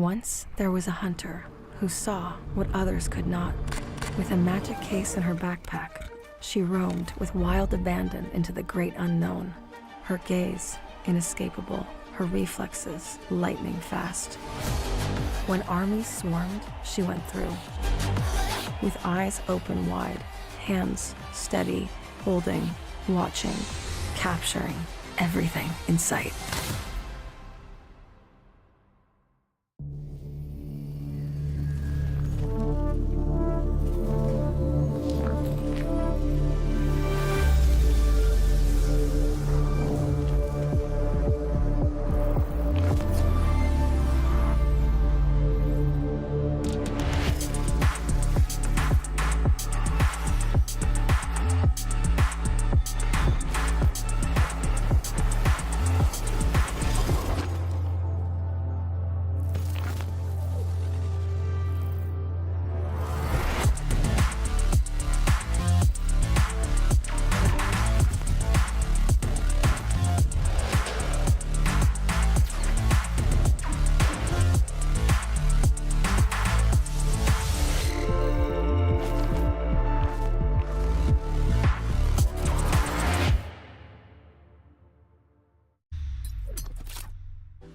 Once there was a hunter who saw what others could not. With a magic case in her backpack, she roamed with wild abandon into the great unknown. Her gaze inescapable, her reflexes lightning fast. When armies swarmed, she went through. With eyes open wide, hands steady, holding, watching, capturing everything in sight.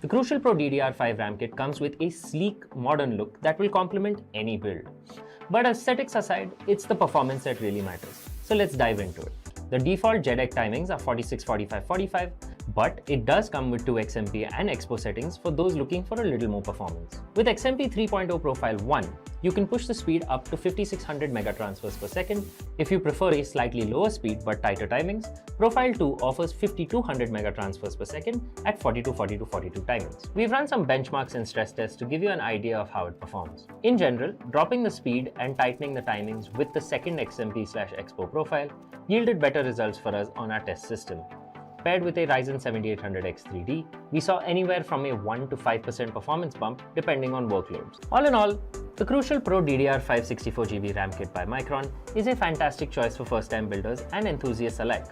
The Crucial Pro DDR5 RAM kit comes with a sleek, modern look that will complement any build. But aesthetics aside, it's the performance that really matters. So let's dive into it. The default JEDEC timings are 46, 45, 45, but it does come with 2 XMP and Expo settings for those looking for a little more performance. With XMP 3.0 Profile 1, you can push the speed up to 5600 megatransfers per second. If you prefer a slightly lower speed but tighter timings, Profile 2 offers 5200 megatransfers per second at 42, 42, 42 timings. We've run some benchmarks and stress tests to give you an idea of how it performs. In general, dropping the speed and tightening the timings with the second XMP/Expo profile yielded better results for us on our test system. Paired with a Ryzen 7800X 3D, we saw anywhere from a 1 to 5% performance bump depending on workloads. All in all, the Crucial Pro DDR5 64GB RAM kit by Micron is a fantastic choice for first-time builders and enthusiasts alike.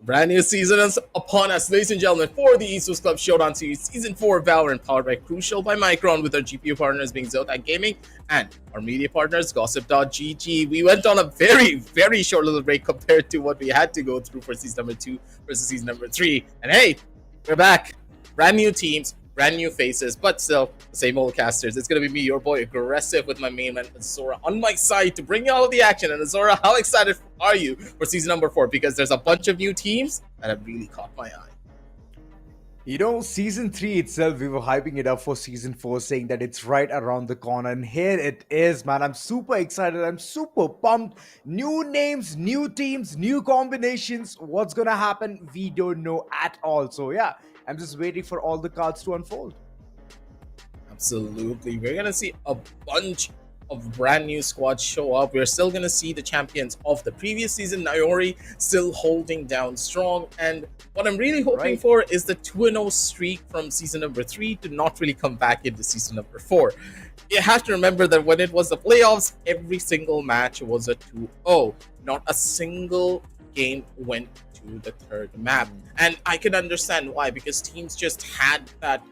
Brand new season is upon us, ladies and gentlemen, for the Esports Club Showdown Series Season 4 Valorant, powered by Crucial by Micron, with our GPU partners being Zotac Gaming and our media partners, Gossip.gg. We went on a very short little break compared to what we had to go through for Season number 2 versus Season number 3. And hey, we're back. Brand new teams, brand new faces, but still the same old casters. It's going to be me, your boy, Aggressive, with my main man, Azora, on my side to bring you all of the action. And Azora, how excited are you for Season number 4? Because there's a bunch of new teams that have really caught my eye. You know, Season 3 itself, we were hyping it up for Season 4, saying that it's right around the corner. And here it is, man. I'm super excited. I'm super pumped. New names, new teams, new combinations. What's going to happen? We don't know at all. So, yeah, I'm just waiting for all the cards to unfold. Absolutely. We're going to see a bunch of brand new squads show up. We're still going to see the champions of the previous season, Naori, still holding down strong. And what I'm really hoping for is the 2-0 streak from Season number 3 to not really come back into Season number 4. You have to remember that when it was the playoffs, every single match was a 2-0. Not a single game went to the third map. And I can understand why, because teams just had that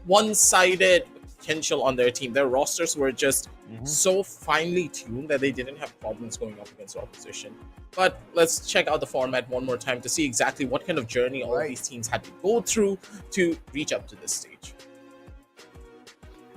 one-sided potential on their team. Their rosters were just so finely tuned that they didn't have problems going up against opposition. But let's check out the format one more time to see exactly what kind of journey all of these teams had to go through to reach up to this stage.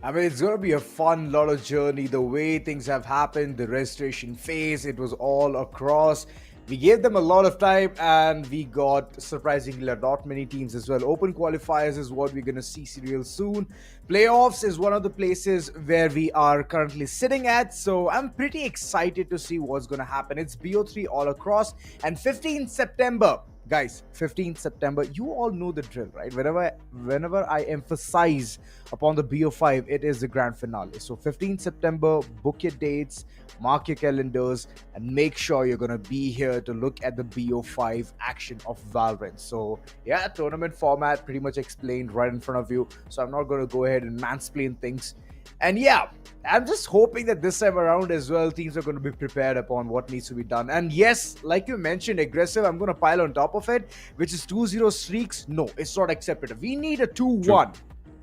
I mean, it's going to be a fun lot of journey. The way things have happened, the registration phase, it was all across. We gave them a lot of time and we got surprisingly not many teams as well. Open qualifiers is what we're going to see real soon. Playoffs is one of the places where we are currently sitting at. So I'm pretty excited to see what's going to happen. It's BO3 all across. And 15th September, Guys, 15th September, you all know the drill, right? Whenever I emphasize upon the BO5, it is the grand finale. So 15th September, book your dates, mark your calendars, and make sure you're going to be here to look at the BO5 action of Valorant. So yeah, tournament format pretty much explained right in front of you. So I'm not going to go ahead and mansplain things. And yeah, I'm just hoping that this time around as well, teams are going to be prepared upon what needs to be done. And yes, like you mentioned, aggressive, I'm going to pile on top of it, which is 2-0 streaks. No, it's not accepted. We need a 2-1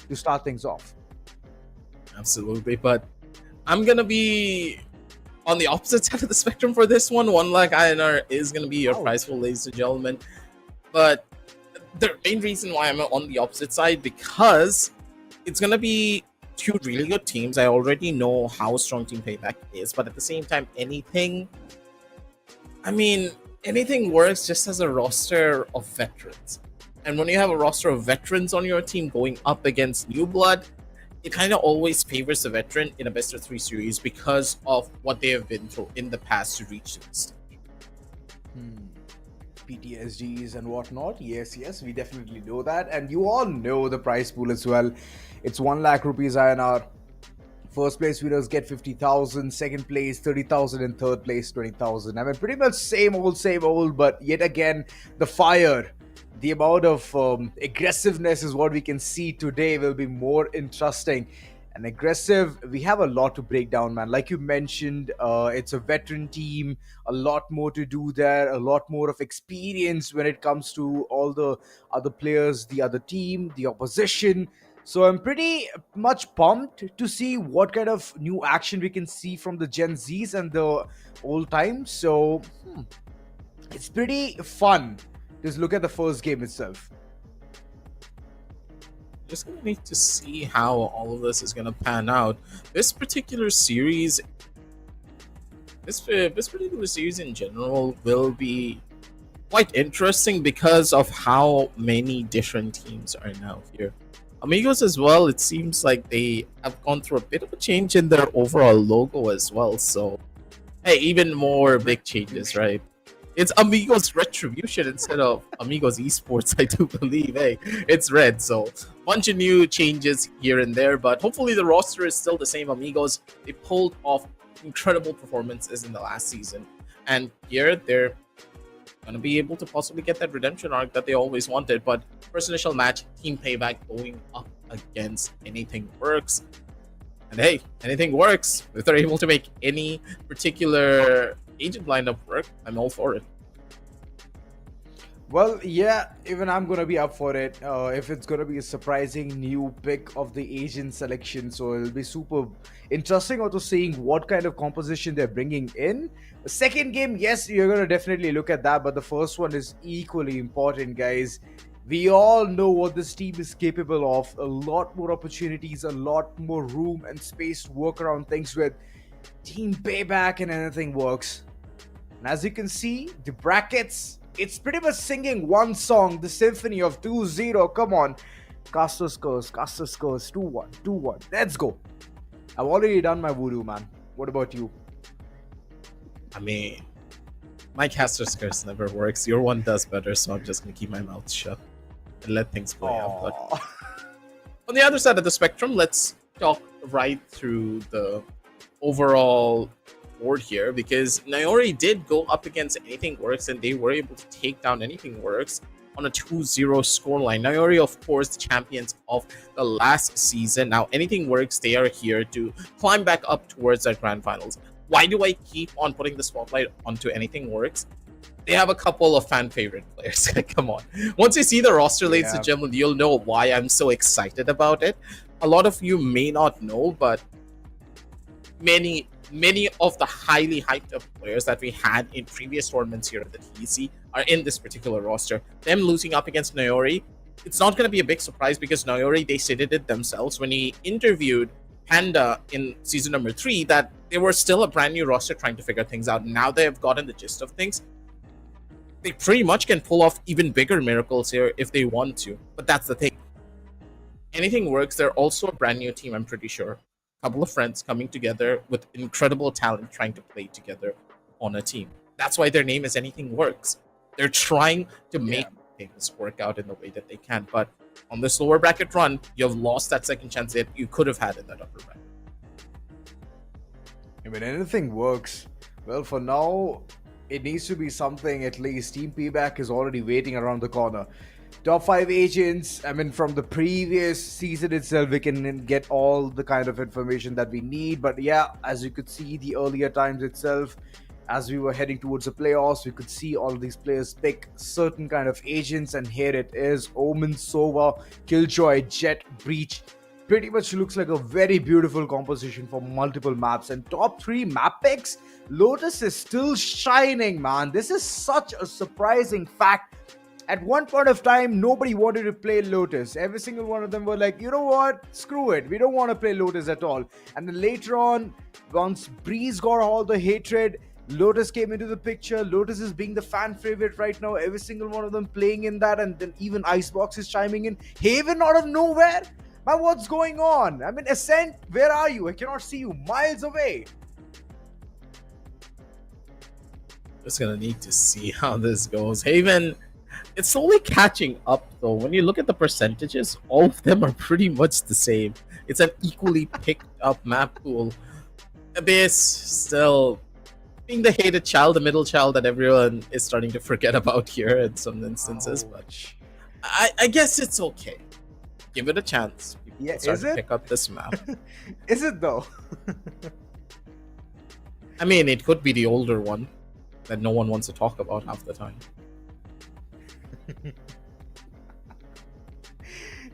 to start things off. Absolutely, but I'm going to be on the opposite side of the spectrum for this one. 1 lakh INR is going to be your prize pool, ladies and gentlemen. But the main reason why I'm on the opposite side, because it's going to be 2 really good teams. I already know how strong Team PayBack is, but at the same time, anything works just as a roster of veterans. And when you have a roster of veterans on your team going up against new blood, it kind of always favors the veteran in a best of 3 series because of what they have been through in the past to reach to this stage. PTSDs and whatnot. Yes, we definitely know that. And you all know the prize pool as well. It's 1 lakh rupees INR. First place winners get 50,000, second place 30,000, and third place 20,000. I mean, pretty much same old, but yet again, the fire, the amount of aggressiveness is what we can see today will be more interesting. And aggressive, we have a lot to break down, man. Like you mentioned, it's a veteran team, a lot more to do there, a lot more of experience when it comes to all the other players, the other team, the opposition. So I'm pretty much pumped to see what kind of new action we can see from the Gen Zs and the old times. So it's pretty fun. Just look at the first game itself. Just gonna need to see how all of this is gonna pan out. This particular series in general will be quite interesting because of how many different teams are now here. Amigos as well, it seems like they have gone through a bit of a change in their overall logo as well. So, hey, even more big changes, right? It's Amigos Retribution instead of Amigos Esports, I do believe. Hey, it's red, so bunch of new changes here and there, but hopefully the roster is still the same. Amigos, they pulled off incredible performances in the last season, and here they're gonna be able to possibly get that redemption arc that they always wanted. But first initial match, Team PayBack going up against Anything Works. And hey, anything works. If they're able to make any particular agent lineup work, I'm all for it. Well, yeah, even I'm gonna be up for it. If it's gonna be a surprising new pick of the Asian selection, so it'll be super interesting also seeing what kind of composition they're bringing in. The second game, yes, you're gonna definitely look at that, but the first one is equally important, guys. We all know what this team is capable of. A lot more opportunities, a lot more room and space to work around things with. Team PayBack and Anything Works. And as you can see, the brackets, it's pretty much singing one song, the Symphony of 2-0. Come on. Caster scores, 2-1, 2-1. Let's go. I've already done my voodoo, man. What about you? I mean, my caster's curse never works. Your one does better, so I'm just gonna keep my mouth shut and let things play out. But on the other side of the spectrum, let's talk right through the overall board here, because Naori did go up against Anything Works and they were able to take down Anything Works on a 2-0 scoreline. Naori, of course, the champions of the last season. Now, Anything Works, they are here to climb back up towards that grand finals. Why do I keep on putting the spotlight onto Anything Works? They have a couple of fan favorite players. Come on. Once you see the roster, ladies and gentlemen, you'll know why I'm so excited about it. A lot of you may not know, but many of the highly hyped up players that we had in previous tournaments here at the TEC are in this particular roster. Them losing up against Naori, it's not going to be a big surprise because Naori, they stated it themselves when he interviewed Panda in season number 3 that they were still a brand new roster trying to figure things out. Now they have gotten the gist of things. They pretty much can pull off even bigger miracles here if they want to. But that's the thing. Anything Works, they're also a brand new team, I'm pretty sure. Couple of friends coming together with incredible talent trying to play together on a team. That's why their name is Anything Works. They're trying to make things work out in the way that they can. But on this lower bracket run, you've lost that second chance that you could have had in that upper bracket. I mean, anything works. Well, for now, it needs to be something at least. Team PayBack is already waiting around the corner. Top 5 agents, I mean, from the previous season itself, we can get all the kind of information that we need. But yeah, as you could see, the earlier times itself, as we were heading towards the playoffs, we could see all of these players pick certain kind of agents. And here it is, Omen, Sova, Killjoy, Jet, Breach. Pretty much looks like a very beautiful composition for multiple maps. And top 3 map picks, Lotus is still shining, man. This is such a surprising fact. At one point of time, nobody wanted to play Lotus. Every single one of them were like, you know what? Screw it. We don't want to play Lotus at all. And then later on, once Breeze got all the hatred, Lotus came into the picture. Lotus is being the fan favorite right now. Every single one of them playing in that. And then even Icebox is chiming in. Haven out of nowhere? Man, what's going on? I mean, Ascent, where are you? I cannot see you. Miles away. Just gonna need to see how this goes. Haven, it's slowly catching up though. When you look at the percentages, all of them are pretty much the same. It's an equally picked up map pool. Abyss still being the hated child, the middle child that everyone is starting to forget about here in some instances. But I guess it's okay. Give it a chance. Yeah, Start is to it? pick up this map. Is it though? I mean, it could be the older one that no one wants to talk about half the time.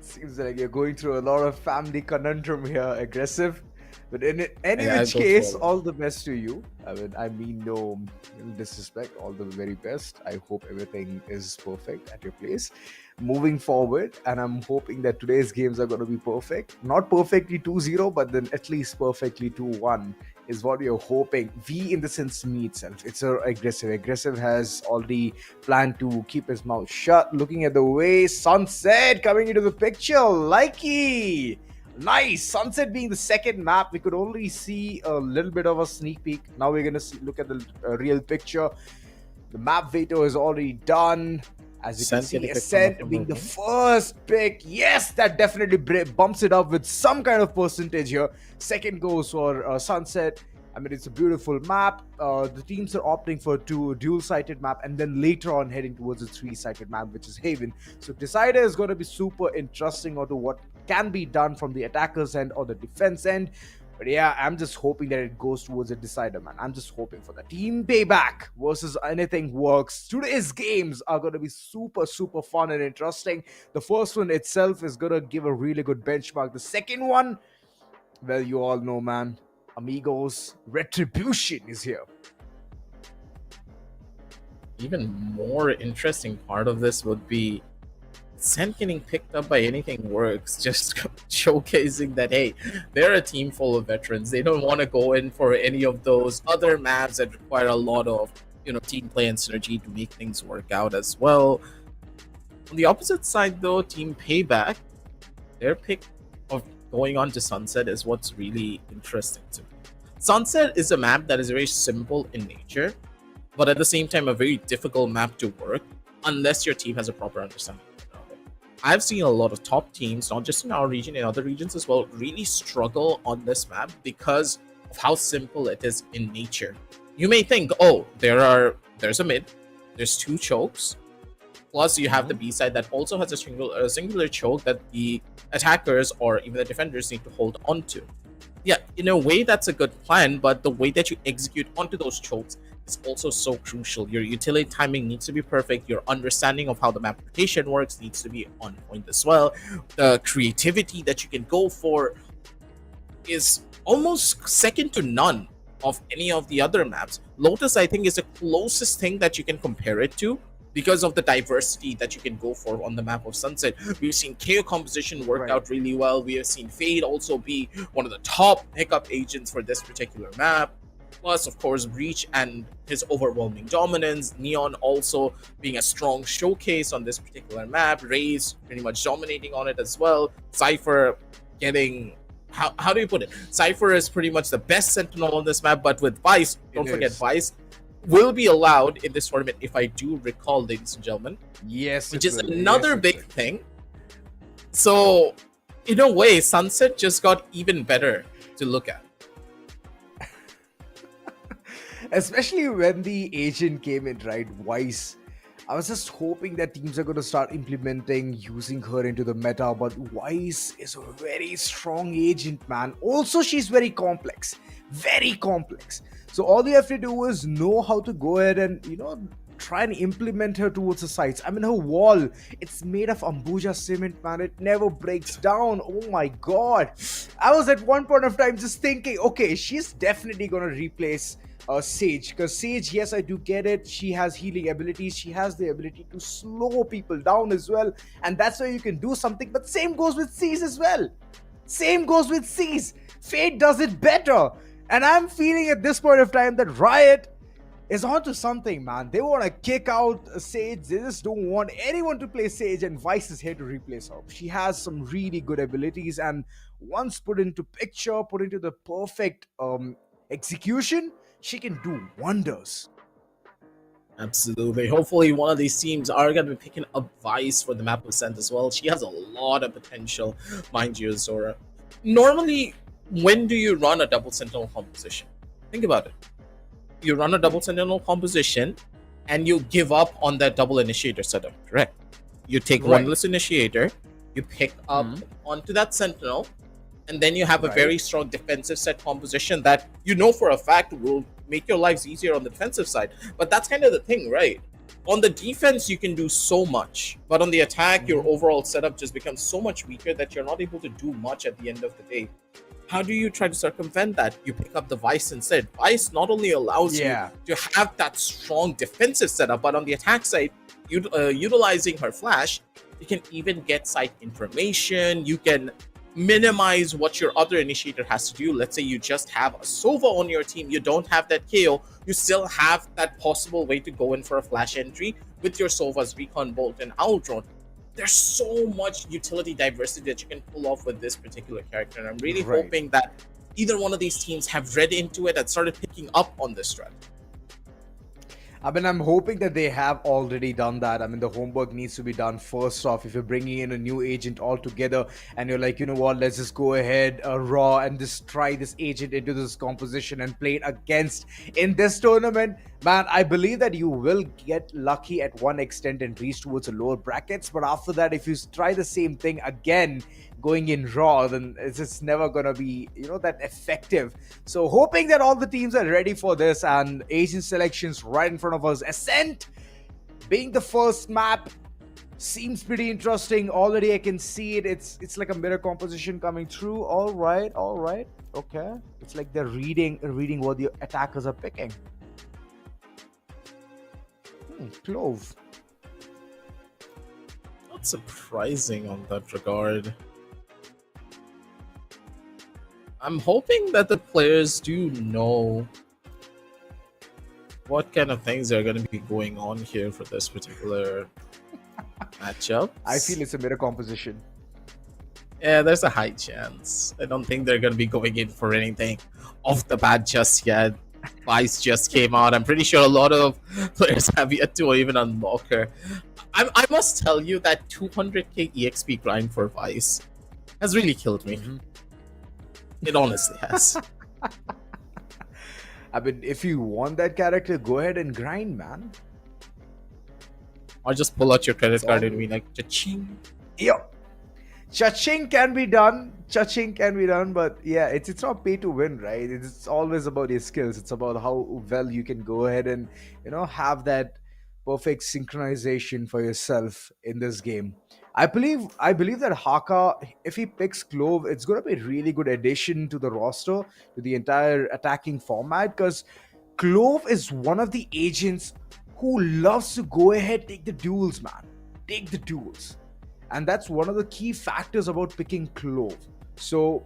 Seems like you're going through a lot of family conundrum here, aggressive. But in any Yeah, which go case, for it. all the best to you. I mean no disrespect, all the very best. I hope everything is perfect at your place. Moving forward, and I'm hoping that today's games are going to be perfect. Not perfectly 2-0, but then at least perfectly 2-1 is what we are hoping. V in the sense me itself. It's a aggressive. Aggressive has already planned to keep his mouth shut. Looking at the way Sunset coming into the picture. Likey! Nice! Sunset being the second map. We could only see a little bit of a sneak peek. Now we're going to look at the real picture. The map veto is already done. As you can see, Ascent being the first pick. Yes, that definitely bumps it up with some kind of percentage here. Second goes for Sunset. I mean, it's a beautiful map. The teams are opting for two dual-sided map and then later on heading towards a three-sided map, which is Haven. So Decider is going to be super interesting onto what can be done from the attackers end or the defense end. But yeah, I'm just hoping that it goes towards a decider, man. I'm just hoping for that. Team Payback versus Anything Works. Today's games are going to be super, super fun and interesting. The first one itself is going to give a really good benchmark. The second one, well, you all know, man. Amigos, Retribution is here. Even more interesting part of this would be Ascent getting picked up by Anything Works, just showcasing that, hey, they're a team full of veterans. They don't want to go in for any of those other maps that require a lot of, team play and synergy to make things work out as well. On the opposite side, though, Team Payback, their pick of going on to Sunset is what's really interesting to me. Sunset is a map that is very simple in nature, but at the same time, a very difficult map to work unless your team has a proper understanding. I've seen a lot of top teams, not just in our region, in other regions as well, really struggle on this map because of how simple it is in nature. You may think, oh, there's a mid, there's two chokes, plus you have the B side that also has a singular choke that the attackers or even the defenders need to hold on to. Yeah, in a way that's a good plan, but the way that you execute onto those chokes is also so crucial. Your utility timing needs to be perfect. Your understanding of how the map rotation works needs to be on point as well. The creativity that you can go for is almost second to none of any of the other maps. Lotus, I think, is the closest thing that you can compare it to because of the diversity that you can go for on the map of Sunset. We've seen KO composition work out really well. We have seen Fade also be one of the top pickup agents for this particular map. Plus, of course, Breach and his overwhelming dominance. Neon also being a strong showcase on this particular map. Raze pretty much dominating on it as well. Cypher getting... How do you put it? Cypher is pretty much the best sentinel on this map, but with Vice, don't forget Vice will be allowed in this tournament, if I do recall, ladies and gentlemen. Yes, Which it is will. another Yes, it big will. thing. So, in a way, Sunset just got even better to look at. Especially when the agent came in, right? Weiss. I was just hoping that teams are going to start implementing using her into the meta, but Weiss is a very strong agent, man. Also, she's very complex. Very complex. So all you have to do is know how to go ahead and, try and implement her towards the sides. I mean, her wall, it's made of Ambuja cement, man. It never breaks down. Oh my god. I was at one point of time just thinking, okay, she's definitely going to replace Sage, because Sage, yes, I do get it. She has healing abilities. She has the ability to slow people down as well, and that's why you can do something. But same goes with C's as well. Same goes with C's. Fate does it better, and I'm feeling at this point of time that Riot is onto something, man. They want to kick out Sage. They just don't want anyone to play Sage, and Vice is here to replace her. She has some really good abilities, and once put into picture, put into the perfect execution, she can do wonders. Absolutely. Hopefully, one of these teams are going to be picking up Vice for the map Ascent as well. She has a lot of potential, mind you, Zora. Normally, when do you run a double Sentinel composition? Think about it. You run a double Sentinel composition, and you give up on that double initiator setup, correct? You take one less initiator, you pick up onto that Sentinel, and then you have a very strong defensive set composition that you know for a fact will make your lives easier on the defensive side. But that's kind of the thing, right? On the defense, you can do so much, but on the attack, your overall setup just becomes so much weaker that you're not able to do much at the end of the day. How do you try to circumvent that? You pick up the Vice instead. Vice not only allows you to have that strong defensive setup, but on the attack side, utilizing her flash, you can even get site information. You can minimize what your other initiator has to do. Let's say you just have a Sova on your team, you don't have that KO, you still have that possible way to go in for a flash entry with your Sovas, Recon Bolt, and Owl Drone. There's so much utility diversity that you can pull off with this particular character, and I'm really hoping that either one of these teams have read into it and started picking up on this trend. I mean, I'm hoping that they have already done that. I mean, the homework needs to be done first off. If you're bringing in a new agent altogether and you're like, you know what, let's just go ahead raw and just try this agent into this composition and play it against in this tournament, man, I believe that you will get lucky at one extent and reach towards the lower brackets. But after that, if you try the same thing again, going in raw, then it's just never gonna be, that effective. So hoping that all the teams are ready for this, and agent selections right in front of us. Ascent being the first map seems pretty interesting. Already I can see it. It's like a mirror composition coming through. All right, okay. It's like they're reading what the attackers are picking. Clove. Not surprising on that regard. I'm hoping that the players do know what kind of things are going to be going on here for this particular matchup. I feel it's a mirror composition. Yeah, there's a high chance. I don't think they're going to be going in for anything off the bat just yet. Vice just came out. I'm pretty sure a lot of players have yet to even unlock her. I must tell you that 200k EXP grind for Vice has really killed me. It honestly has. I mean, if you want that character, go ahead and grind, man. Or just pull out your credit card and be like, cha-ching. Yo, cha-ching can be done. Cha-ching can be done, but yeah, it's not pay to win, right? It's always about your skills. It's about how well you can go ahead and have that perfect synchronization for yourself in this game. I believe that Haka, if he picks Clove, it's going to be a really good addition to the roster, to the entire attacking format, because Clove is one of the agents who loves to go ahead, take the duels, man. Take the duels. And that's one of the key factors about picking Clove. So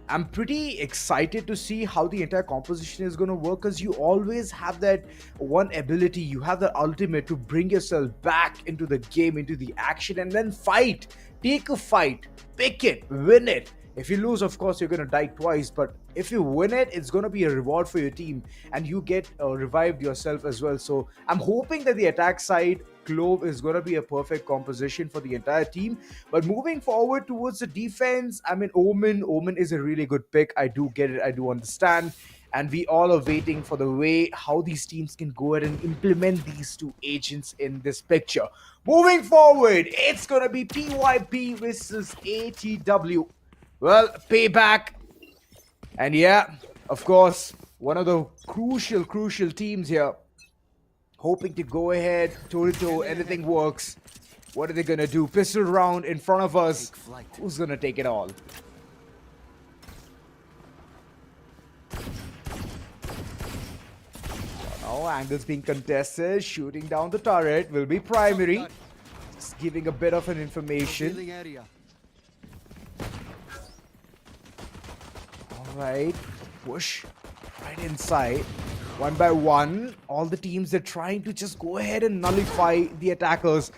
I'm pretty excited to see how the entire composition is going to work, because you always have that one ability, you have that ultimate to bring yourself back into the game, into the action, and then fight. Take a fight, pick it, win it. If you lose, of course, you're going to die twice. But if you win it, it's going to be a reward for your team. And you get revived yourself as well. So I'm hoping that the attack side, Clove, is going to be a perfect composition for the entire team. But moving forward towards the defense, I mean, Omen is a really good pick. I do get it. I do understand. And we all are waiting for the way how these teams can go ahead and implement these two agents in this picture. Moving forward, it's going to be PYP versus ATW. Well, PayBack. And yeah, of course, one of the crucial teams here. Hoping to go ahead, toe-to-toe, anything works. What are they going to do? Pistol round in front of us. Who's going to take it all? Now, angles being contested. Shooting down the turret will be primary. Just giving a bit of an information. Alright, push right inside. One by one, all the teams are trying to just go ahead and nullify the attackers.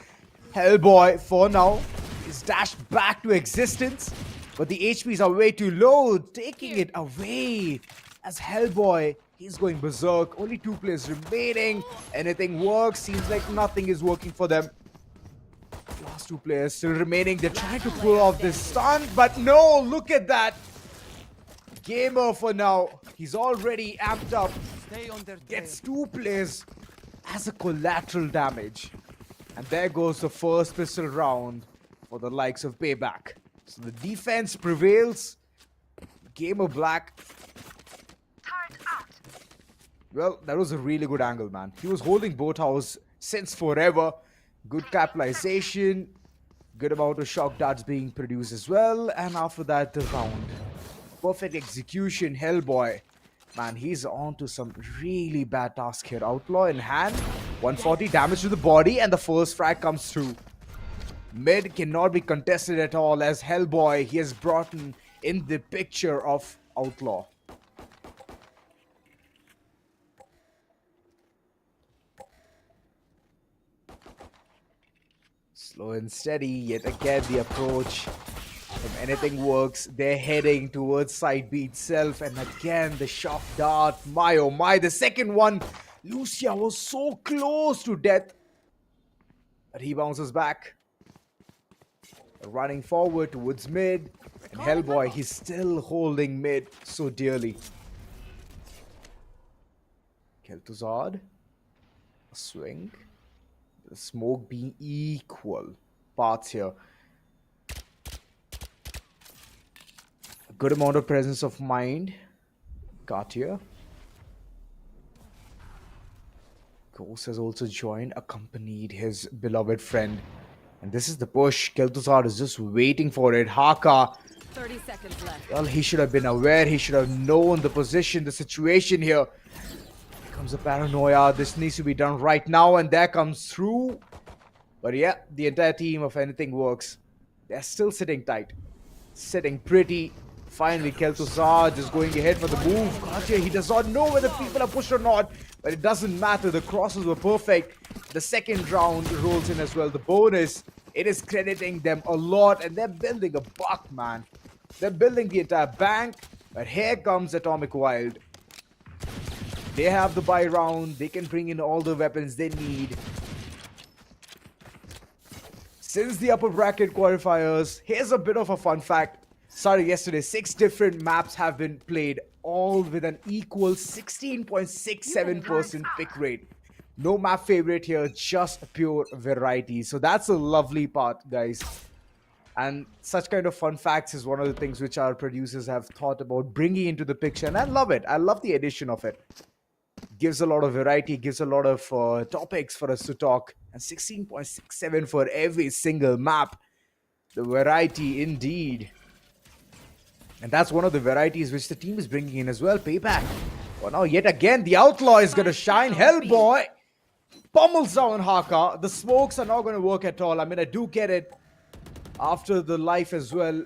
Hellboy, for now, is dashed back to existence. But the HPs are way too low, taking it away. As Hellboy, he's going berserk. Only 2 players remaining. Anything works, seems like nothing is working for them. Last 2 players still remaining. They're trying to pull off this stun, but no, look at that. Gamer for now. He's already amped up. Gets 2 players as a collateral damage. And there goes the first pistol round for the likes of PayBack. So the defense prevails. Gamer Black. Well, that was a really good angle, man. He was holding Boathouse since forever. Good capitalization. Good amount of shock darts being produced as well. And after that, the round. Perfect execution, Hellboy. Man, he's on to some really bad task here. Outlaw in hand. 140 damage to the body, and the first frag comes through. Mid cannot be contested at all as Hellboy, he has brought in the picture of Outlaw. Slow and steady, yet again the approach. If anything works, they're heading towards side B itself. And again, the shock dart. My oh my, the second one. Lucia was so close to death. But he bounces back. Running forward towards mid. And Hellboy, he's still holding mid so dearly. Kel'Thuzad. A swing. The smoke being equal parts here. Good amount of presence of mind. Cartier. Ghost has also joined, accompanied his beloved friend. And this is the push. Kel'Thuzad is just waiting for it. Haka. 30 seconds left. Well, he should have been aware. He should have known the position, the situation here. Here comes the paranoia. This needs to be done right now. And there comes through. But yeah, the entire team of Anything Works. They're still sitting tight. Sitting pretty. Finally, Kel'Thuzad is going ahead for the move. Gotcha, he does not know whether people are pushed or not. But it doesn't matter. The crosses were perfect. The second round rolls in as well. The bonus, it is crediting them a lot. And they're building a buck, man. They're building the entire bank. But here comes Atomic Wild. They have the buy round. They can bring in all the weapons they need. Since the upper bracket qualifiers, here's a bit of a fun fact. Started yesterday, 6 different maps have been played, all with an equal 16.67% pick rate. No map favorite here, just pure variety. So that's a lovely part, guys. And such kind of fun facts is one of the things which our producers have thought about bringing into the picture. And I love it. I love the addition of it. Gives a lot of variety, gives a lot of topics for us to talk. And 16.67 for every single map. The variety indeed. And that's one of the varieties which the team is bringing in as well. PayBack. Well, now yet again, the Outlaw is going to shine. Hellboy pummels down Haka. The smokes are not going to work at all. I mean, I do get it. After the life as well,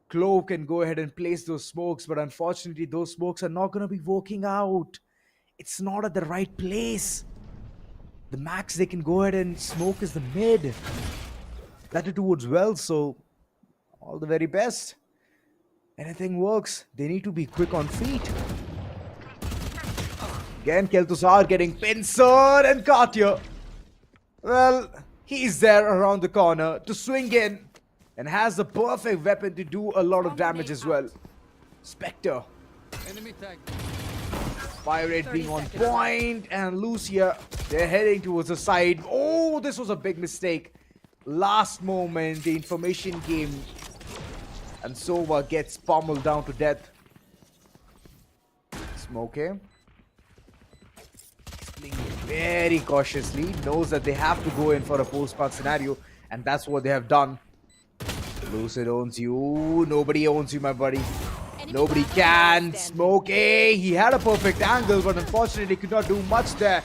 Clove can go ahead and place those smokes. But unfortunately, those smokes are not going to be working out. It's not at the right place. The max they can go ahead and smoke is the mid. That it towards well, so all the very best. Anything works. They need to be quick on feet. Again, Kel'Thuzar getting pincered and Cartier. Well, he's there around the corner to swing in and has the perfect weapon to do a lot of damage as well. Spectre. Enemy tag. Fire rate being on point, and Lucia, they're heading towards the side. Oh, this was a big mistake. Last moment, the information came, and Sova gets pummeled down to death. Smokey, playing very cautiously, knows that they have to go in for a post-part scenario, and that's what they have done. Lucid owns you. Nobody owns you, my buddy. Nobody can. Smokey, he had a perfect angle, but unfortunately could not do much there.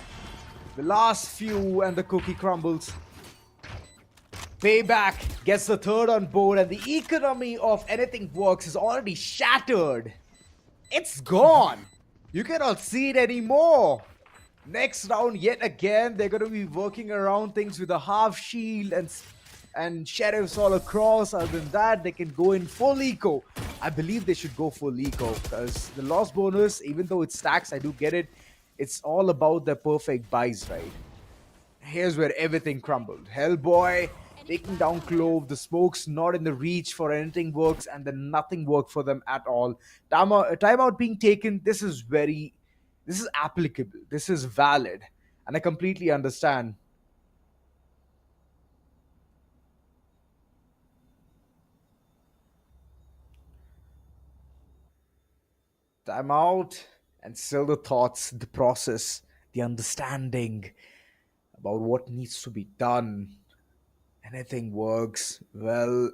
The last few and the cookie crumbles. PayBack gets the third on board, and the economy of anything works is already shattered. It's gone. You cannot see it anymore. Next round, yet again, they're going to be working around things with a half shield and sheriffs all across. Other than that, they can go in full eco. I believe they should go full eco because the loss bonus, even though it stacks, I do get it. It's all about the perfect buys, right? Here's where everything crumbled. Hellboy taking down Clove. The smoke's not in the reach for anything works, and then nothing worked for them at all. Timeout being taken. This is applicable. This is valid, and I completely understand. Timeout, and still the thoughts, the process, the understanding about what needs to be done. Anything works. Well,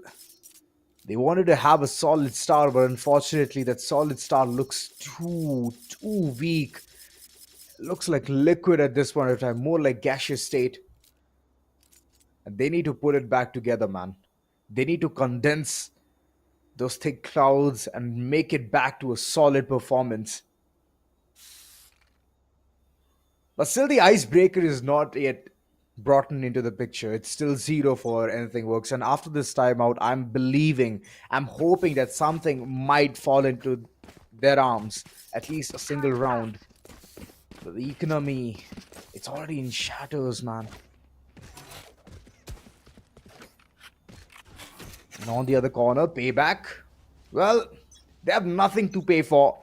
they wanted to have a solid star, but unfortunately that solid star looks too weak. It looks like liquid at this point of time, more like gaseous state. And they need to put it back together, man. They need to condense those thick clouds and make it back to a solid performance. But still, the icebreaker is not yet brought into the picture. It's still 0 for anything works. And after this timeout, I'm hoping that something might fall into their arms. At least a single round. But the economy, it's already in shatters, man. And on the other corner, PayBack. Well, they have nothing to pay for.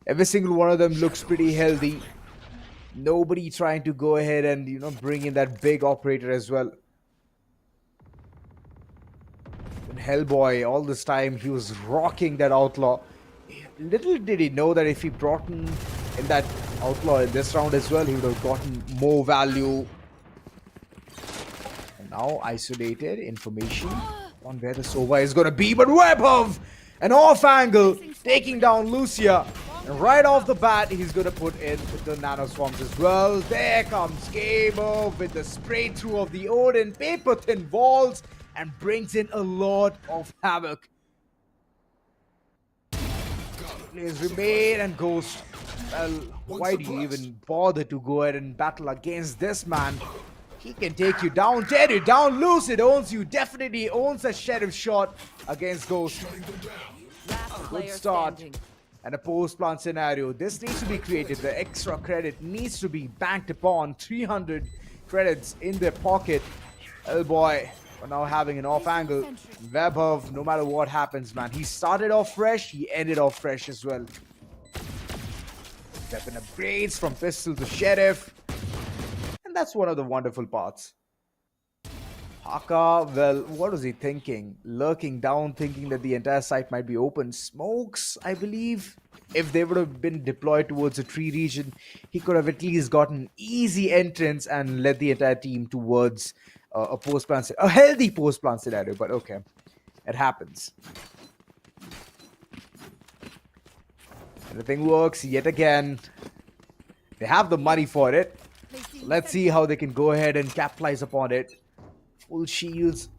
Every single one of them looks pretty healthy. Nobody trying to go ahead and, bring in that big operator as well. And Hellboy, all this time, he was rocking that outlaw. Little did he know that if he brought in that outlaw in this round as well, he would have gotten more value. And now, isolated information on where the Sova is going to be, but Webhov, an off angle, taking down Lucia. And right off the bat, he's going to put in the nano swarms as well. There comes Gamer with the spray through of the Odin, paper thin walls, and brings in a lot of havoc. Players remain, and Ghost, well, why do you even bother to go ahead and battle against this man? He can take you down, tear you down, Lucid owns you, definitely owns a sheriff shot against Ghost. Good start. And a post-plant scenario. This needs to be created. The extra credit needs to be banked upon. 300 credits in their pocket. Hellboy are now having an off angle. Webhov, no matter what happens, man. He started off fresh, he ended off fresh as well. Weapon upgrades from pistol to sheriff. And that's one of the wonderful parts. Haka, well, what was he thinking? Lurking down, thinking that the entire site might be open. Smokes, I believe. If they would have been deployed towards a tree region, he could have at least gotten easy entrance and led the entire team towards a healthy post-plant scenario. But okay, it happens. Everything works yet again. They have the money for it. So let's see how they can go ahead and capitalize upon it. Full shields,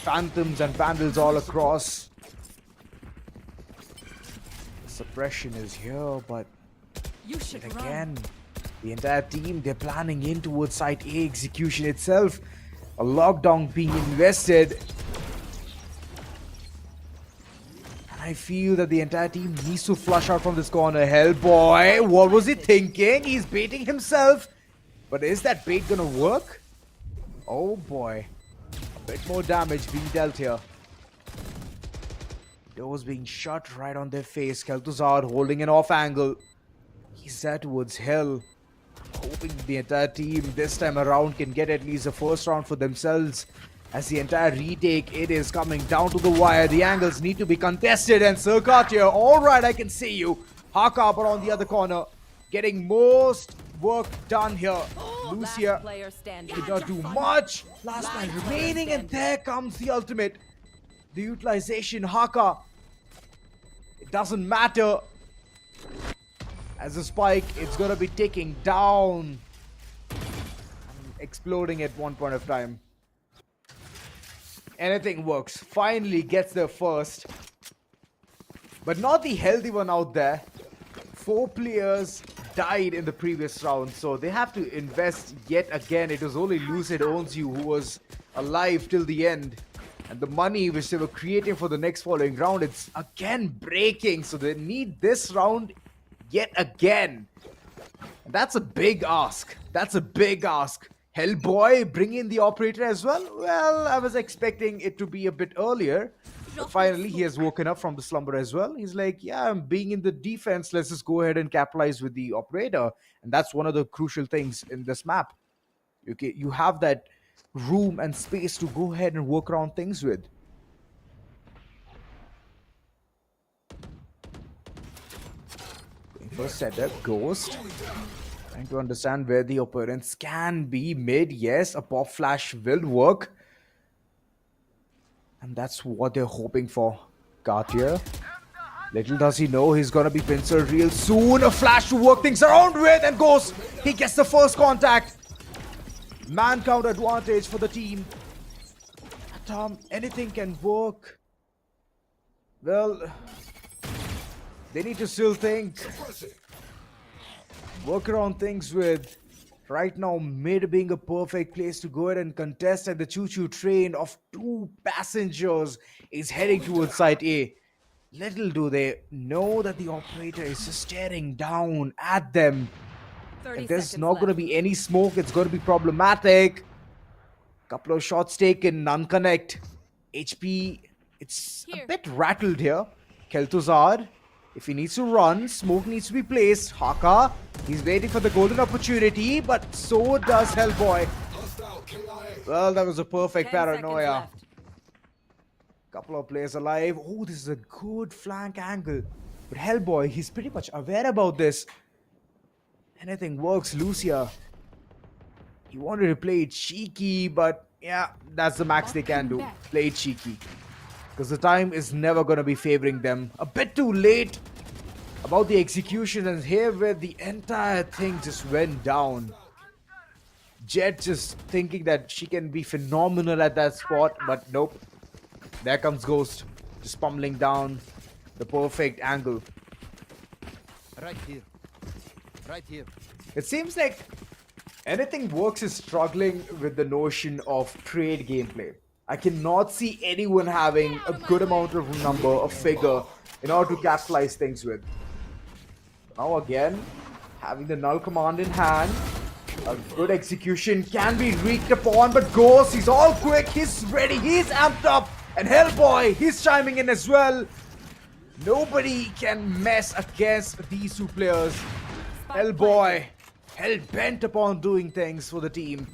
phantoms and vandals all across. Suppression is here, but yet again, the entire team, they're planning in towards Site A execution itself. A lockdown being invested. I feel that the entire team needs to flush out from this corner. Hellboy, what was he thinking? He's baiting himself. But is that bait gonna work? Oh boy. A bit more damage being dealt here. Those being shot right on their face. Kel'Thuzad holding an off angle. He's there towards Hell. Hoping the entire team this time around can get at least a first round for themselves. As the entire retake, it is coming down to the wire. The angles need to be contested. And Circuit here, alright, I can see you. Haka, but on the other corner, getting most work done here. Lucia did not do much. Last man remaining, and there comes the ultimate. The utilization, Haka. It doesn't matter. As a spike, it's gonna be ticking down. And exploding at one point of time. Anything works. Finally gets there first. But not the healthy one out there. 4 players died in the previous round, so they have to invest yet again. It was only Lucid Owns You who was alive till the end. And the money which they were creating for the next following round, it's again breaking. So they need this round yet again. And that's a big ask. That's a big ask. Hellboy, bring in the operator as well? Well, I was expecting it to be a bit earlier. But finally, he has woken up from the slumber as well. He's like, yeah, I'm being in the defense. Let's just go ahead and capitalize with the operator. And that's one of the crucial things in this map. Okay, you have that room and space to go ahead and work around things with. First setup, Ghost. Trying to understand where the opponents can be mid. Yes, a pop flash will work. And that's what they're hoping for. Cartier. Little does he know he's gonna be pincered real soon. A flash to work things around with, and Ghost, he gets the first contact. Man count advantage for the team. Tom, anything can work. Well, they need to still think. Work around things with. Right now, mid being a perfect place to go ahead and contest, and the choo-choo train of 2 passengers is heading towards Site A. Little do they know that the operator is just staring down at them. If there's not going to be any smoke, it's going to be problematic. Couple of shots taken, none connect. HP, it's a bit rattled here. Kel'Thuzad, if he needs to run, smoke needs to be placed. Haka, he's waiting for the golden opportunity, but so does Hellboy. Well, that was a perfect paranoia. Couple of players alive. Oh, this is a good flank angle. But Hellboy, he's pretty much aware about this. Anything works, Lucia. He wanted to play it cheeky, but yeah, that's the max they can do. Play it cheeky. Because the time is never going to be favoring them. A bit too late about the execution, and here where the entire thing just went down. Jet just thinking that she can be phenomenal at that spot, but nope. There comes Ghost, just pummeling down the perfect angle. Right here. Right here. It seems like Anything Works is struggling with the notion of trade gameplay. I cannot see anyone having a good amount of number, of figure, in order to capitalize things with. Now again, having the null command in hand, a good execution can be wreaked upon, but Ghost, he's all quick, he's ready, he's amped up, and Hellboy, he's chiming in as well. Nobody can mess against these 2 players. Hellboy, hell-bent upon doing things for the team.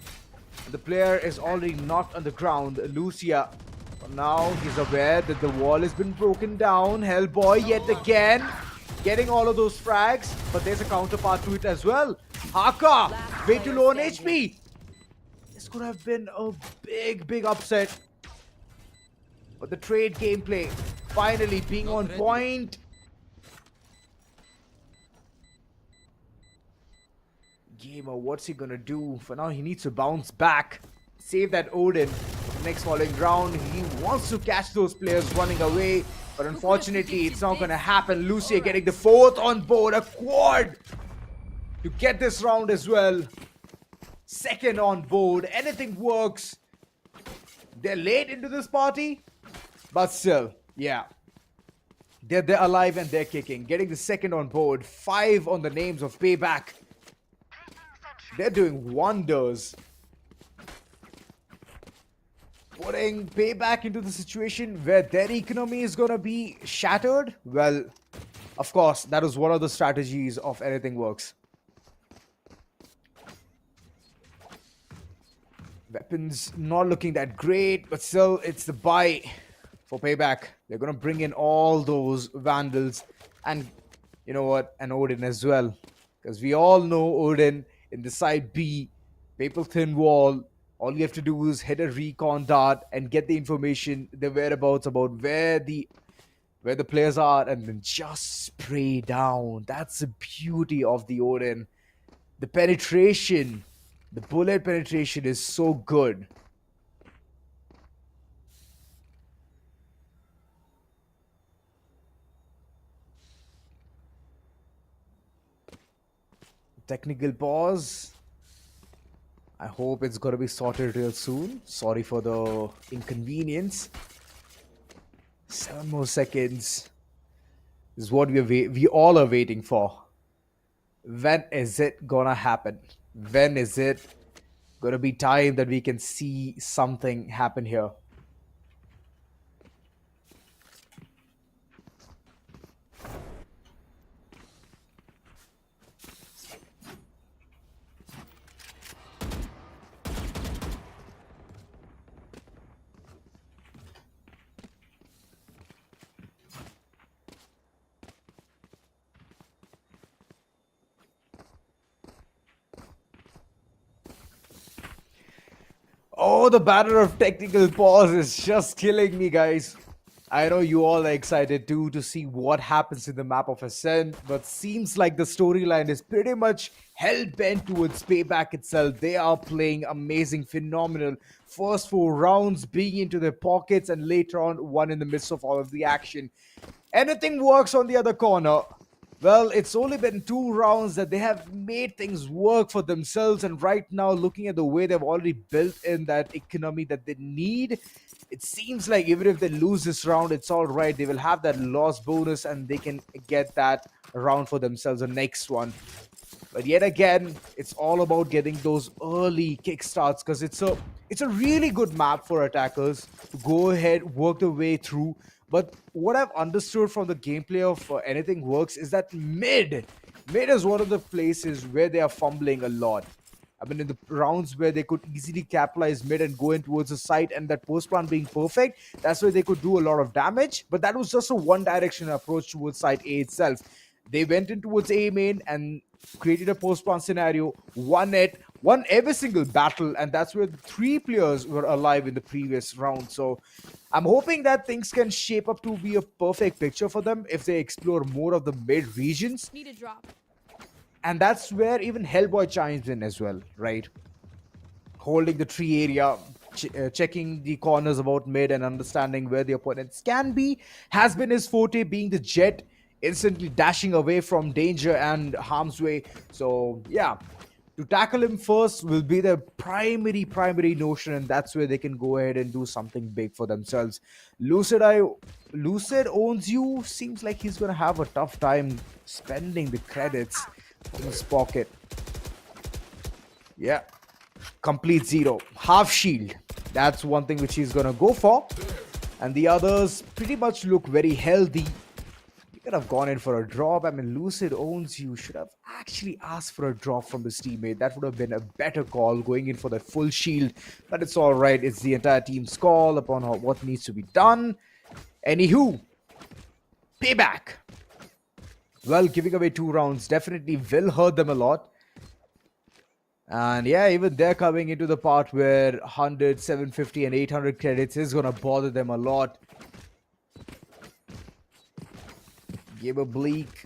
The player is already knocked on the ground. Lucia, now he's aware that the wall has been broken down. Hellboy yet again, getting all of those frags, but there's a counterpart to it as well. Haka, way too low on HP. This could have been a big upset. But the trade gameplay finally being on point. Gamer, what's he gonna do? For now, he needs to bounce back. Save that Odin. Next following round, he wants to catch those players running away. But unfortunately, it's not gonna happen. Lucia getting the 4th on board. A quad to get this round as well. 2nd on board. Anything Works. They're late into this party. But still, yeah. They're alive and they're kicking. Getting the second on board. 5 on the names of PayBack. They're doing wonders. Putting PayBack into the situation where their economy is gonna be shattered. Well, of course, that was one of the strategies of Anything Works. Weapons not looking that great, but still, it's the buy for PayBack. They're gonna bring in all those Vandals and, you know what, and Odin as well. Because we all know Odin in the side B, Maple Thin Wall. All you have to do is hit a recon dart and get the information, the whereabouts about where the players are, and then just spray down. That's the beauty of the Odin. The penetration, the bullet penetration is so good. Technical pause. I hope it's gonna be sorted real soon. Sorry for the inconvenience. 7 more seconds. This is what we all are waiting for. When is it gonna happen? When is it gonna be time that we can see something happen here? Oh, the banner of technical pause is just killing me, guys. I know you all are excited too to see what happens in the map of Ascent, but seems like the storyline is pretty much hell-bent towards PayBack itself. They are playing amazing, phenomenal. First 4 rounds being into their pockets, and later on, one in the midst of all of the action. Anything Works on the other corner. Well, it's only been 2 rounds that they have made things work for themselves, and right now, looking at the way they've already built in that economy that they need, it seems like even if they lose this round, it's all right. They will have that loss bonus and they can get that round for themselves, the next one. But yet again, it's all about getting those early kickstarts, because it's a really good map for attackers to go ahead, work their way through. But what I've understood from the gameplay of Anything Works is that mid is one of the places where they are fumbling a lot. I mean, in the rounds where they could easily capitalize mid and go in towards the site, and that post plan being perfect, that's where they could do a lot of damage. But that was just a one-direction approach towards site A itself. They went in towards A main and created a post plan scenario, won every single battle, and that's where the 3 players were alive in the previous round. So I'm hoping that things can shape up to be a perfect picture for them if they explore more of the mid regions. Need a drop. And that's where even Hellboy chimes in as well, right? Holding the tree area, checking the corners about mid and understanding where the opponents can be, has been his forte, being the jet, instantly dashing away from danger and harm's way. So yeah, to tackle him first will be the primary notion, and that's where they can go ahead and do something big for themselves. Lucid owns you. Seems like he's gonna have a tough time spending the credits in his pocket. Yeah, complete 0, half shield. That's one thing which he's gonna go for, and the others pretty much look very healthy. Could have gone in for a drop. I mean, Lucid owns you. Should have actually asked for a drop from his teammate. That would have been a better call, going in for the full shield. But it's all right. It's the entire team's call upon what needs to be done. Anywho, PayBack. Well, giving away 2 rounds definitely will hurt them a lot. And yeah, even they're coming into the part where 100, 750 and 800 credits is going to bother them a lot. Give a bleak.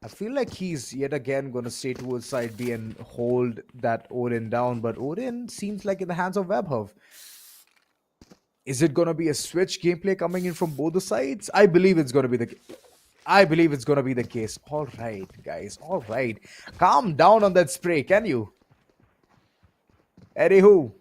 I feel like he's yet again going to stay towards side B and hold that Odin down, but Odin seems like in the hands of Webhov. Is it going to be a switch gameplay coming in from both the sides? I believe it's going to be the case. All right, guys. All right. Calm down on that spray, can you? Anywho.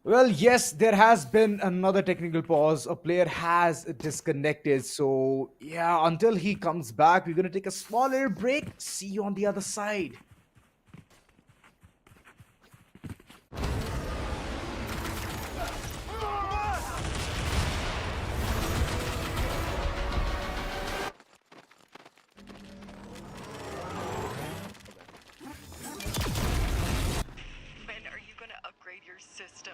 Well, yes, there has been another technical pause. A player has disconnected. So, yeah, until he comes back, we're going to take a small little break. See you on the other side. When are you gonna upgrade your system?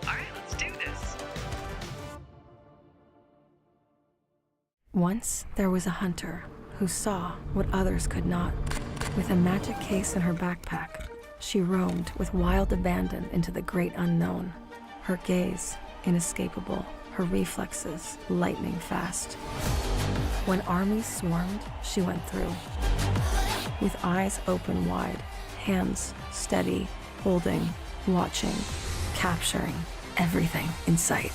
Alright, let's do this. Once there was a hunter who saw what others could not. With a magic case in her backpack, she roamed with wild abandon into the great unknown. Her gaze inescapable, her reflexes lightning fast. When armies swarmed, she went through. With eyes open wide, hands steady, holding, watching, capturing everything in sight.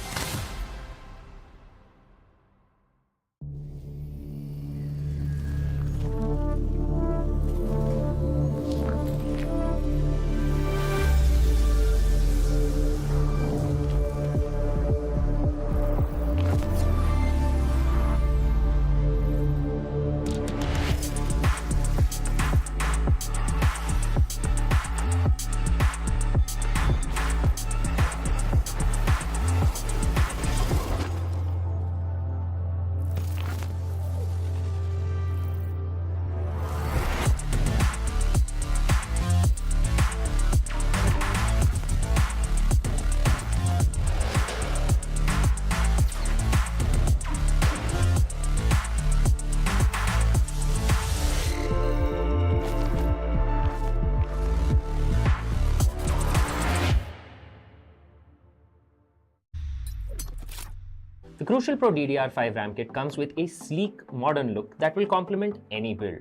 The Crucial Pro DDR5 RAM kit comes with a sleek, modern look that will complement any build.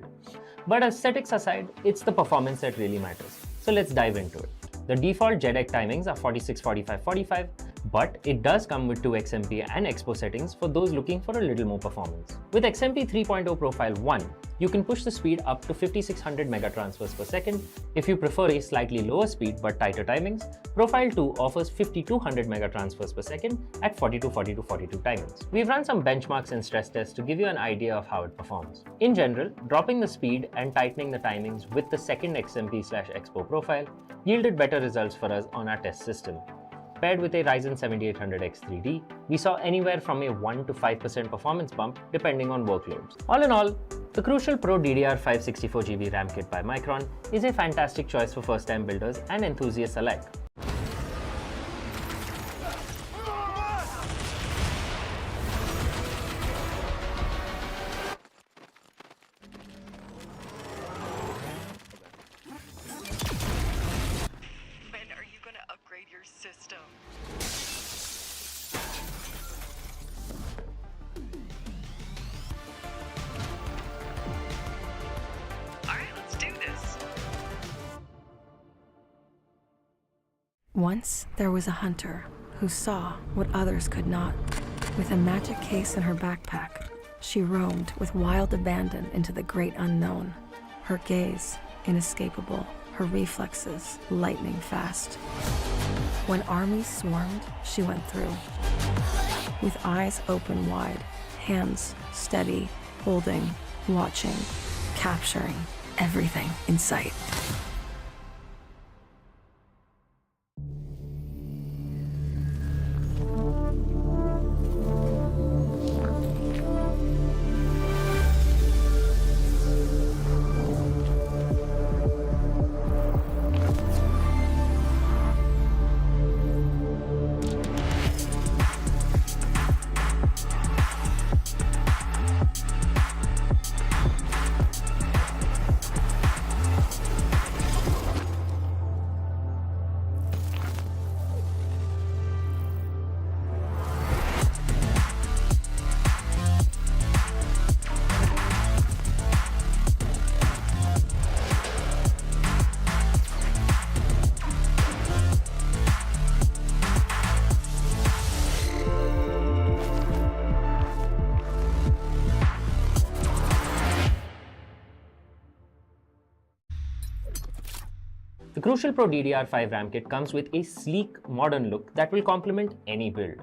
But aesthetics aside, it's the performance that really matters. So let's dive into it. The default JEDEC timings are 46, 45, 45, but it does come with 2 XMP and Expo settings for those looking for a little more performance. With XMP 3.0 Profile 1, you can push the speed up to 5600 megatransfers per second. If you prefer a slightly lower speed but tighter timings, Profile 2 offers 5200 megatransfers per second at 42, 42, 42 timings. We've run some benchmarks and stress tests to give you an idea of how it performs. In general, dropping the speed and tightening the timings with the second XMP/Expo profile yielded better results for us on our test system. Paired with a Ryzen 7800X3D, we saw anywhere from a 1 to 5% performance bump depending on workloads. All in all, the Crucial Pro DDR5 64GB RAM kit by Micron is a fantastic choice for first-time builders and enthusiasts alike. When are you gonna upgrade your system? Alright, let's do this. Once there was a hunter who saw what others could not. With a magic case in her backpack, she roamed with wild abandon into the great unknown. Her gaze inescapable, her reflexes lightning fast. When armies swarmed, she went through. With eyes open wide, hands steady, holding, watching, capturing everything in sight. The Crucial Pro DDR5 RAM kit comes with a sleek, modern look that will complement any build.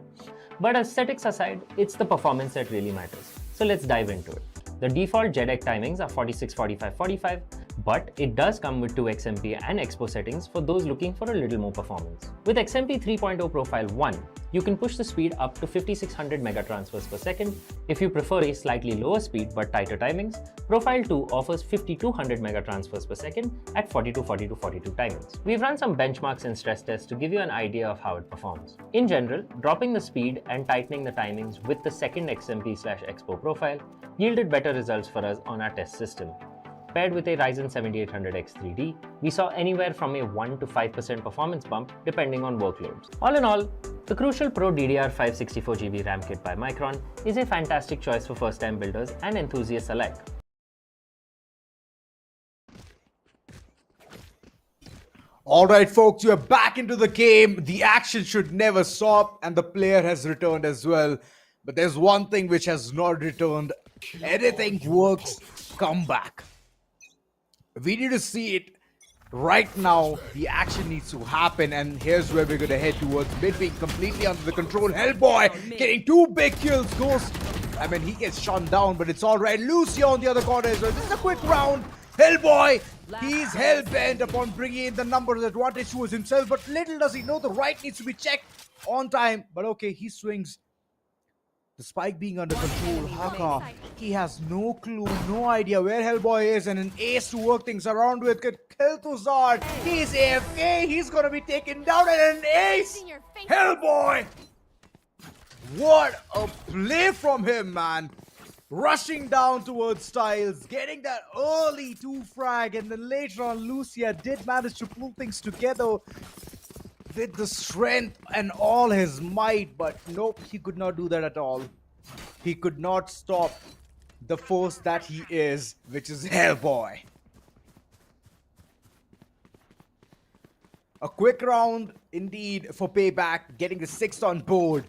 But aesthetics aside, it's the performance that really matters. So let's dive into it. The default JEDEC timings are 46, 45, 45, but it does come with 2 XMP and Expo settings for those looking for a little more performance. With XMP 3.0 Profile 1, you can push the speed up to 5600 mega transfers per second. If you prefer a slightly lower speed but tighter timings, Profile 2 offers 5200 mega transfers per second at 42, 42, 42 timings. We've run some benchmarks and stress tests to give you an idea of how it performs. In general, dropping the speed and tightening the timings with the second XMP/Expo profile yielded better results for us on our test system. Paired with a Ryzen 7800X 3D, we saw anywhere from a 1 to 5% performance bump depending on workloads. All in all, the Crucial Pro DDR5 64GB RAM kit by Micron is a fantastic choice for first-time builders and enthusiasts alike. Alright folks, you are back into the game. The action should never stop and the player has returned as well. But there's one thing which has not returned. Anything works, come back. We need to see it right now. The action needs to happen and here's where we're going to head towards mid, being completely under the control. Hellboy getting 2 big kills. Ghost, I mean, he gets shot down, but it's alright. Lucia on the other corner as well. This is a quick round. Hellboy, he's hell-bent upon bringing in the numbers advantage towards himself, but little does he know the right needs to be checked on time. But okay, he swings. The spike being under control, Haka, he has no clue, no idea where Hellboy is, and an ace to work things around with could kill Tuzard. He's AFK, he's gonna be taken down, and an ace! Hellboy! What a play from him, man! Rushing down towards Styles, getting that early 2 frag, and then later on Lucia did manage to pull things together with the strength and all his might, but nope, he could not do that at all. He could not stop the force that he is, which is Hellboy. A quick round indeed for PayBack, getting the 6th on board.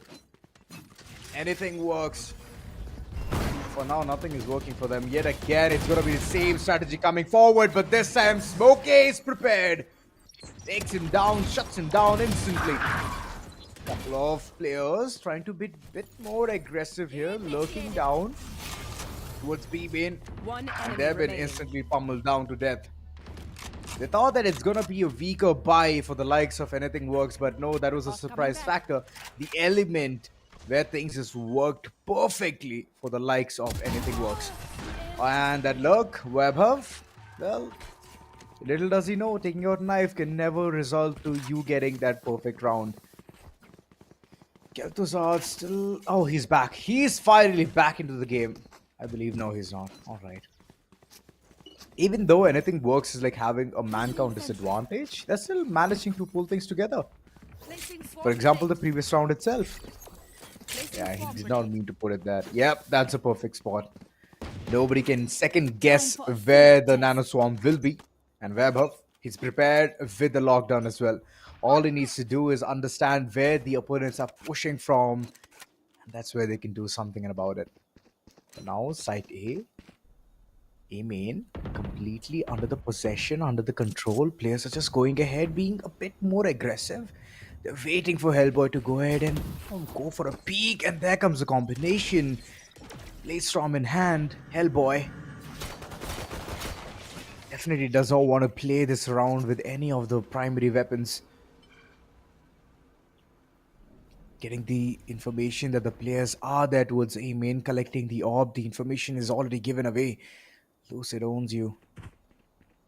Anything works. For now, nothing is working for them. Yet again, it's going to be the same strategy coming forward, but this time Smokey is prepared. Takes him down, shuts him down instantly. Couple of players trying to be a bit more aggressive here, lurking down towards B main, and they've been instantly pummeled down to death. They thought that it's gonna be a weaker buy for the likes of Anything Works, but no, that was a surprise factor. The element where things just worked perfectly for the likes of Anything Works. And that lurk, Webhuff, well, little does he know, taking out knife can never result to you getting that perfect round. Kel'Thuzad still... Oh, he's back. He's finally back into the game. I believe. No, he's not. Alright. Even though Anything Works is like having a man count disadvantage, they're still managing to pull things together. For example, the previous round itself. Yeah, he did not mean to put it there. Yep, that's a perfect spot. Nobody can second guess where the Nano Swarm will be. And Webhuff, he's prepared with the lockdown as well. All he needs to do is understand where the opponents are pushing from. And that's where they can do something about it. But now, site A main, completely under the possession, under the control. Players are just going ahead, being a bit more aggressive. They're waiting for Hellboy to go ahead and go for a peek. And there comes the combination. Playstyle in hand, Hellboy definitely does not want to play this round with any of the primary weapons. Getting the information that the players are there towards A main, collecting the orb. The information is already given away. Lucid owns you.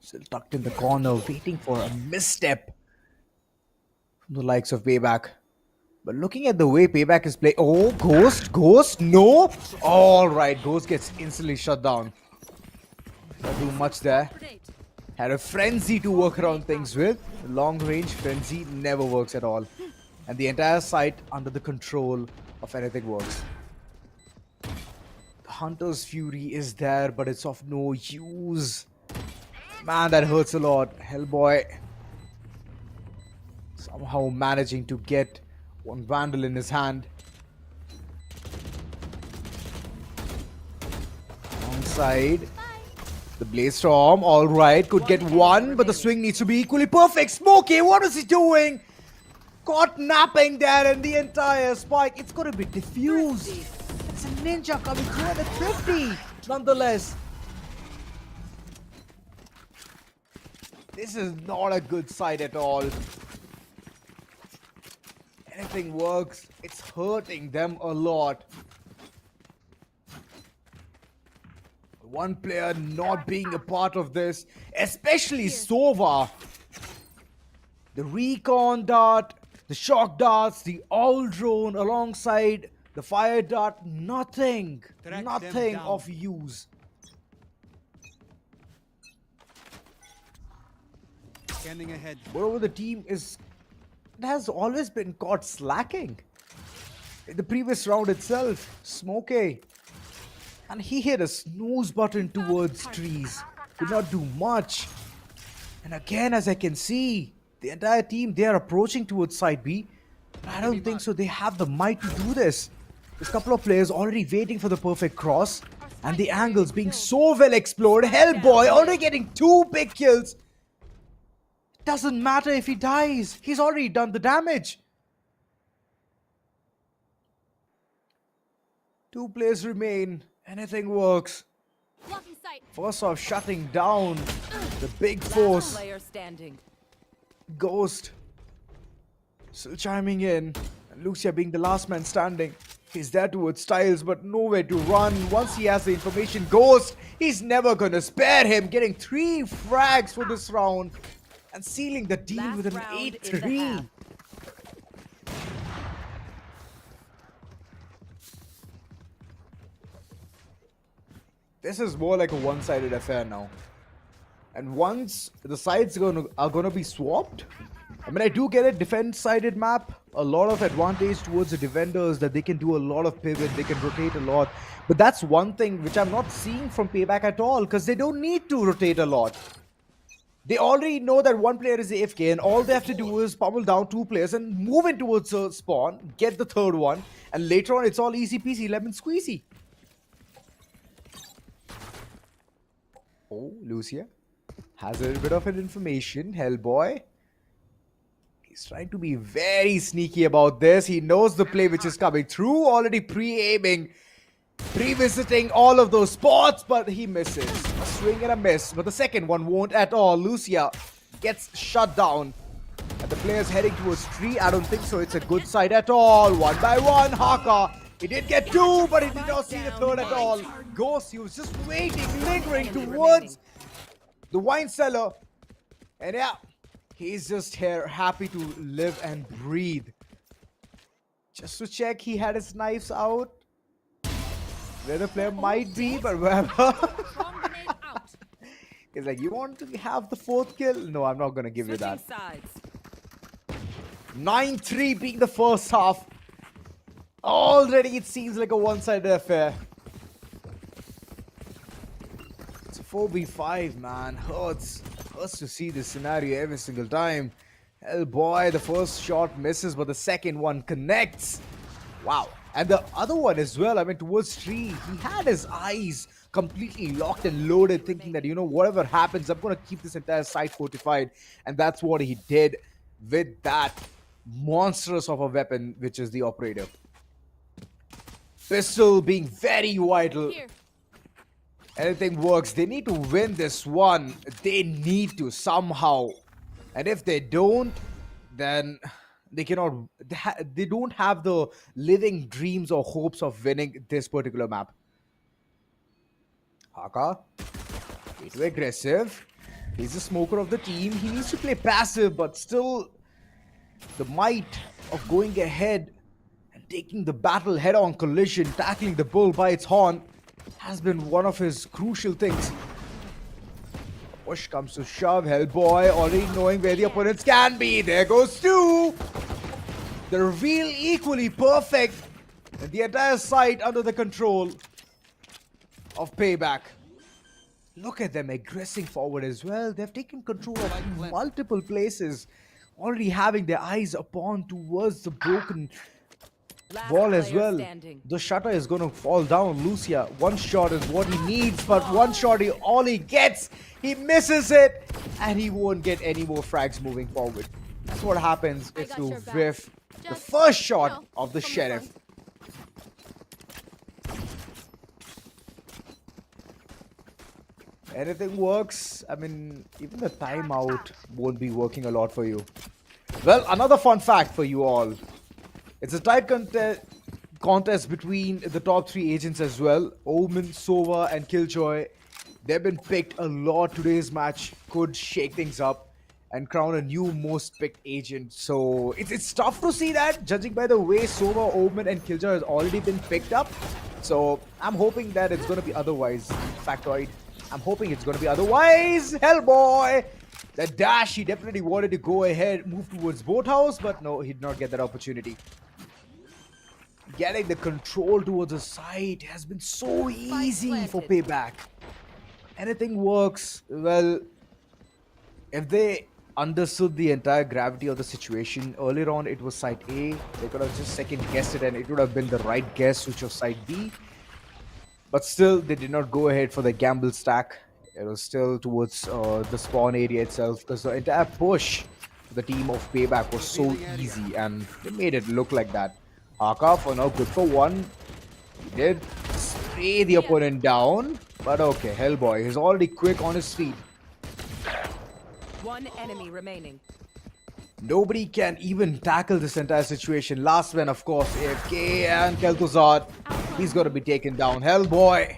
Still tucked in the corner, waiting for a misstep from the likes of PayBack. But looking at the way PayBack is playing... Oh, Ghost, no! Alright, Ghost gets instantly shut down. Not do much there. Had a frenzy to work around things with. Long range frenzy never works at all. And the entire site under the control of Anything Works. The Hunter's Fury is there, but it's of no use. Man, that hurts a lot. Hellboy somehow managing to get one Vandal in his hand. Alongside The Blaze Storm, alright, could get one, but the swing needs to be equally perfect. Smokey, what is he doing? Caught napping there in the entire spike. It's going to be diffused. It's a ninja coming through at a 50, nonetheless. This is not a good side at all. Anything works, it's hurting them a lot. One player not being a part of this, especially Sova. The recon dart, the shock darts, the all drone alongside the fire dart, nothing of use. Scanning ahead. Moreover, the team has always been caught slacking. In the previous round itself, Smokey, and he hit a snooze button towards trees. Could not do much. And again, as I can see, the entire team, they are approaching towards side B. But I don't think so. They have the might to do this. There's a couple of players already waiting for the perfect cross. And the angles being so well explored. Hellboy already getting 2 big kills. It doesn't matter if he dies. He's already done the damage. 2 players remain. Anything works. First off, shutting down the big force. Ghost still chiming in, and Lucia being the last man standing. He's there towards Styles, but nowhere to run. Once he has the information, Ghost, he's never gonna spare him. Getting 3 frags for this round and sealing the deal with an 8-3. This is more like a one-sided affair now. And once the sides are gonna be swapped, I mean, I do get a defense-sided map. A lot of advantage towards the defenders that they can do a lot of pivot, they can rotate a lot. But that's one thing which I'm not seeing from PayBack at all, because they don't need to rotate a lot. They already know that one player is AFK and all they have to do is pummel down 2 players and move in towards a spawn, get the 3rd one, and later on it's all easy peasy, lemon squeezy. Oh, Lucia has a little bit of an information. Hellboy, he's trying to be very sneaky about this. He knows the play which is coming through, already pre-aiming, pre-visiting all of those spots, but he misses. A swing and a miss, but the second one won't at all. Lucia gets shut down. And the player's heading towards 3. I don't think so. It's a good side at all. 1 by 1, Haka. He did get 2, but he did not see the 3rd at all. Ghost, he was just waiting, lingering towards the wine cellar. And yeah, he's just here, happy to live and breathe. Just to check, he had his knives out. Where the player might be, but wherever. He's like, you want to have the 4th kill? No, I'm not going to give you that. 9-3 being the first half. Already it seems like a one-sided affair. It's a 4v5, man. Hurts to see this scenario every single time. Hell boy, the first shot misses, but the second one connects. Wow. And the other one as well, I mean, towards 3, he had his eyes completely locked and loaded, thinking that, you know, whatever happens, I'm going to keep this entire site fortified. And that's what he did with that monstrous of a weapon, which is the operator. Pistol being very vital. Anything works. They need to win this one. They need to somehow. And if they don't, then they cannot. They don't have the living dreams or hopes of winning this particular map. Haka, way too aggressive. He's the smoker of the team. He needs to play passive, but still the might of going ahead and taking the battle head-on collision, tackling the bull by its horn, has been one of his crucial things. Push comes to shove. Hellboy already knowing where the opponents can be. There goes 2. The reveal equally perfect. And the entire site under the control of PayBack. Look at them aggressing forward as well. They've taken control of multiple places. Already having their eyes upon towards the broken Wall as well. The shutter is going to fall down. Lucia, one shot is what he needs, but one shot all he gets. He misses it, and he won't get any more frags moving forward. That's what happens if you whiff the first shot of the Sheriff. Anything works. I mean, even the timeout won't be working a lot for you. Well, another fun fact for you all. It's a tight contest between the top 3 agents as well. Omen, Sova, and Killjoy. They've been picked a lot. Today's match could shake things up and crown a new most picked agent. So it's tough to see that, judging by the way Sova, Omen, and Killjoy has already been picked up. So I'm hoping that it's going to be otherwise. Factoid. I'm hoping it's going to be otherwise. Hellboy! The dash, he definitely wanted to go ahead, move towards Boathouse, but no, he did not get that opportunity. Getting the control towards the site has been so easy for PayBack. Anything works. Well, if they understood the entire gravity of the situation earlier on, it was site A. They could have just second guessed it and it would have been the right guess, which was site B. But still, they did not go ahead for the gamble stack. It was still towards the spawn area itself, because the entire push for the team of PayBack was so easy and they made it look like that. Haka for now, good for one. He did spray the opponent down, but okay, Hellboy is already quick on his feet. One enemy remaining. Nobody can even tackle this entire situation. Last one, of course, AFK and Kel'Thuzad. He's got to be taken down. Hellboy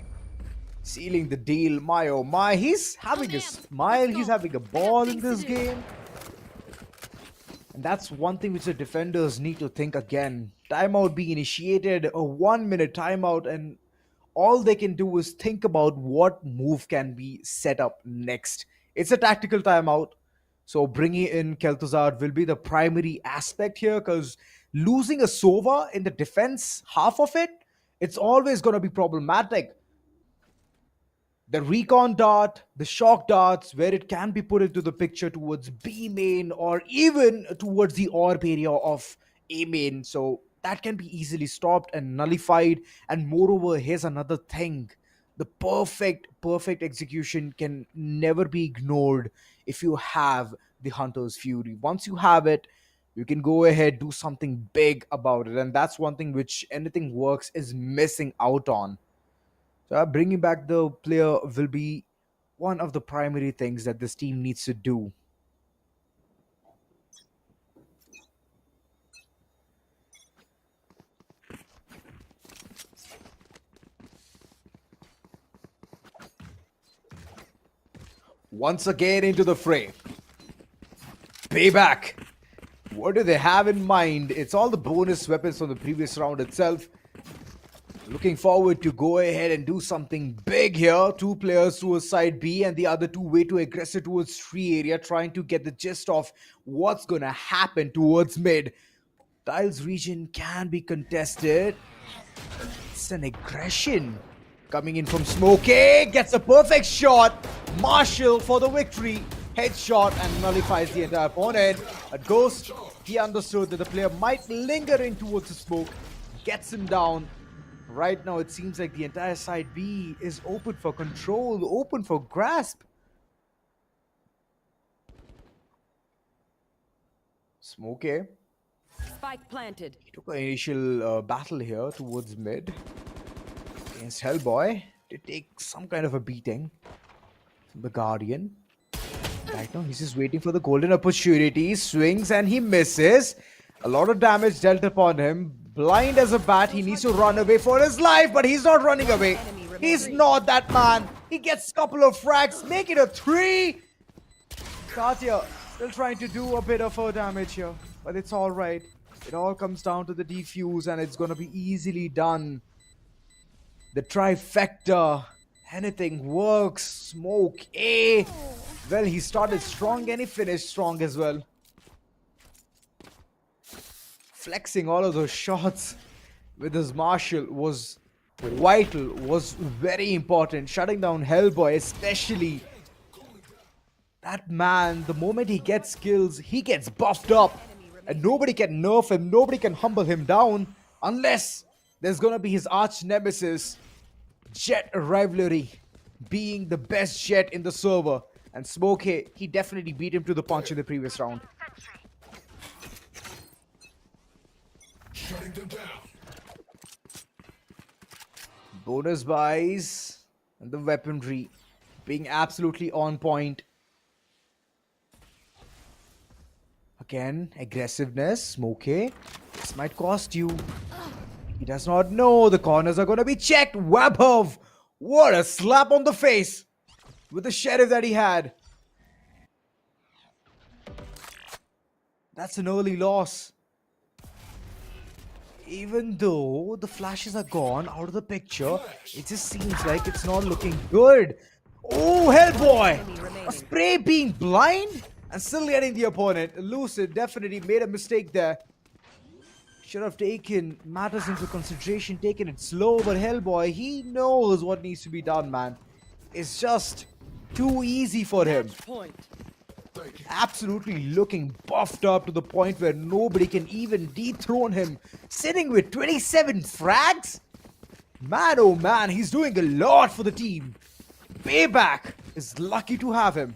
sealing the deal. My oh my, he's having a smile. He's having a ball in this game. And that's one thing which the defenders need to think again. Timeout being initiated, a 1-minute timeout, and all they can do is think about what move can be set up next. It's a tactical timeout. So bringing in Kel'Thuzad will be the primary aspect here, because losing a Sova in the defense, half of it, it's always going to be problematic. The recon dart, the shock darts, where it can be put into the picture towards B main or even towards the AWP area of A main. So that can be easily stopped and nullified. And moreover, here's another thing. The perfect execution can never be ignored if you have the Hunter's Fury. Once you have it, you can go ahead, do something big about it. And that's one thing which Anything Works is missing out on. So bringing back the player will be one of the primary things that this team needs to do. Once again into the fray. PayBack. What do they have in mind? It's all the bonus weapons from the previous round itself. Looking forward to go ahead and do something big here. 2 players towards side B and the other 2 way too aggressive towards 3 area, trying to get the gist of what's gonna happen towards mid. Tiles region can be contested. It's an aggression coming in from Smokey. Gets a perfect shot. Marshall for the victory. Headshot and nullifies the entire opponent. A Ghost, he understood that the player might linger in towards the smoke. Gets him down. Right now, it seems like the entire side B is open for control, open for grasp. Smokey. Spike planted. He took an initial battle here towards mid against Hellboy to take some kind of a beating from the Guardian. Right now, he's just waiting for the golden opportunity. Swings and he misses. A lot of damage dealt upon him. Blind as a bat, he needs to run away for his life, but he's not running away. He's not that man. He gets a couple of frags, make it a 3. Katya still trying to do a bit of her damage here, but it's all right. It all comes down to the defuse, and it's going to be easily done. The trifecta. Anything works. Smoke A. Well, he started strong and he finished strong as well. Flexing all of those shots with his Marshall was vital, was very important. Shutting down Hellboy, especially. That man, the moment he gets kills, he gets buffed up. And nobody can nerf him, nobody can humble him down Unless there's gonna be his arch nemesis, Jet rivalry, being the best Jet in the server. And Smokey, he definitely beat him to the punch in the previous round. Shutting them down. Bonus buys and the weaponry being absolutely on point. Again, aggressiveness, Smokey. This might cost you. He does not know the corners are going to be checked. Wabhov, what a slap on the face with the sheriff that he had. That's an early loss. Even though the flashes are gone out of the picture, it just seems like it's not looking good. Oh, Hellboy! A spray being blind and still getting the opponent. Lucid definitely made a mistake there. Should have taken matters into consideration, taken it slow, but Hellboy, he knows what needs to be done, man. It's just too easy for him. Point. Absolutely looking buffed up to the point where nobody can even dethrone him. Sitting with 27 frags? Man, oh man, he's doing a lot for the team. PayBack is lucky to have him.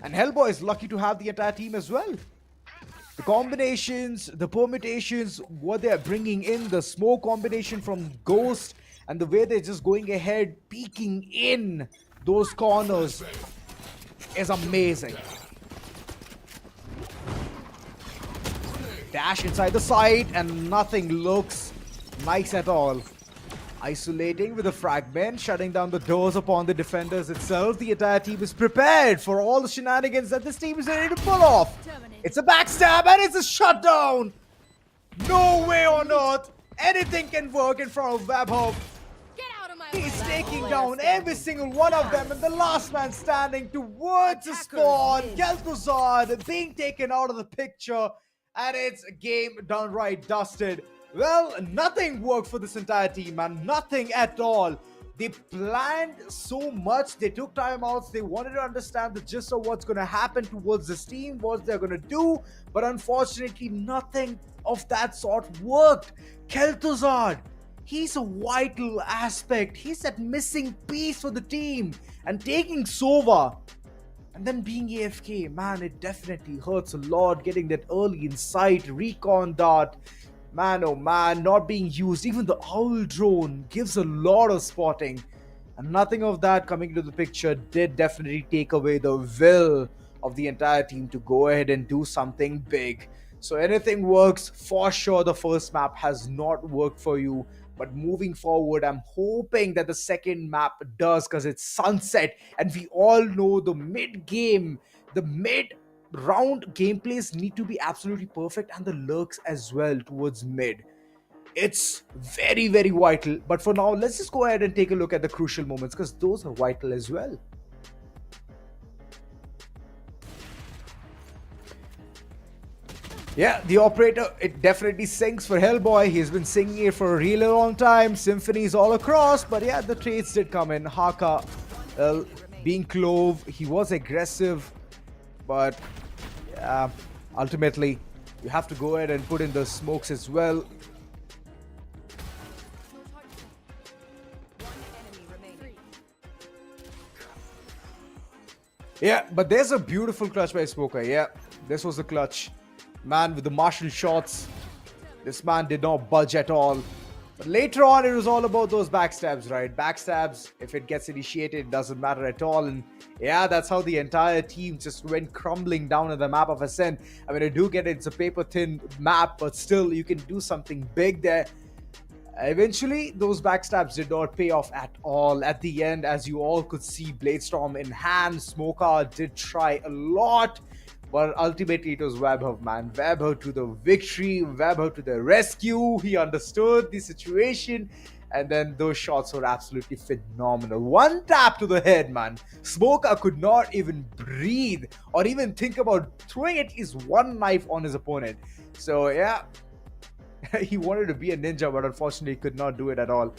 And Hellboy is lucky to have the entire team as well. The combinations, the permutations, what they're bringing in, the smoke combination from Ghost, and the way they're just going ahead, peeking in those corners is amazing. Dash inside the side and nothing looks nice at all. Isolating with a fragment, shutting down the doors upon the defenders itself. The entire team is prepared for all the shenanigans that this team is ready to pull off. It's a backstab and it's a shutdown. No way on earth anything can work in front of Wabhov. He's taking down every single one of them, and the last man standing towards the spawn, Kel'Thuzad, being taken out of the picture, and it's game done right, dusted. Well, nothing worked for this entire team, man. Nothing at all. They planned so much. They took timeouts. They wanted to understand the gist of what's going to happen towards this team, what they're going to do. But unfortunately, nothing of that sort worked. Kel'Thuzad, he's a vital aspect. He's that missing piece for the team. And taking Sova and then being AFK, man, it definitely hurts a lot. Getting that early insight, recon dart. Man, oh man, not being used. Even the owl drone gives a lot of spotting. And nothing of that coming into the picture did definitely take away the will of the entire team to go ahead and do something big. So anything works, for sure the first map has not worked for you. But moving forward, I'm hoping that the second map does, because it's sunset. And we all know the mid-game, the mid-round gameplays need to be absolutely perfect, and the lurks as well towards mid. It's very, very vital. But for now, let's just go ahead and take a look at the crucial moments, because those are vital as well. Yeah, the operator, it definitely sings for Hellboy. He's been singing it for a really long time. Symphonies all across. But yeah, the trades did come in. Haka, being Clove, he was aggressive. But yeah, ultimately, you have to go ahead and put in the smokes as well. Yeah, but there's a beautiful clutch by Smoker. Yeah, this was the clutch. Man, with the martial shots, this man did not budge at all. But later on, it was all about those backstabs, right? Backstabs, if it gets initiated, it doesn't matter at all. And yeah, that's how the entire team just went crumbling down on the map of Ascent. I mean, I do get it, it's a paper-thin map, but still, you can do something big there. Eventually, those backstabs did not pay off at all. At the end, as you all could see, Bladestorm in hand, Smoker did try a lot. But ultimately, it was Wabhov, man. Wabhov to the victory, Wabhov to the rescue. He understood the situation. And then those shots were absolutely phenomenal. One tap to the head, man. Smoker could not even breathe or even think about throwing at least one knife on his opponent. So, yeah. He wanted to be a ninja, but unfortunately could not do it at all.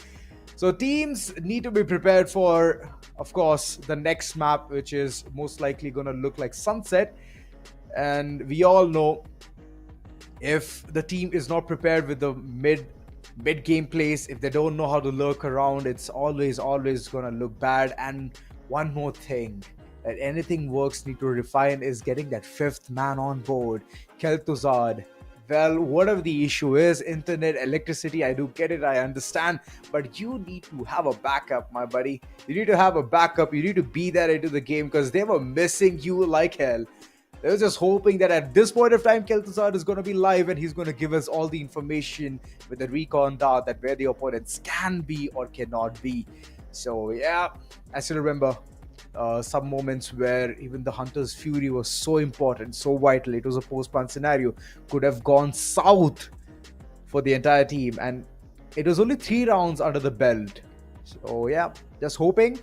So teams need to be prepared for, of course, the next map, which is most likely going to look like Sunset. And we all know If the team is not prepared with the mid game plays, if they don't know how to lurk around, it's always gonna look bad. And one more thing that anything works need to refine is getting that fifth man on board, Kel'Thuzad. Well, whatever the issue is, internet, electricity, I do get it, I understand, but you need to have a backup, my buddy. You need to have a backup. You need to be there into the game because they were missing you like hell. They were just hoping that at this point of time, Kel'Thuzad is going to be live and he's going to give us all the information with the recon dart that where the opponents can be or cannot be. So yeah, I still remember some moments where even the Hunter's Fury was so important, so vital. It was a post-plant scenario. Could have gone south for the entire team, and it was only 3 rounds under the belt. So yeah, just hoping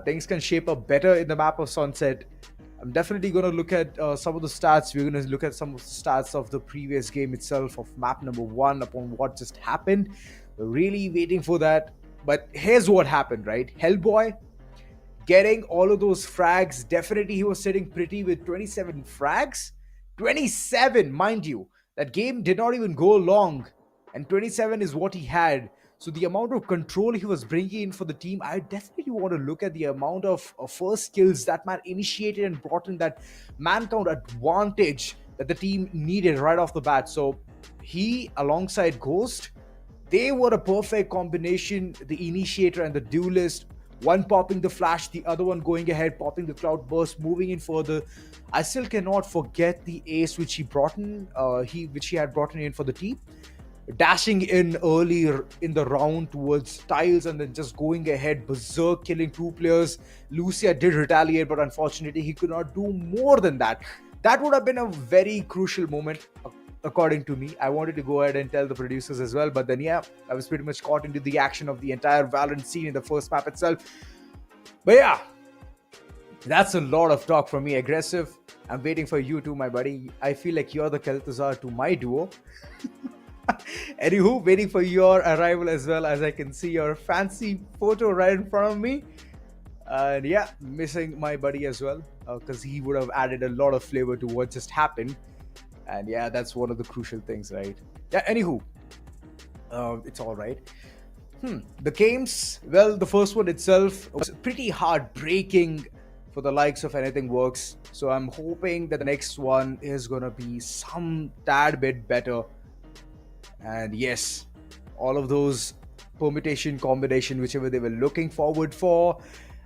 things can shape up better in the map of Sunset. I'm definitely going to look at some of the stats. We're going to look at some of the stats of the previous game itself of map number 1 upon what just happened. We're really waiting for that. But here's what happened, right? Hellboy getting all of those frags. Definitely he was sitting pretty with 27 frags. 27, mind you. That game did not even go long. And 27 is what he had. So the amount of control he was bringing in for the team, I definitely want to look at the amount of first kills that man initiated and brought in that man count advantage that the team needed right off the bat. So he, alongside Ghost, they were a perfect combination, the initiator and the duelist. One popping the flash, the other one going ahead, popping the cloud burst, moving in further. I still cannot forget the ace which he brought in, which he had brought in for the team. Dashing in early in the round towards tiles and then just going ahead berserk, killing 2 players. Lucia did retaliate, but unfortunately he could not do more than that. That would have been a very crucial moment according to me. I wanted to go ahead and tell the producers as well, but then yeah, I was pretty much caught into the action of the entire Valorant scene in the first map itself. But yeah, that's a lot of talk from me. Aggressive, I'm waiting for you too, my buddy. I feel like you're the Kel'Thuzad to my duo. Anywho, waiting for your arrival as well, as I can see your fancy photo right in front of me. And yeah, missing my buddy as well, because he would have added a lot of flavor to what just happened. And yeah, that's one of the crucial things, right? Yeah, anywho, it's all right. The games, well, the first one itself was pretty heartbreaking for the likes of Anything Works. So I'm hoping that the next one is going to be some tad bit better. And yes, all of those permutation, combination, whichever they were looking forward for,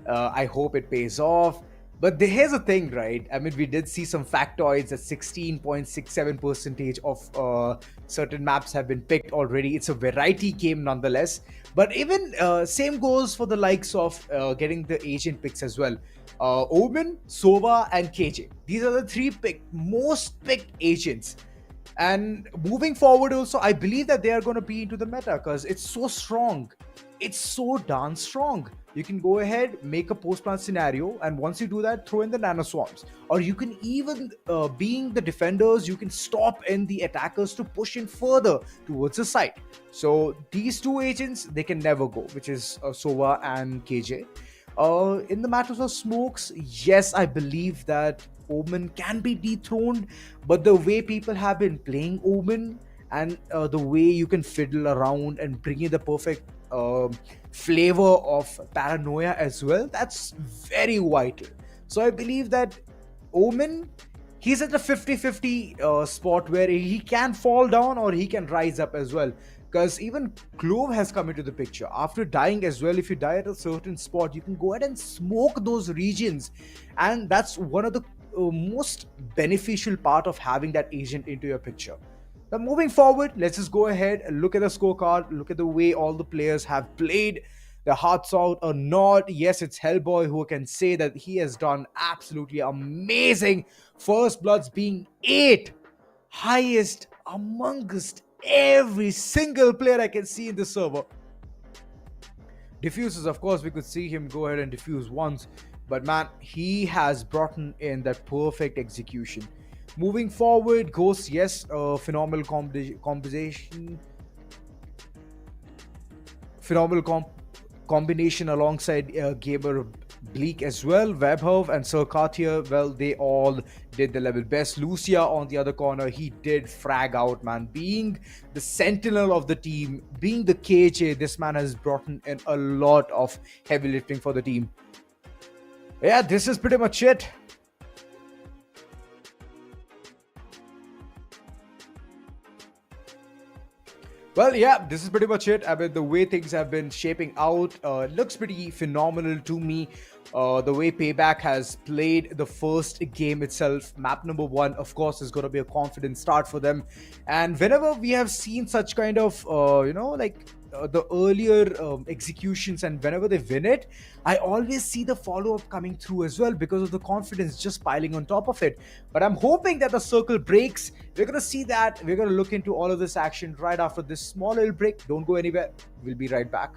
I hope it pays off. But here's the thing, right? I mean, we did see some factoids that 16.67% of certain maps have been picked already. It's a variety game nonetheless. But even same goes for the likes of getting the agent picks as well. Omen, Sova, and KJ. These are the 3 most picked agents. And moving forward also, I believe that they are going to be into the meta because it's so strong. It's so darn strong. You can go ahead, make a post-plant scenario, and once you do that, throw in the nano swarms. Or you can even, being the defenders, you can stop in the attackers to push in further towards the side. So these 2 agents, they can never go, which is Sova and KJ. In the matters of smokes, yes, I believe that Omen can be dethroned, but the way people have been playing Omen and the way you can fiddle around and bring in the perfect flavor of paranoia as well, that's very vital. So I believe that Omen, he's at the 50-50 spot where he can fall down or he can rise up as well. Because even Clove has come into the picture. After dying as well, if you die at a certain spot, you can go ahead and smoke those regions. And that's one of the most beneficial part of having that agent into your picture. Now moving forward, let's just go ahead and look at the scorecard, look at the way all the players have played their hearts out or not. Yes, it's Hellboy who can say that he has done absolutely amazing. First Bloods being 8, highest amongst every single player I can see in the server. Diffuses, of course, we could see him go ahead and diffuse once, but man, he has brought in that perfect execution. Moving forward, Ghost, yes, phenomenal combination alongside Gamer Bleak as well. Webhove and Sir Cartier, well, they all did the level best. Lucia on the other corner, he did frag out, man. Being the sentinel of the team, being the KHA, this man has brought in a lot of heavy lifting for the team. Yeah, this is pretty much it. Well, yeah, this is pretty much it. I mean, the way things have been shaping out looks pretty phenomenal to me. The way PayBack has played the first game itself, map number 1, of course, is going to be a confident start for them. And whenever we have seen such kind of, the earlier executions, and whenever they win it, I always see the follow-up coming through as well because of the confidence just piling on top of it. But I'm hoping that the circle breaks. We're going to see that. We're going to look into all of this action right after this small little break. Don't go anywhere. We'll be right back.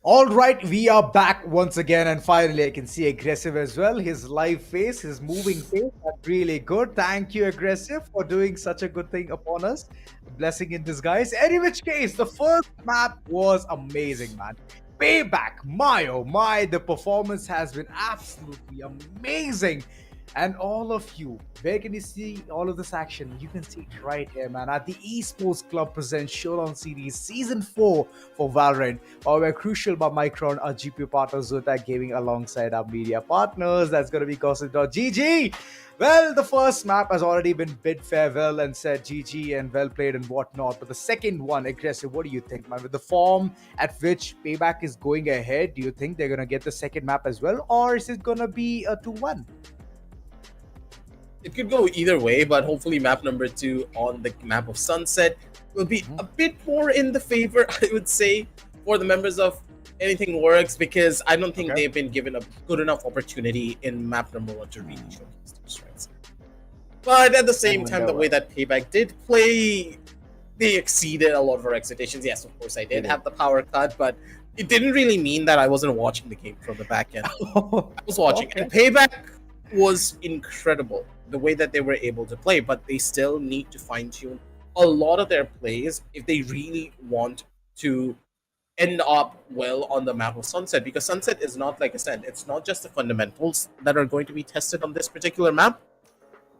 All right, we are back once again, and finally, I can see Aggressive as well. His live face, his moving face, that's really good. Thank you, Aggressive, for doing such a good thing upon us. A blessing in disguise. Any which case, the first map was amazing, man. Payback, my oh my, the performance has been absolutely amazing. And all of you, where can you see all of this action? You can see it right here, man. At the Esports Club presents Showdown Series Season 4 for Valorant. We're Crucial by Micron, our GPU partner Zotac Gaming, alongside our media partners. That's going to be Gossip.gg. Well, the first map has already been bid farewell and said GG and well played and whatnot. But the second one, Aggressive, what do you think, man? With the form at which Payback is going ahead, do you think they're going to get the second map as well? Or is it going to be a 2-1? It could go either way, but hopefully map number 2 on the map of Sunset will be a bit more in the favor, I would say, for the members of Anything Works, because I don't think they've been given a good enough opportunity in map number 1 to really showcase their strengths. But at the same time, the way that Payback did play, they exceeded a lot of our expectations. Yes, of course, I did have the power cut, but it didn't really mean that I wasn't watching the game from the back end. I was watching, and Payback was incredible the way that they were able to play, but they still need to fine-tune a lot of their plays if they really want to end up well on the map of Sunset, because Sunset is not, like I said, it's not just the fundamentals that are going to be tested on this particular map,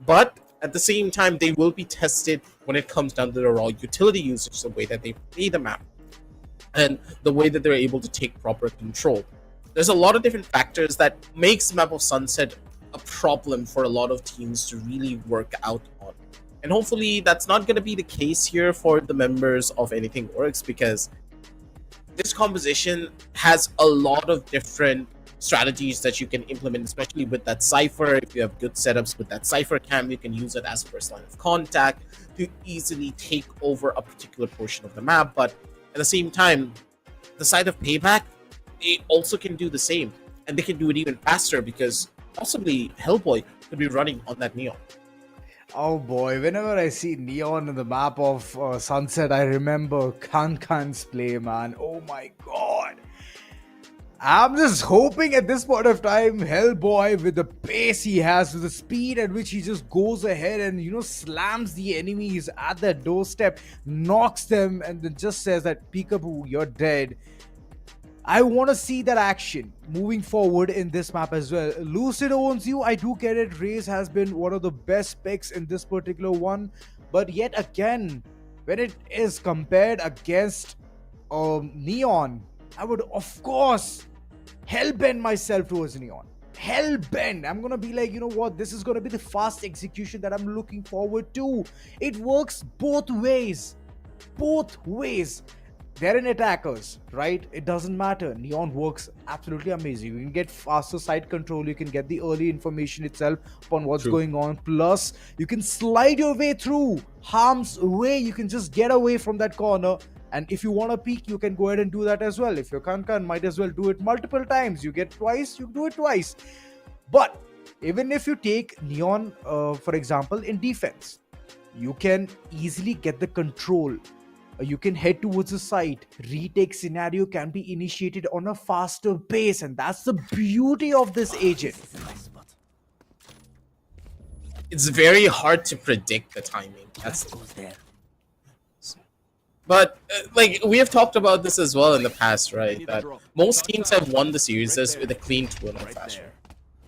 but at the same time they will be tested when it comes down to the raw utility usage, the way that they play the map and the way that they're able to take proper control. There's a lot of different factors that makes map of Sunset a problem for a lot of teams to really work out on. And hopefully that's not going to be the case here for the members of Anything Works, because this composition has a lot of different strategies that you can implement, especially with that Cypher. If you have good setups with that Cypher cam, you can use it as a first line of contact to easily take over a particular portion of the map. But at the same time, the side of Payback, they also can do the same, and they can do it even faster, because possibly Hellboy could be running on that Neon. Oh boy, whenever I see Neon in the map of Sunset, I remember Khan's play, man. Oh my god. I'm just hoping at this point of time, Hellboy, with the pace he has, with the speed at which he just goes ahead and, you know, slams the enemies at their doorstep, knocks them, and then just says that, Peekaboo, you're dead. I want to see that action moving forward in this map as well. Lucid owns you. I do get it. Raze has been one of the best picks in this particular one. But yet again, when it is compared against Neon, I would, of course, hellbend myself towards Neon. Hellbend. I'm going to be like, you know what? This is going to be the fast execution that I'm looking forward to. It works both ways. Both ways. They're in attackers, right? It doesn't matter. Neon works absolutely amazing. You can get faster side control. You can get the early information itself upon what's going on. Plus, you can slide your way through harm's way. You can just get away from that corner. And if you want to peek, you can go ahead and do that as well. If you're Khan, might as well do it multiple times. You get twice, you do it twice. But even if you take Neon, for example, in defense, you can easily get the control. You can head towards the site. Retake scenario can be initiated on a faster pace, and that's the beauty of this agent. It's very hard to predict the timing. That's but like we have talked about this as well in the past, right? That most teams have won the series with a clean 2-0 fashion.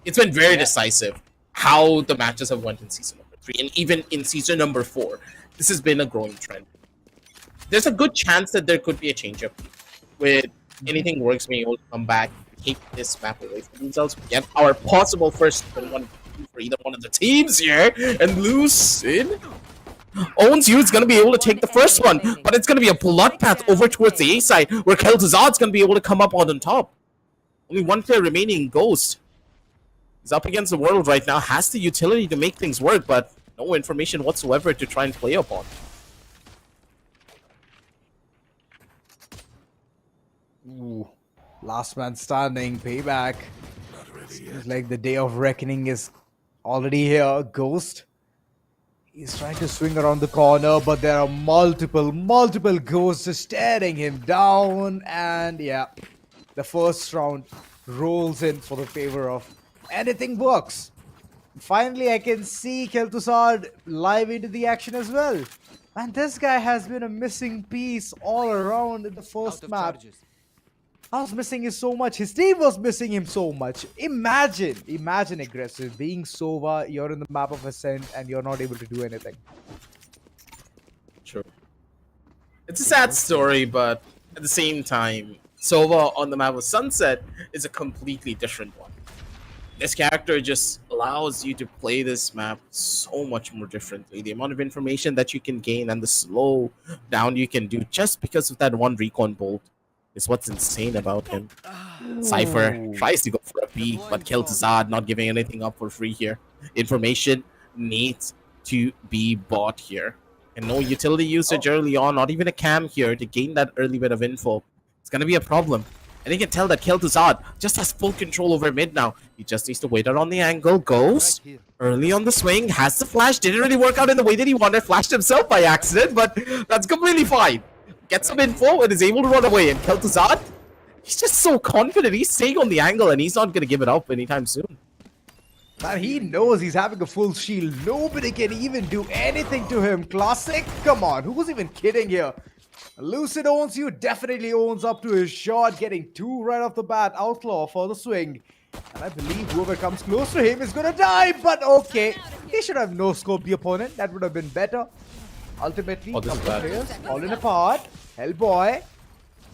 It's been very decisive how the matches have went in season number 3, and even in season number 4. This has been a growing trend. There's a good chance that there could be a change-up with Anything Works being able to come back, take this map away from themselves, get our possible first one for either one of the teams here, and Lucid owns you. It's going to be able to take the first one, but it's going to be a bloodbath over towards the A side, where Kel'Thuzad's going to be able to come up on top. Only one player remaining, Ghost. He's up against the world right now, has the utility to make things work, but no information whatsoever to try and play upon. Ooh, last man standing, Payback. Seems like the day of reckoning is already here. Ghost, he's trying to swing around the corner, but there are multiple ghosts just staring him down. And yeah, the first round rolls in for the favor of anything works. Finally, I can see Kel'Thuzad live into the action as well. And this guy has been a missing piece all around in the first Out of map. charges. I was missing him so much. His team was missing him so much. Imagine aggressive. Being Sova, you're in the map of Ascent and you're not able to do anything. True. It's a sad story, but at the same time, Sova on the map of Sunset is a completely different one. This character just allows you to play this map so much more differently. The amount of information that you can gain and the slow down you can do just because of that one recon bolt is what's insane about him. Cypher tries to go for a peek, but Kel'Thuzad not giving anything up for free here. Information needs to be bought here. And no utility usage early on, not even a cam here to gain that early bit of info. It's going to be a problem. And you can tell that Kel'Thuzad just has full control over mid now. He just needs to wait around the angle, goes Right here. early on the swing, has the flash, didn't really work out in the way that he wanted, flashed himself by accident, but that's completely fine. Gets some info and is able to run away. And Kel'Thuzad, he's just so confident. He's staying on the angle and he's not going to give it up anytime soon. Man, he knows he's having a full shield. Nobody can even do anything to him. Classic? Come on, who's even kidding here? Lucid owns you, definitely owns up to his shot, getting 2 right off the bat. Outlaw for the swing. And I believe whoever comes close to him is gonna die, but okay. He should have no-scoped the opponent. That would have been better. Ultimately, Oh, this is couple of bad. players falling apart. Hellboy,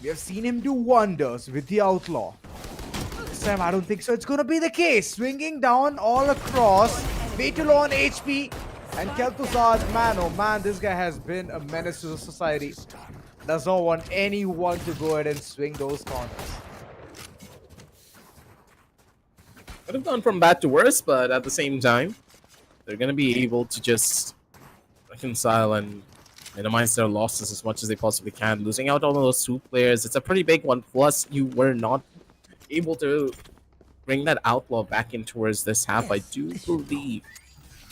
we have seen him do wonders with the Outlaw. This time, I don't think so. It's gonna be the case. Swinging down all across. Way too low on HP. And Kel'Thuzad, man, oh man, this guy has been a menace to the society. Does not want anyone to go ahead and swing those corners. Could have gone from bad to worse, but at the same time, they're going to be able to just reconcile and minimize their losses as much as they possibly can. Losing out on those 2 players, it's a pretty big one. Plus, you were not able to bring that Outlaw back in towards this half, I do believe.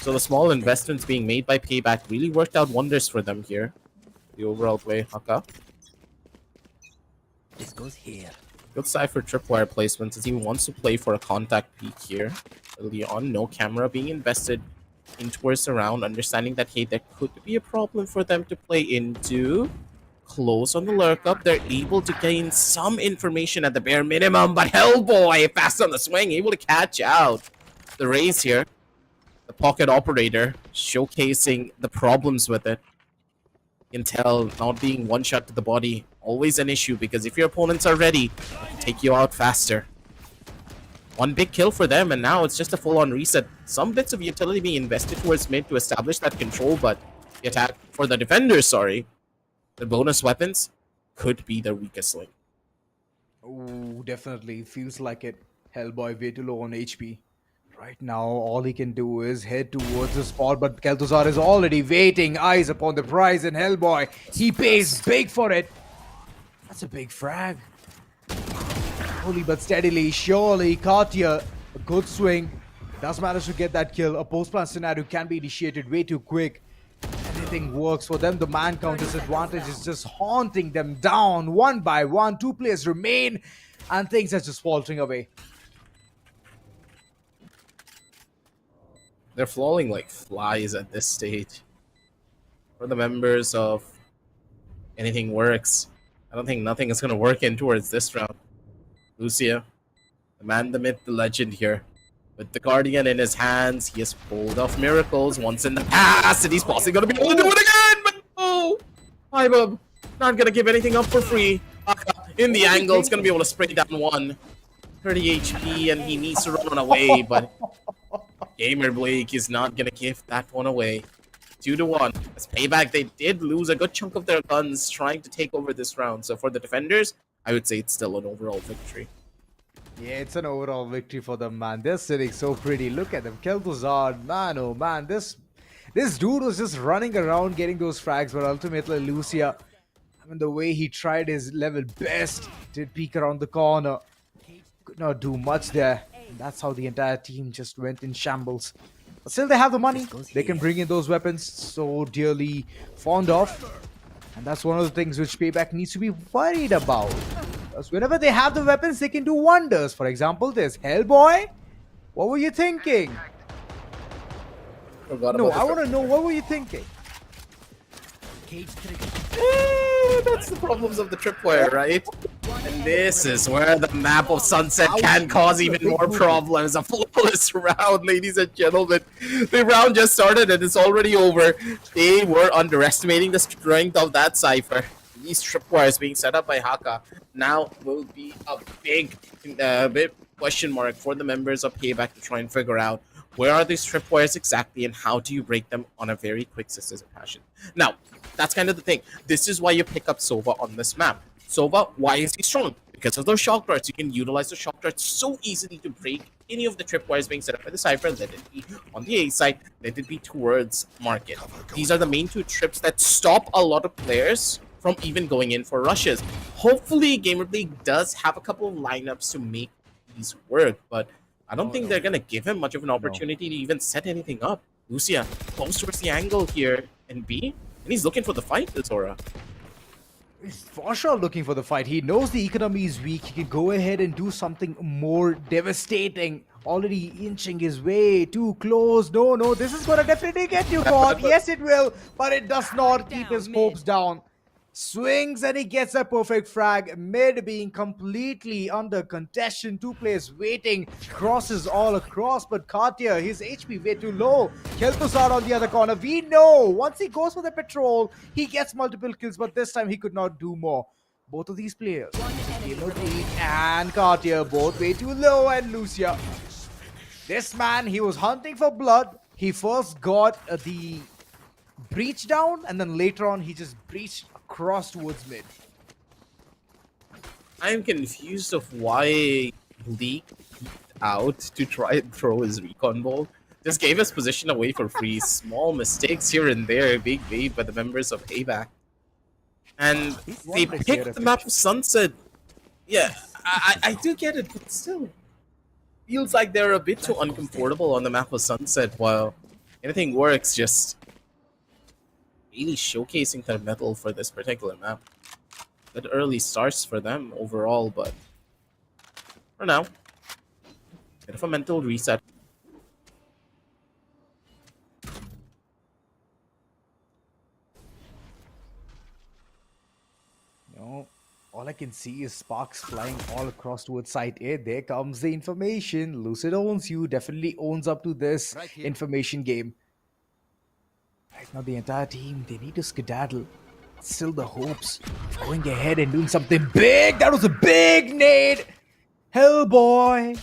So the small investments being made by PayBack really worked out wonders for them here. The overall play, Haka. This goes here. Good Cypher tripwire placements as he wants to play for a contact peek here. Early on, no camera being invested in towards the round, understanding that, hey, there could be a problem for them to play into. Close on the lurk up, they're able to gain some information at the bare minimum, but Hellboy, fast on the swing, able to catch out the raise here. The pocket operator showcasing the problems with it. You can tell not being one shot to the body always an issue, because if your opponents are ready, they can take you out faster. One big kill for them, and now it's just a full-on reset. Some bits of utility being invested towards mid to establish that control, but the attack for the defenders, the bonus weapons could be their weakest link. Oh, definitely. Feels like it. Hellboy way too low on HP. Right now, all he can do is head towards the spot, but Kel'Thuzad is already waiting, eyes upon the prize, and Hellboy, he pays big for it. That's a big frag. Slowly but steadily, surely, Katia, a good swing, does manage to get that kill. A post-plan scenario can be initiated way too quick. Anything works for them. The man count disadvantage is just haunting them down one by one. 2 players remain, and things are just faltering away. They're falling like flies at this stage. For the members of Anything Works, I don't think nothing is going to work in towards this round. Lucia, the man, the myth, the legend here. With the Guardian in his hands, he has pulled off miracles once in the past, and he's possibly going to be able to do it again, but no! Hybub, not going to give anything up for free. In the angle, it's going to be able to spray down 1. 30 HP, and he needs to run away, but Gamer Blake is not going to give that one away. 2-1. As PayBack, they did lose a good chunk of their guns trying to take over this round. So for the defenders, I would say it's still an overall victory. Yeah, it's an overall victory for them, man. They're sitting so pretty. Look at them. Kel'Thuzad, man, oh man. This dude was just running around getting those frags, but ultimately Lucia, I mean, the way he tried his level best, did peek around the corner. Could not do much there. And that's how the entire team just went in shambles. But still, they have the money. They can bring in those weapons so dearly fond of. And that's one of the things which PayBack needs to be worried about. Because whenever they have the weapons, they can do wonders. For example, there's Hellboy. What were you thinking? Forgot No, about I the want to know, what were you thinking? That's the problems of the tripwire, right? And this is where the map of Sunset can cause even more problems. A flawless round, ladies and gentlemen. The round just started and it's already over. They were underestimating the strength of that cipher. These tripwires being set up by Haka now will be a big question mark for the members of PayBack to try and figure out where are these tripwires exactly and how do you break them on a very quick successive fashion. Now, that's kind of the thing. This is why you pick up Sova on this map. Sova, why is he strong? Because of those shock darts. You can utilize the shock darts so easily to break any of the tripwires being set up by the Cypher. Let it be on the A side, let it be towards Market. These are the main two trips that stop a lot of players from even going in for rushes. Hopefully, Gamer League does have a couple of lineups to make these work, but I don't think they're going to give him much of an opportunity to even set anything up. Lucia goes towards the angle here in B, and he's looking for the fight, Zora. He's for sure looking for the fight. He knows the economy is weak. He can go ahead and do something more devastating. Already inching his way too close. No, this is gonna definitely get you caught. Yes, it will, but it does not keep his hopes down. Swings and he gets a perfect frag. Mid being completely under contention. Two players waiting. Crosses all across, but Katia, his HP way too low. Kel'Thuzad on the other corner. We know once he goes for the patrol, he gets multiple kills, but this time he could not do more. Both of these players, and Katia, both way too low, and Lucia. This man, he was hunting for blood. He first got the breach down, and then later on, he just breached across towards mid. I'm confused of why Leak out to try and throw his recon ball. Just gave his position away for free. Small mistakes here and there, big bait by the members of PayBack. And they picked the map of Sunset. Yeah, I do get it, but still. Feels like they're a bit too uncomfortable on the map of Sunset, while anything works, just really showcasing their mettle for this particular map. Good early starts for them overall, but for now, bit of a mental reset. No, all I can see is sparks flying all across towards site A. There comes the information. Lucid owns you, definitely owns up to this information game. Right now, the entire team, they need to skedaddle. Still the hopes of going ahead and doing something big. That was a big nade. Hellboy.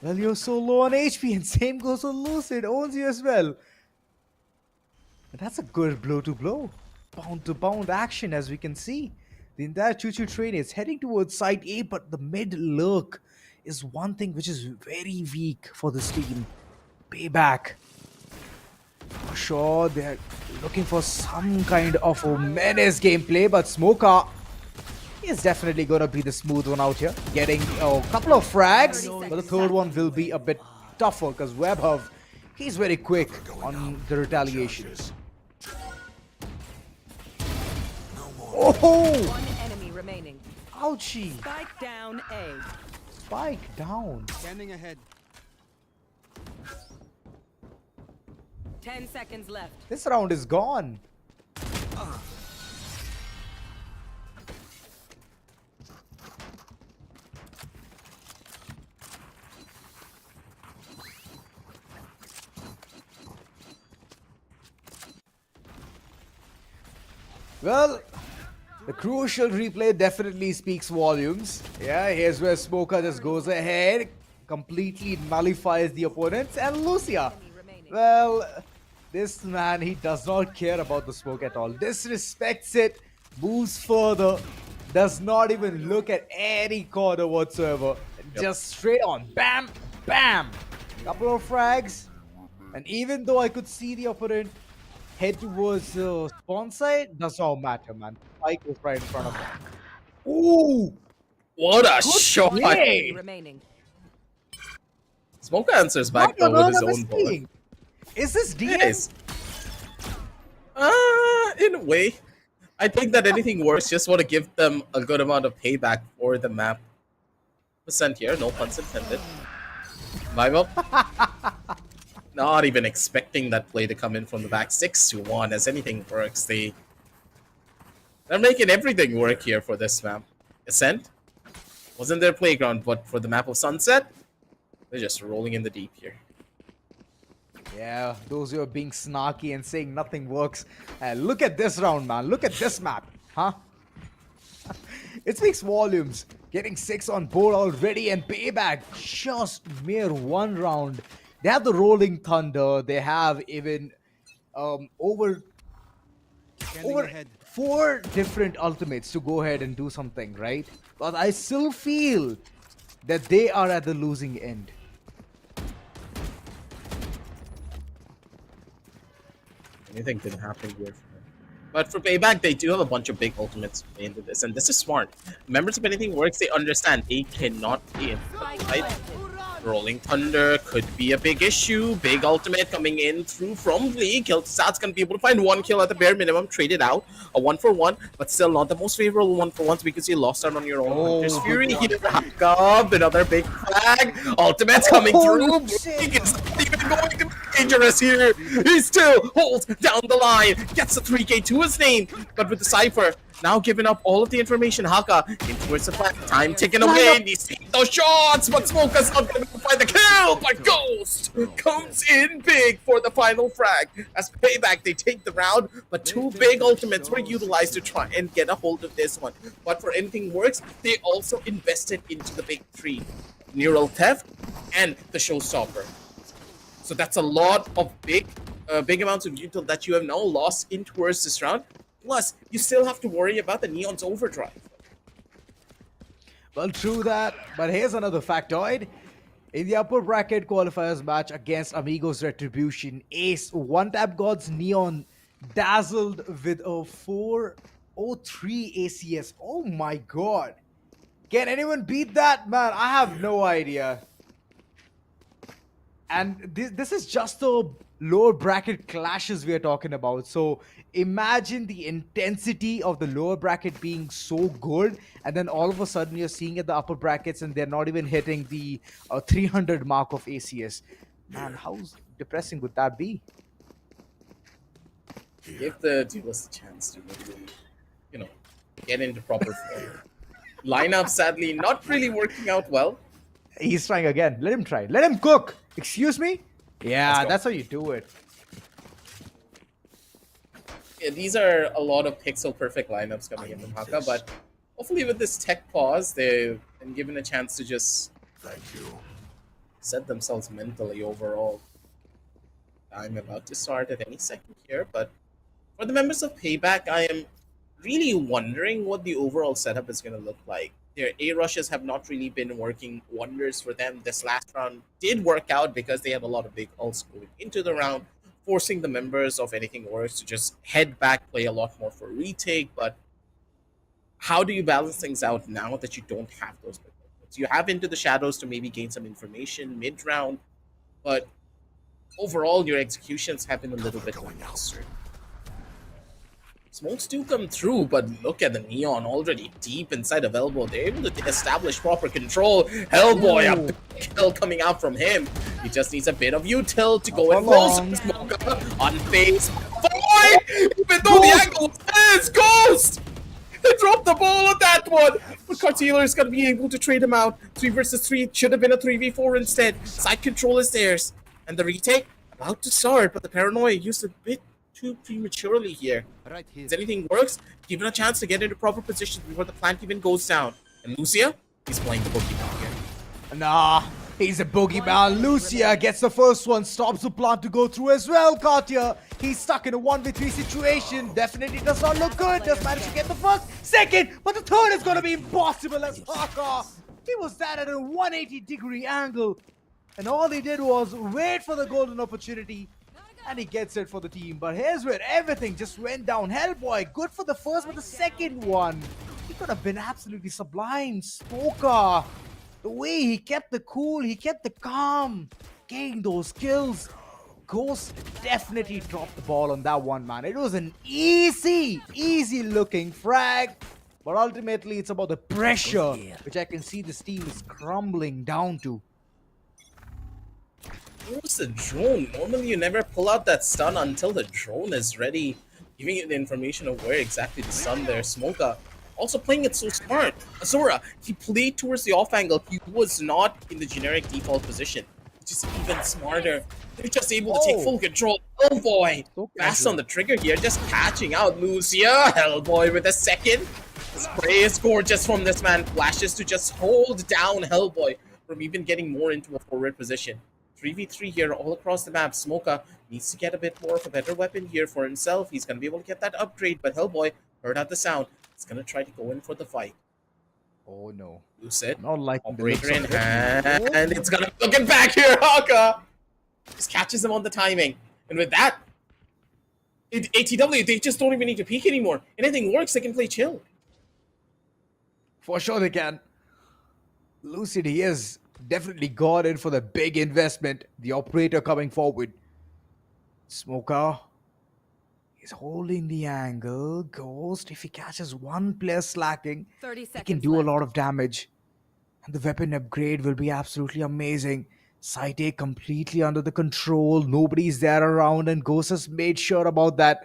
Well, you're so low on HP, and same goes on Lucid. Owns you as well. And that's a good blow to blow. Pound to pound action, as we can see. The entire choo-choo train is heading towards side A, but the mid lurk is one thing which is very weak for this team. PayBack. For sure, they're looking for some kind of a menace gameplay, but Smoker is definitely going to be the smooth one out here. Getting a couple of frags, but the third one will be a bit tougher because Webhub, he's very quick on the retaliations. Oh! One enemy remaining. Ouchie! Spike down A. Spike down. Scanning ahead. 10 seconds left. This round is gone. Well, the crucial replay definitely speaks volumes. Yeah, here's where Smoker just goes ahead, completely nullifies the opponents, and Lucia. Well, this man, he does not care about the smoke at all. Disrespects it, moves further, does not even look at any corner whatsoever. Just straight on. Bam, bam. Couple of frags. And even though I could see the opponent head towards spawn side, does not matter, man. Spike was right in front of him. Ooh! What a shot! play. Remaining. Smoke answers back though with his own bullet. Is this DM? Yes. In a way. I think that anything worse, just want to give them a good amount of payback for for the map. Percent here, no puns intended. Bible. Not even expecting that play to come in from the back. 6-1. As anything works, they're making everything work here for this map. Ascent wasn't their playground, but for the map of Sunset, they're just rolling in the deep here. Yeah, those who are being snarky and saying nothing works. Look at this round, man. Look at this map. Huh? It speaks volumes. Getting 6 on board already, and Payback just mere 1 round. They have the Rolling Thunder. They have even over Scanning ahead. 4 different ultimates to go ahead and do something, right? But I still feel that they are at the losing end. Anything can happen here for them. But for Payback, they do have a bunch of big ultimates into this, and this is smart. Members of Anything Works, they understand they cannot be in, right? Rolling Thunder could be a big issue. Big ultimate coming in through from Lee. Kiltsad's gonna be able to find 1 kill at the bare minimum, trade it out. A 1-for-1, but still not the most favorable 1-for-1s because you lost out on your own Hunter's Fury. He didn't hack up. Another big flag. Ultimate's coming through. Big is not even going to be dangerous here. He still holds down the line. Gets the 3K to his name. But with the Cypher, now giving up all of the information, Haka in towards the flag. Time ticking away. He's taking those shots, but Smoker's not going to find the kill. But Ghost comes in big for the final frag. As Payback, they take the round, but 2 big ultimates were utilized to try and get a hold of this one. But for Anything Works, they also invested into the big 3. Neural Theft and the Showstopper. So that's a lot of big amounts of util that you have now lost in towards this round. Plus, you still have to worry about the Neon's overdrive. Well, true that, but here's another factoid. In the upper bracket qualifiers match against Amigos Retribution, Ace, one-tap gods Neon dazzled with a 403 ACS. Oh my god. Can anyone beat that? Man, I have no idea. And this is just the lower bracket clashes we are talking about. So imagine the intensity of the lower bracket being so good, and then all of a sudden you're seeing at the upper brackets and they're not even hitting the 300 mark of ACS. Man, how depressing would that be? Give the duelist a chance to really, get into proper form. Lineup, sadly, not really working out well. He's trying again. Let him try. Let him cook. Excuse me? Yeah, that's how you do it. Yeah, these are a lot of pixel perfect lineups coming in from Haka, but hopefully with this tech pause, they've been given a chance to just set themselves mentally overall. I'm about to start at any second here, but for the members of Payback, I am really wondering what the overall setup is going to look like. Their A rushes have not really been working wonders for them. This last round did work out because they had a lot of big ults going into the round, forcing the members of Anything Works to just head back, play a lot more for retake. But how do you balance things out now that you don't have those big ults? You have Into the Shadows to maybe gain some information mid-round, but overall your executions have been a little bit lackluster. Smokes do come through, but look at the Neon already deep inside of Elbow. They're able to establish proper control. Hellboy, a big kill coming out from him. He just needs a bit of util to go in close. Smoke unfazed. Void! Even though the angle is Ghost! They dropped the ball on that one! But Carteler is going to be able to trade him out. 3 versus 3. It should have been a 3v4 instead. Side control is theirs. And the retake about to start, but the Paranoia used a bit too prematurely here. Right here. If anything works, give it a chance to get into proper position before the plant even goes down. And Lucia, he's playing the boogeyman here. Nah, he's a boogeyman. Lucia gets the first one, stops the plant to go through as well. Cartier, he's stuck in a 1v3 situation. Definitely does not look good. Just managed to get the first, second, but the third is going to be impossible as Haka. He was that at a 180-degree angle. And all he did was wait for the golden opportunity. And he gets it for the team. But here's where everything just went down. Hellboy, good for the first, but the second one, he could have been absolutely sublime. Smoker, the way he kept the cool, he kept the calm, getting those kills. Ghost definitely dropped the ball on that one, man. It was an easy looking frag. But ultimately, it's about the pressure, which I can see this team is crumbling down to. Where's the drone? Normally you never pull out that stun until the drone is ready, giving you the information of where exactly to stun there. Smoka also playing it so smart. Azura, he played towards the off angle. He was not in the generic default position, which is even smarter. They're just able to take full control. Hellboy, fast on the trigger here, just catching out Lucia. Hellboy with a second. Spray is gorgeous from this man. Flashes to just hold down Hellboy from even getting more into a forward position. 3v3 here all across the map. Smoka needs to get a bit more of a better weapon here for himself. He's going to be able to get that upgrade, but Hellboy heard out the sound. He's going to try to go in for the fight. Oh no. Lucid, Not like operator in hand, and it's going to look it back here. Haka just catches him on the timing. And with that, ATW, they just don't even need to peek anymore. Anything works, they can play chill. For sure they can. Lucid, he has definitely got in for the big investment. The operator coming forward. Smoker is holding the angle. Ghost, if he catches one player slacking, 30 he seconds can do left. a lot of damage. And the weapon upgrade will be absolutely amazing. Site A completely under the control. Nobody's there around, and Ghost has made sure about that.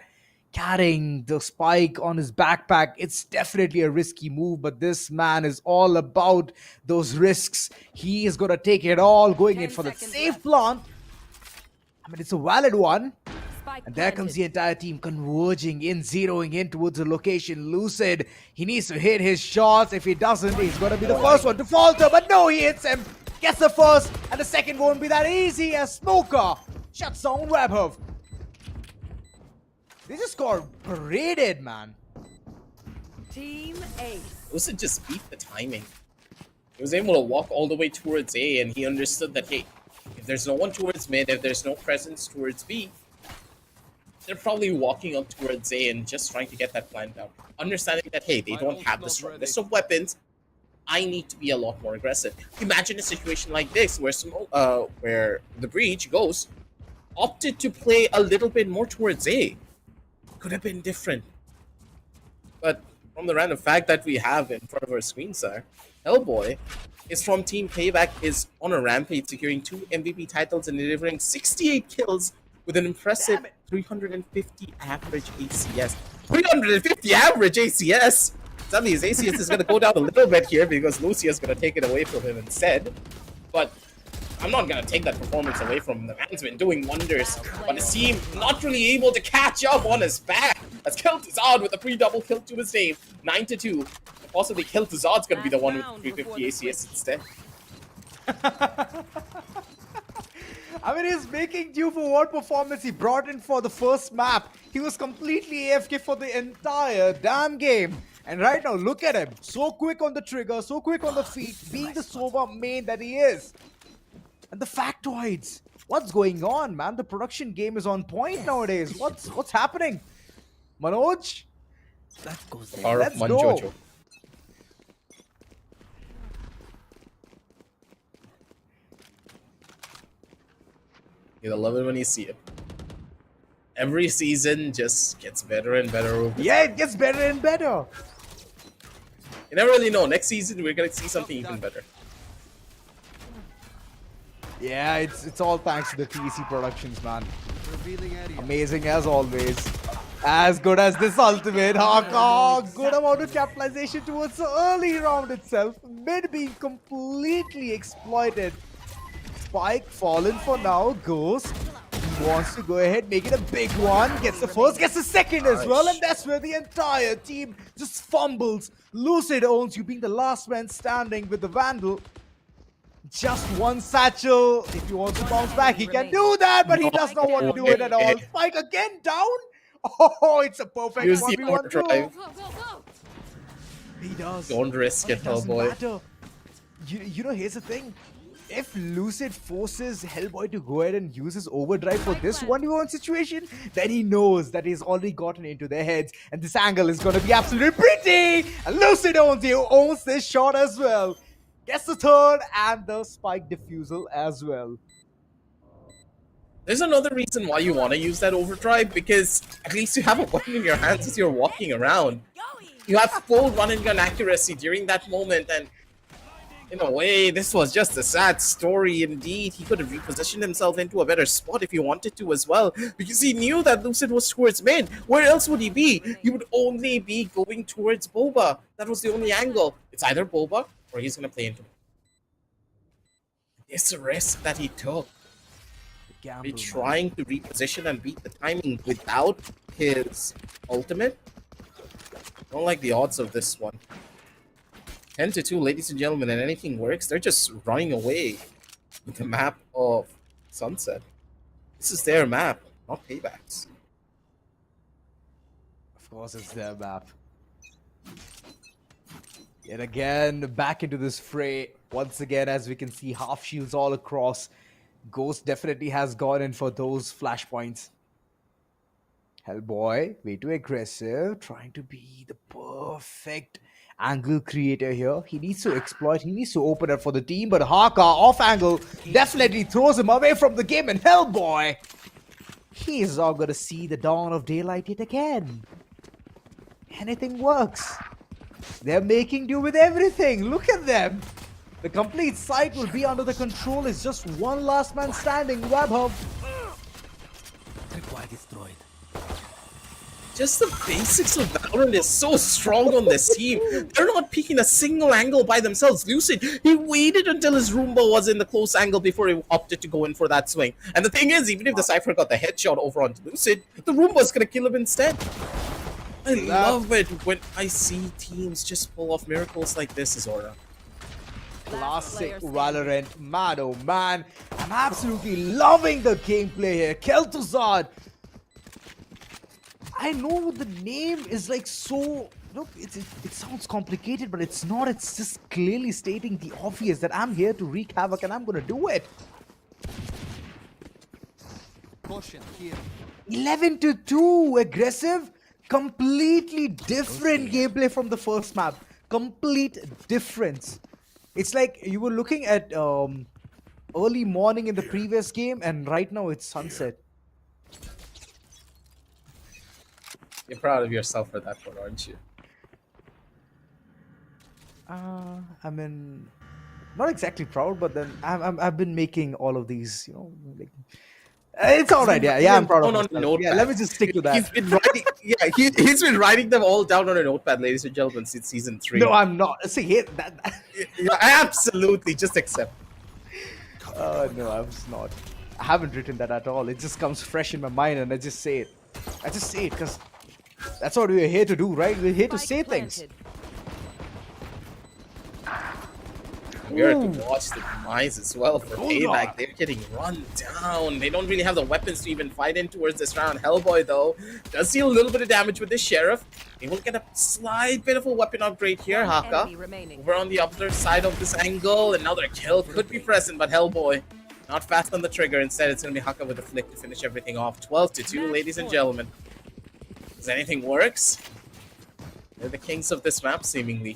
Carrying the spike on his backpack, it's definitely a risky move, but this man is all about those risks. He is going to take it all, going in 10 for the seconds safe left. plant. I mean, it's a valid one. Spike And there comes the entire team converging in, zeroing in towards the location. Lucid, he needs to hit his shots. If he doesn't, he's going to be the first one to falter. But no, he hits him. Gets the first, and the second won't be that easy as Smoker shuts down Webhov. They just got paraded, man. Team Ace. Lucid just beat the timing. He was able to walk all the way towards A, and he understood that, hey, if there's no one towards mid, if there's no presence towards B, they're probably walking up towards A and just trying to get that plant out. Understanding that, hey, they don't have the strongest of weapons, I need to be a lot more aggressive. Imagine a situation like this where the Breach, Ghost, opted to play a little bit more towards A. Could have been different. But from the random fact that we have in front of our screen, sir, Hellboy is from Team PayBack, is on a rampage, securing 2 MVP titles and delivering 68 kills with an impressive 350 average ACS. 350 average ACS! That means ACS is going to go down a little bit here because Lucia is going to take it away from him instead. But I'm not going to take that performance away from him. The man's been doing wonders. But his team not really able to catch up on his back. As Kel'Thuzad with a pre-double kill to his name. 9-2. Possibly Kel'Thuzad's going to be the one with 350 ACS instead. I mean, he's making due for what performance he brought in for the first map. He was completely AFK for the entire damn game. And right now, look at him. So quick on the trigger, so quick on the feet, being the Sova main that he is. And the factoids. What's going on, man? The production game is on point nowadays. What's happening? Manoj? Let's go. You'll love it when you see it. Every season just gets better and better. Yeah, it gets better and better. You never really know. Next season, we're going to see something even better. Yeah, it's all thanks to the TEC Productions, man. Revealing area. Amazing as always. As good as this ultimate. Good amount of capitalization towards the early round itself. Mid being completely exploited. Spike fallen for now. Ghost wants to go ahead, make it a big one. Gets the first, gets the second as well. And that's where the entire team just fumbles. Lucid owns you, being the last man standing with the Vandal. Just one satchel. If he wants to bounce back, he can do that, but he does not want to do it at all. Spike again down. Oh, it's a perfect Use the 1v1 overdrive. He does. Don't risk it, Doesn't Hellboy. matter. You know, here's the thing. If Lucid forces Hellboy to go ahead and use his overdrive for this 1v1 situation, then he knows that he's already gotten into their heads, and this angle is going to be absolutely pretty. And Lucid owns this shot as well. Gets the third and the spike diffusal as well. There's another reason why you want to use that overdrive, because at least you have a weapon in your hands as you're walking around. You have full run and gun accuracy during that moment, and in a way, this was just a sad story indeed. He could have repositioned himself into a better spot if he wanted to as well, because he knew that Lucid was towards mid. Where else would he be? He would only be going towards Boba. That was the only angle. It's either Boba or he's going to play into it. It's a risk that he took. Be trying to reposition and beat the timing without his ultimate. Don't like the odds of this one. 10-2, ladies and gentlemen, and anything works. They're just running away with the map of Sunset. This is their map, not Payback's. Of course, it's their map. Yet again, back into this fray. Once again, as we can see, half shields all across. Ghost definitely has gone in for those flashpoints. Hellboy, way too aggressive, trying to be the perfect angle creator here. He needs to exploit, he needs to open it for the team, but Haka off angle definitely throws him away from the game, and Hellboy, he is not going to see the dawn of daylight yet again. Anything works. They're making do with everything. Look at them. The complete site will be under the control. It's just one last man standing. Webhub. Tripwire destroyed. Just the basics of Valorant is so strong on this team. They're not peeking a single angle by themselves. Lucid, he waited until his Roomba was in the close angle before he opted to go in for that swing. And the thing is, even if the Cypher got the headshot over onto Lucid, the Roomba's gonna kill him instead. I love it when I see teams just pull off miracles like this, Zora. Classic Valorant, man oh man. I'm absolutely loving the gameplay here. Kel'Thuzad. I know the name is like so, look, it sounds complicated, but it's not. It's just clearly stating the obvious that I'm here to wreak havoc and I'm gonna do it. Caution here. 11-2, aggressive, completely different gameplay from the first map. Complete difference. It's like you were looking at early morning in the previous game, and right now it's sunset. You're proud of yourself for that one, aren't you? I mean, not exactly proud, but then I've been making all of these, you know, like, it's all right. Yeah, I'm proud of myself. Yeah, let me just stick to that. He's been writing. Yeah, he's been writing them all down on a notepad, ladies and gentlemen, since season 3. No, I'm not. See, here, Yeah, absolutely, just accept. no, I was not. I haven't written that at all. It just comes fresh in my mind, and I just say it. I just say it because that's what we're here to do, right? We're here to say things. We're to watch the demise as well for Payback. They're getting run down. They don't really have the weapons to even fight in towards this round. Hellboy, though, does see a little bit of damage with this Sheriff. They will get a slight bit of a weapon upgrade here. Haka over on the other side of this angle. Another kill could be present, but Hellboy not fast on the trigger. Instead, it's going to be Haka with a flick to finish everything off. 12-2, ladies and gentlemen. Does anything works? They're the kings of this map, seemingly.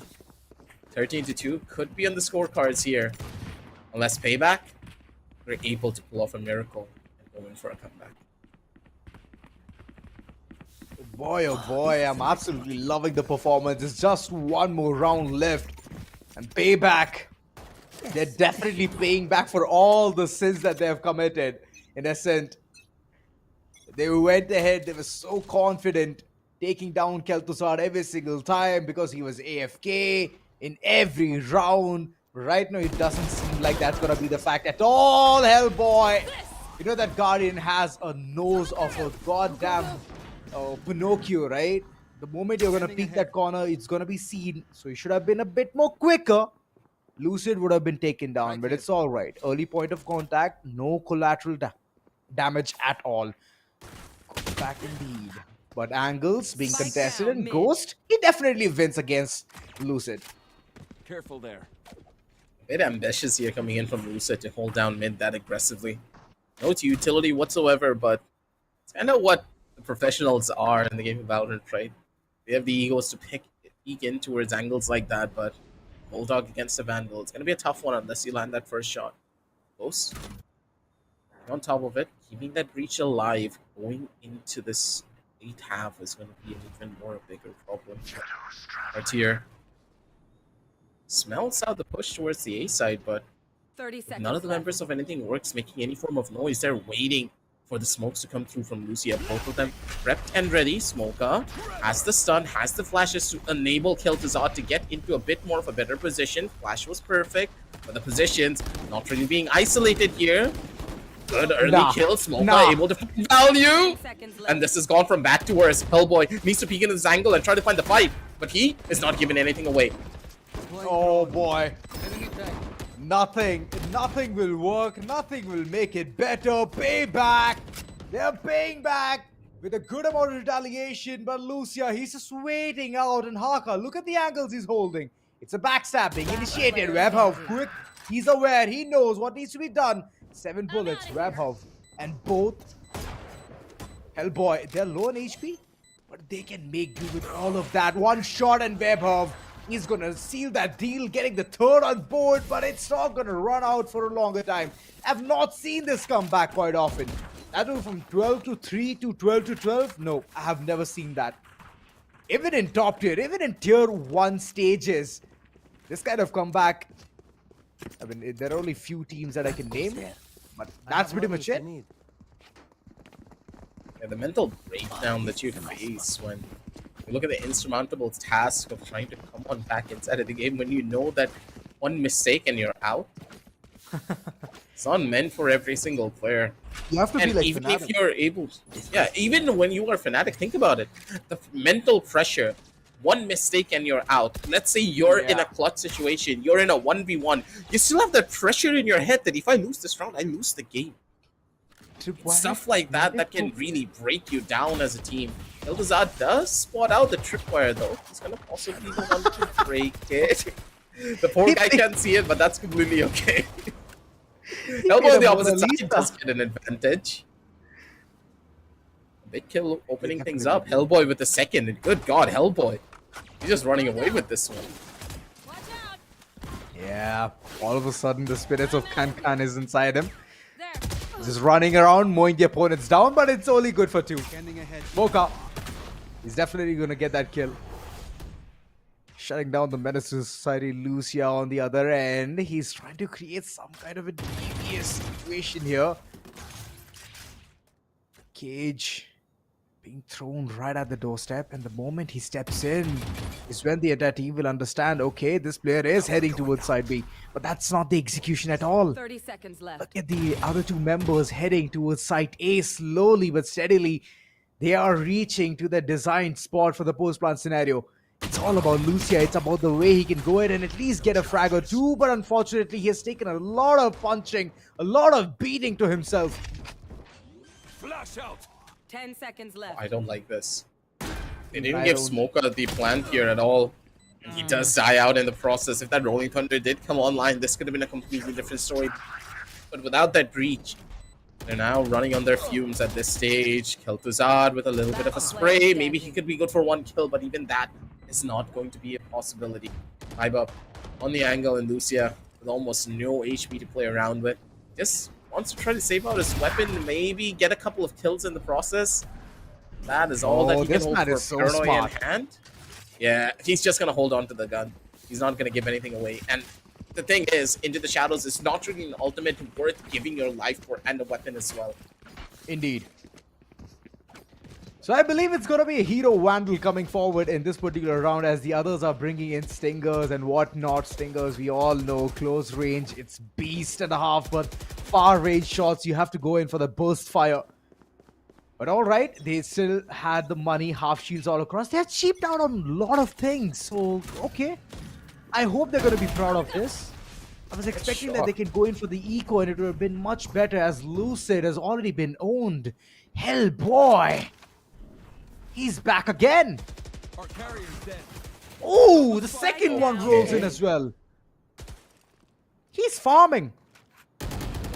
13-2 could be on the scorecards here. Unless Payback, we're able to pull off a miracle and go in for a comeback. Boy, oh boy, I'm absolutely loving the performance. There's just one more round left. And Payback, they're definitely paying back for all the sins that they have committed. In essence, they went ahead, they were so confident, taking down Kel'Thuzad every single time because he was AFK in every round. Right now, it doesn't seem like that's gonna be the fact at all, Hellboy. You know that Guardian has a nose of a goddamn Pinocchio, right? The moment you're gonna peek that corner, it's gonna be seen. So you should have been a bit more quicker. Lucid would have been taken down, but it's all right. Early point of contact, no collateral damage at all. Back indeed. But Angles being contested, and Ghost, he definitely wins against Lucid. Careful there. A bit ambitious here coming in from Lucid to hold down mid that aggressively. No utility whatsoever, but it's kind of what the professionals are in the game of Valorant, right? They have the egos to peek in towards angles like that, but Bulldog against the Vandal, it's going to be a tough one unless you land that first shot. Close. On top of it, keeping that breach alive, going into this late half is going to be an even more bigger problem. Right here. Smells out the push towards the A side, but 30 if seconds none of the left. members of anything works making any form of noise, they're waiting for the smokes to come through from Lucia. Both of them prepped and ready. Smoker has the stun, has the flashes to enable Kel'Thuzad to get into a bit more of a better position. Flash was perfect, but the positions not really being isolated here. Good early kill. Smoker able to find value. And this has gone from bad to worse. Hellboy needs to peek into this angle and try to find the fight, but he is not giving anything away. Oh boy. Nothing will work. Nothing will make it better. Payback. They're paying back with a good amount of retaliation. But Lucia, he's just waiting out. And Haka, look at the angles he's holding. It's a backstab being initiated. Webhov quick. He's aware. He knows what needs to be done. 7 bullets. Webhov. And both Hellboy, they're low on HP, but they can make do with all of that. One shot and Webhov. He's gonna seal that deal, getting the third on board, but it's not gonna run out for a longer time. I've not seen this come back quite often. That was from 12 to 3 to 12 to 12. No, I have never seen that. Even in top tier, even in tier 1 stages, this kind of comeback. I mean, there are only few teams that I can name, but that's pretty much it. Yeah, the mental breakdown that you face when you look at the insurmountable task of trying to come on back inside of the game when you know that one mistake and you're out. It's not meant for every single player. You have to And be like even Fnatic. if you're able to, yeah, even when you are Fnatic, think about it. The mental pressure, one mistake and you're out. Let's say you're in a clutch situation, you're in a 1v1. You still have that pressure in your head that if I lose this round, I lose the game. Stuff like that that can really break you down as a team. Kel'Thuzad does spot out the tripwire though. He's gonna possibly go on to break it. The poor guy can't see it, but that's completely okay. Hellboy on the opposite side does get an advantage. Big kill opening things up. Hellboy with the second, and good god, Hellboy. He's just running away with this one. Yeah, all of a sudden the spirits of Khan is inside him. Just running around, mowing the opponents down, but it's only good for 2. Mocha. He's definitely going to get that kill. Shutting down the Menace to Society. Lucia on the other end. He's trying to create some kind of a devious situation here. Cage being thrown right at the doorstep, and the moment he steps in is when the entire team will understand, okay, this player is heading towards side B. But that's not the execution at all. 30 seconds left. Look at the other 2 members heading towards site A slowly but steadily. They are reaching to the designed spot for the post-plant scenario. It's all about Lucia. It's about the way he can go ahead and at least get a frag or 2. But unfortunately, he has taken a lot of punching, a lot of beating to himself. Flash out. 10 seconds left. I don't like this. They didn't give Smoker the plant here at all. And he does die out in the process. If that Rolling Thunder did come online, this could have been a completely different story. But without that breach, they're now running on their fumes at this stage. Kel'Thuzad with a little bit of a spray. Maybe he could be good for 1 kill, but even that is not going to be a possibility. Vibe up on the angle, and Lucia with almost no HP to play around with. Just wants to try to save out his weapon, maybe get a couple of kills in the process. That is all that he can hold for paranoia in hand. Yeah, he's just going to hold on to the gun. He's not going to give anything away. And the thing is, Into the Shadows is not really an ultimate worth giving your life for, and a weapon as well. Indeed. So I believe it's going to be a hero Vandal coming forward in this particular round as the others are bringing in Stingers and whatnot. Stingers, we all know, close range, it's beast and a half, but far range shots, you have to go in for the burst fire. But alright, they still had the money, half shields all across. They had cheaped out on a lot of things, so okay. I hope they're going to be proud of this. I was expecting that they can go in for the eco and it would have been much better as Lucid has already been owned. Hellboy! He's back again! Our carrier's dead. Oh, the second one rolls in as well. He's farming.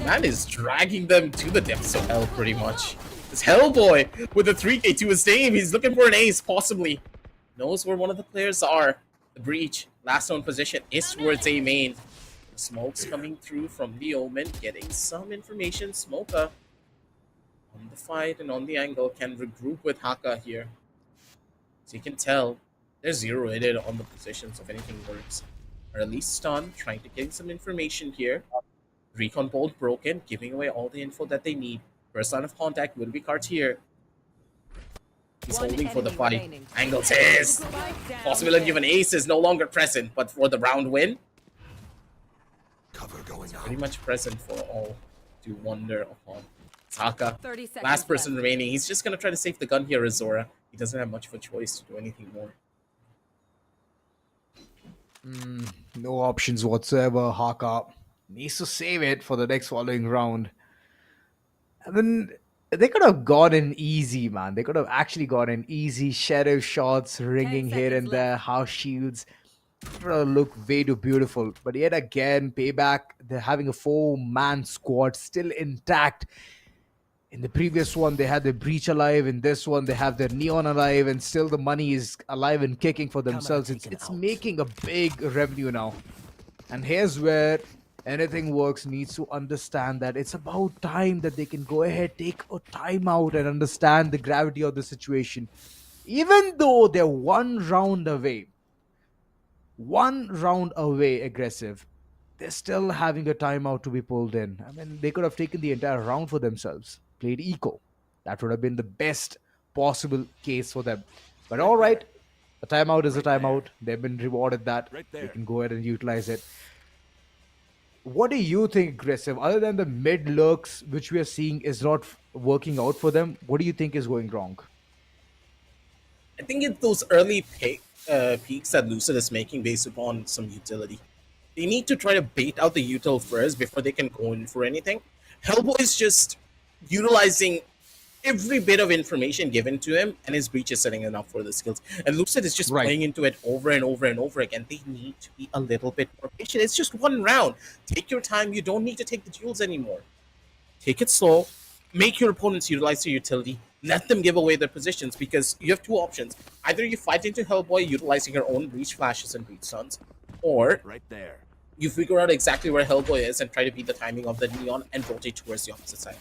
Man is dragging them to the depths of hell pretty much. This Hellboy with a 3k to his name. He's looking for an ace, possibly. Knows where one of the players are. The breach, last known position, is towards A main. The smoke's coming through from the Omen, getting some information. Smoker on the fight and on the angle can regroup with Haka here. So you can tell they're zero-headed on the positions if anything works. Or at least stunned, trying to get some information here. Recon bolt broken, giving away all the info that they need. First line of contact will be Cartier. He's One holding for the enemy fight. remaining. Angles is. Spike down Possibility of mid. an ace is no longer present, but for the round win, Cover going out. pretty much present for all to wonder upon. Saka, 30 seconds last person left. remaining. He's just gonna try to save the gun here, Azora. He doesn't have much of a choice to do anything more. No options whatsoever. Haka needs to save it for the next following round. I mean, they could have gone in easy, man. They could have actually gone in easy. Sheriff shots ringing here seconds and there. left. House shields. It would have looked way too beautiful. But yet again, payback. They're having a 4-man squad still intact. In the previous one, they had the breach alive. In this one, they have their neon alive, and still the money is alive and kicking for themselves. It's making a big revenue now. And here's where anything works needs to understand that it's about time that they can go ahead, take a timeout, and understand the gravity of the situation. Even though they're one round away aggressive, they're still having a timeout to be pulled in. I mean, they could have taken the entire round for themselves, played eco. That would have been the best possible case for them. But all right, a timeout is a timeout. They've been rewarded that. Right They there. can go ahead and utilize it. What do you think, aggressive? Other than the mid lurks, which we are seeing is not working out for them, what do you think is going wrong? I think it's those early peaks that Lucid is making based upon some utility. They need to try to bait out the util first before they can go in for anything. Hellboy is just utilizing every bit of information given to him, and his breach is setting him up for the skills. And Lucid is just Right. playing into it over and over and over again. They need to be a little bit more patient. It's just one round. Take your time. You don't need to take the duels anymore. Take it slow. Make your opponents utilize your utility. Let them give away their positions, because you have two options. Either you fight into Hellboy utilizing her own breach flashes and breach stuns, or Right there. you figure out exactly where Hellboy is and try to beat the timing of the neon and rotate towards the opposite side.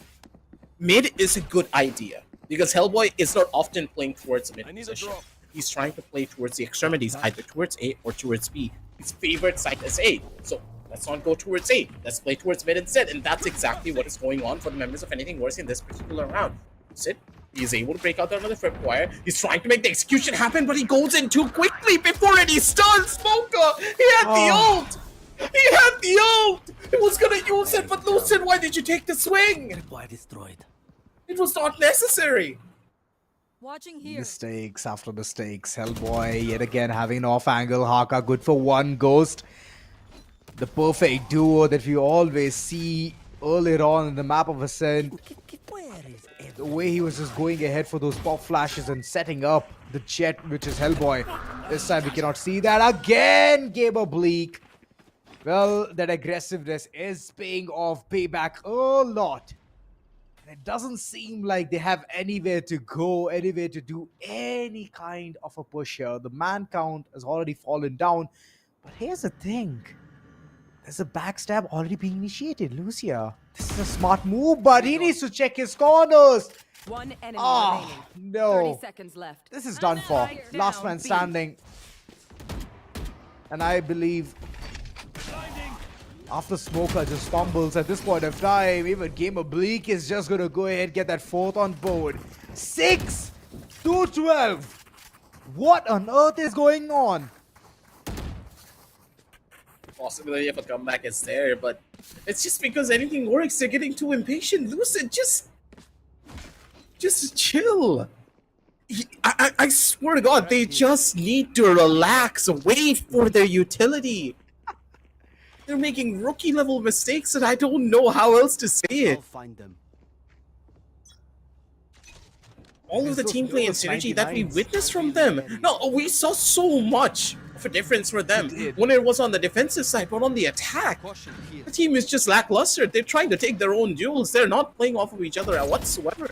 Mid is a good idea, because Hellboy is not often playing towards mid I need a position. drop. He's trying to play towards the extremities, either towards A or towards B. His favorite site is A, so let's not go towards A. Let's play towards mid instead, and that's exactly what is going on for the members of Anything Worse in this particular round. Sid, he's able to break out there another flip wire. He's trying to make the execution happen, but he goes in too quickly before any stuns. Smoker, he had the ult. He had the ult! He was gonna use it, but Lucid, why did you take the swing? Why destroyed? It was not necessary. Watching here. Mistakes after mistakes. Hellboy yet again having an off angle. Haka good for one. Ghost, the perfect duo that we always see earlier on in the map of Ascent. The way he was just going ahead for those pop flashes and setting up the jet, which is Hellboy. This time we cannot see that again. Game Oblique. Well, that aggressiveness is paying off. Payback a lot. And it doesn't seem like they have anywhere to go, anywhere to do any kind of a push here. The man count has already fallen down. But here's the thing. There's a backstab already being initiated. Lucia, this is a smart move, but he needs to check his corners. One enemy Oh, remaining. no. 30 seconds left. This is done for. Spike Last down man B. standing. And I believe after Smoker just fumbles at this point of time, even Game Oblique is just going to go ahead and get that fourth on board. 6-12. What on earth is going on? Possibility of a comeback is there, but it's just because Anything Works. They're getting too impatient. Lucid, just chill. I swear to God, they just need to relax, wait for their utility. They're making rookie level mistakes, and I don't know how else to say it. find them. All of the Those team play and nervous synergy that we 99s. witnessed from them. No, we saw so much of a difference for them We did. when it was on the defensive side, but on the attack, Caution here. the team is just lackluster. They're trying to take their own duels. They're not playing off of each other whatsoever.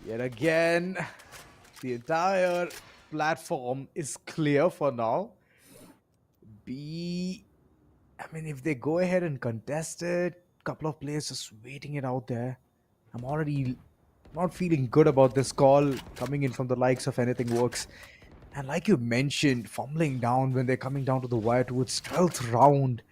Yet again, the entire platform is clear for now. B I mean, if they go ahead and contest it, couple of players just waiting it out there. I'm already not feeling good about this call coming in from the likes of Anything Works. And like you mentioned, fumbling down when they're coming down to the wire towards 12th round.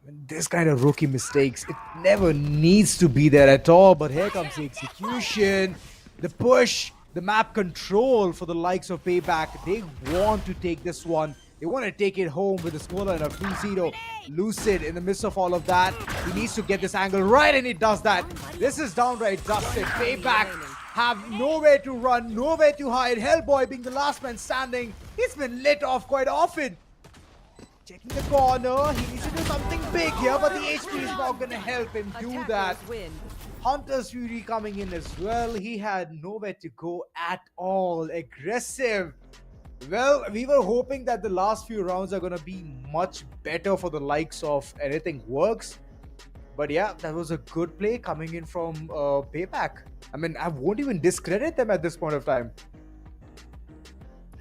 I mean, this kind of rookie mistakes, it never needs to be there at all. But here comes the execution, the push, the map control for the likes of PayBack. They want to take this one. They want to take it home with a scoreline of 2-0. Lucid in the midst of all of that. He needs to get this angle right, and he does that. This is downright dusted. PayBack have nowhere to run, nowhere to hide. Hellboy being the last man standing. He's been lit off quite often. Checking the corner. He needs to do something big here, but the HP is not going to help him do that. Attackers win. Hunter's Fury coming in as well. He had nowhere to go at all. Aggressive. Well, we were hoping that the last few rounds are going to be much better for the likes of Anything Works. But yeah, that was a good play coming in from PayBack. I mean, I won't even discredit them at this point of time.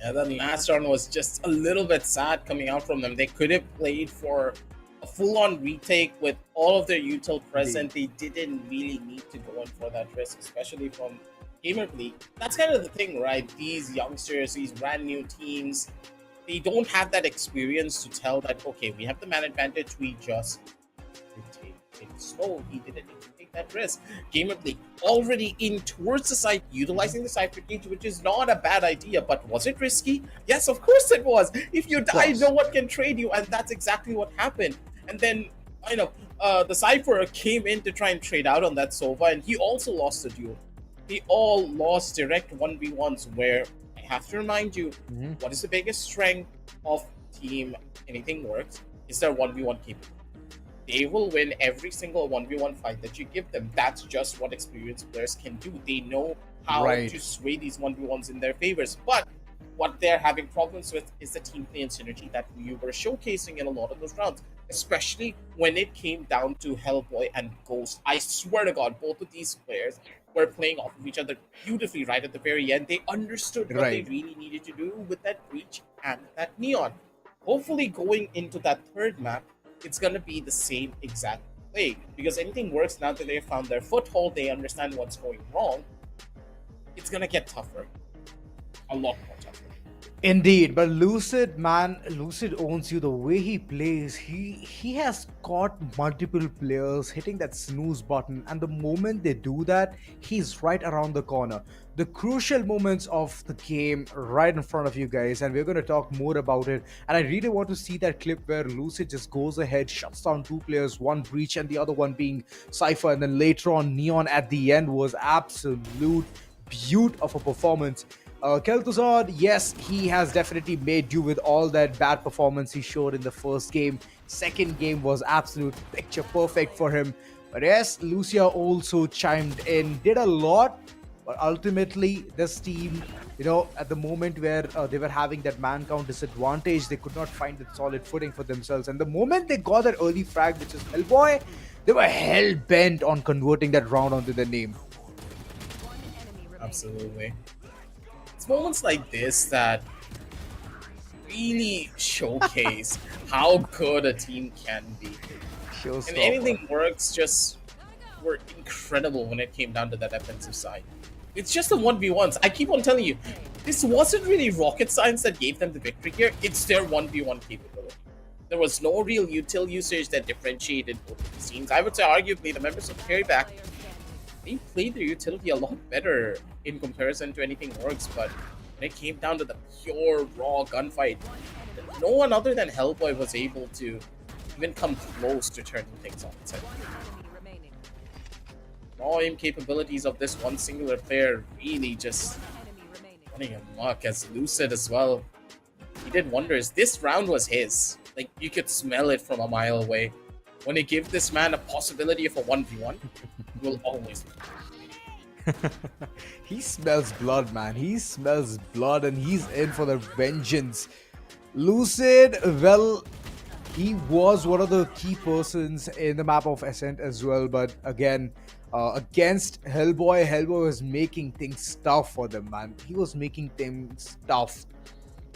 Yeah, that last round was just a little bit sad coming out from them. They could have played for a full-on retake with all of their util present. They didn't really need to go in for that risk, especially from Gamer League. That's kind of the thing, right? These youngsters, these brand new teams, they don't have that experience to tell that, okay, we have the man advantage, we just take it slow. He didn't need to take that risk. Gamer League already in towards the site, utilizing the Cypher Cage, which is not a bad idea, but was it risky? Yes, of course it was. If you die, no one can trade you, and that's exactly what happened. And then, the Cypher came in to try and trade out on that Sova, and he also lost the duel. They all lost direct 1v1s, where I have to remind you, what is the biggest strength of Team Anything Works is their 1v1 capability. They will win every single 1v1 fight that you give them. That's just what experienced players can do. They know how to sway these 1v1s in their favors. But what they're having problems with is the team play and synergy that we were showcasing in a lot of those rounds, especially when it came down to Hellboy and Ghost. I swear to God, both of these players were playing off of each other beautifully right at the very end. They understood what they really needed to do with that Breach and that Neon. Hopefully going into that third map, it's going to be the same exact play, because Anything Works now that they found their foothold, they understand what's going wrong. It's going to get tougher. A lot more tougher. Indeed, but Lucid, man, Lucid owns you. The way he plays, he has caught multiple players hitting that snooze button, and the moment they do that, he's right around the corner. The crucial moments of the game right in front of you guys, and we're going to talk more about it. And I really want to see that clip where Lucid just goes ahead, shuts down two players, one Breach and the other one being Cypher, and then later on Neon at the end was absolute beaut of a performance. Kel'Thuzad, yes, he has definitely made do with all that bad performance he showed in the first game. Second game was absolute picture perfect for him. But yes, Lucia also chimed in, did a lot. But ultimately, this team, at the moment where they were having that man count disadvantage, they could not find that solid footing for themselves. And the moment they got that early frag, which is Hellboy, they were hell-bent on converting that round onto their name. Absolutely. It's moments like this that really showcase how good a team can be. And Anything Works just were incredible when it came down to that offensive side. It's just the 1v1s. I keep on telling you, this wasn't really rocket science that gave them the victory here. It's their 1v1 capability. There was no real util usage that differentiated both of the teams. I would say arguably the members of PayBack, they played their utility a lot better in comparison to Anything Works, but when it came down to the pure raw gunfight, no one other than Hellboy was able to even come close to turning things on its head. Raw aim capabilities of this one singular player really just running amok, as Lucid as well. He did wonders. This round was his. Like, you could smell it from a mile away. When they give this man a possibility of a 1v1, he will always He smells blood, man. He smells blood, and he's in for the vengeance. Lucid, well, he was one of the key persons in the map of Ascent as well, but again, against Hellboy was making things tough for them, man. He was making things tough.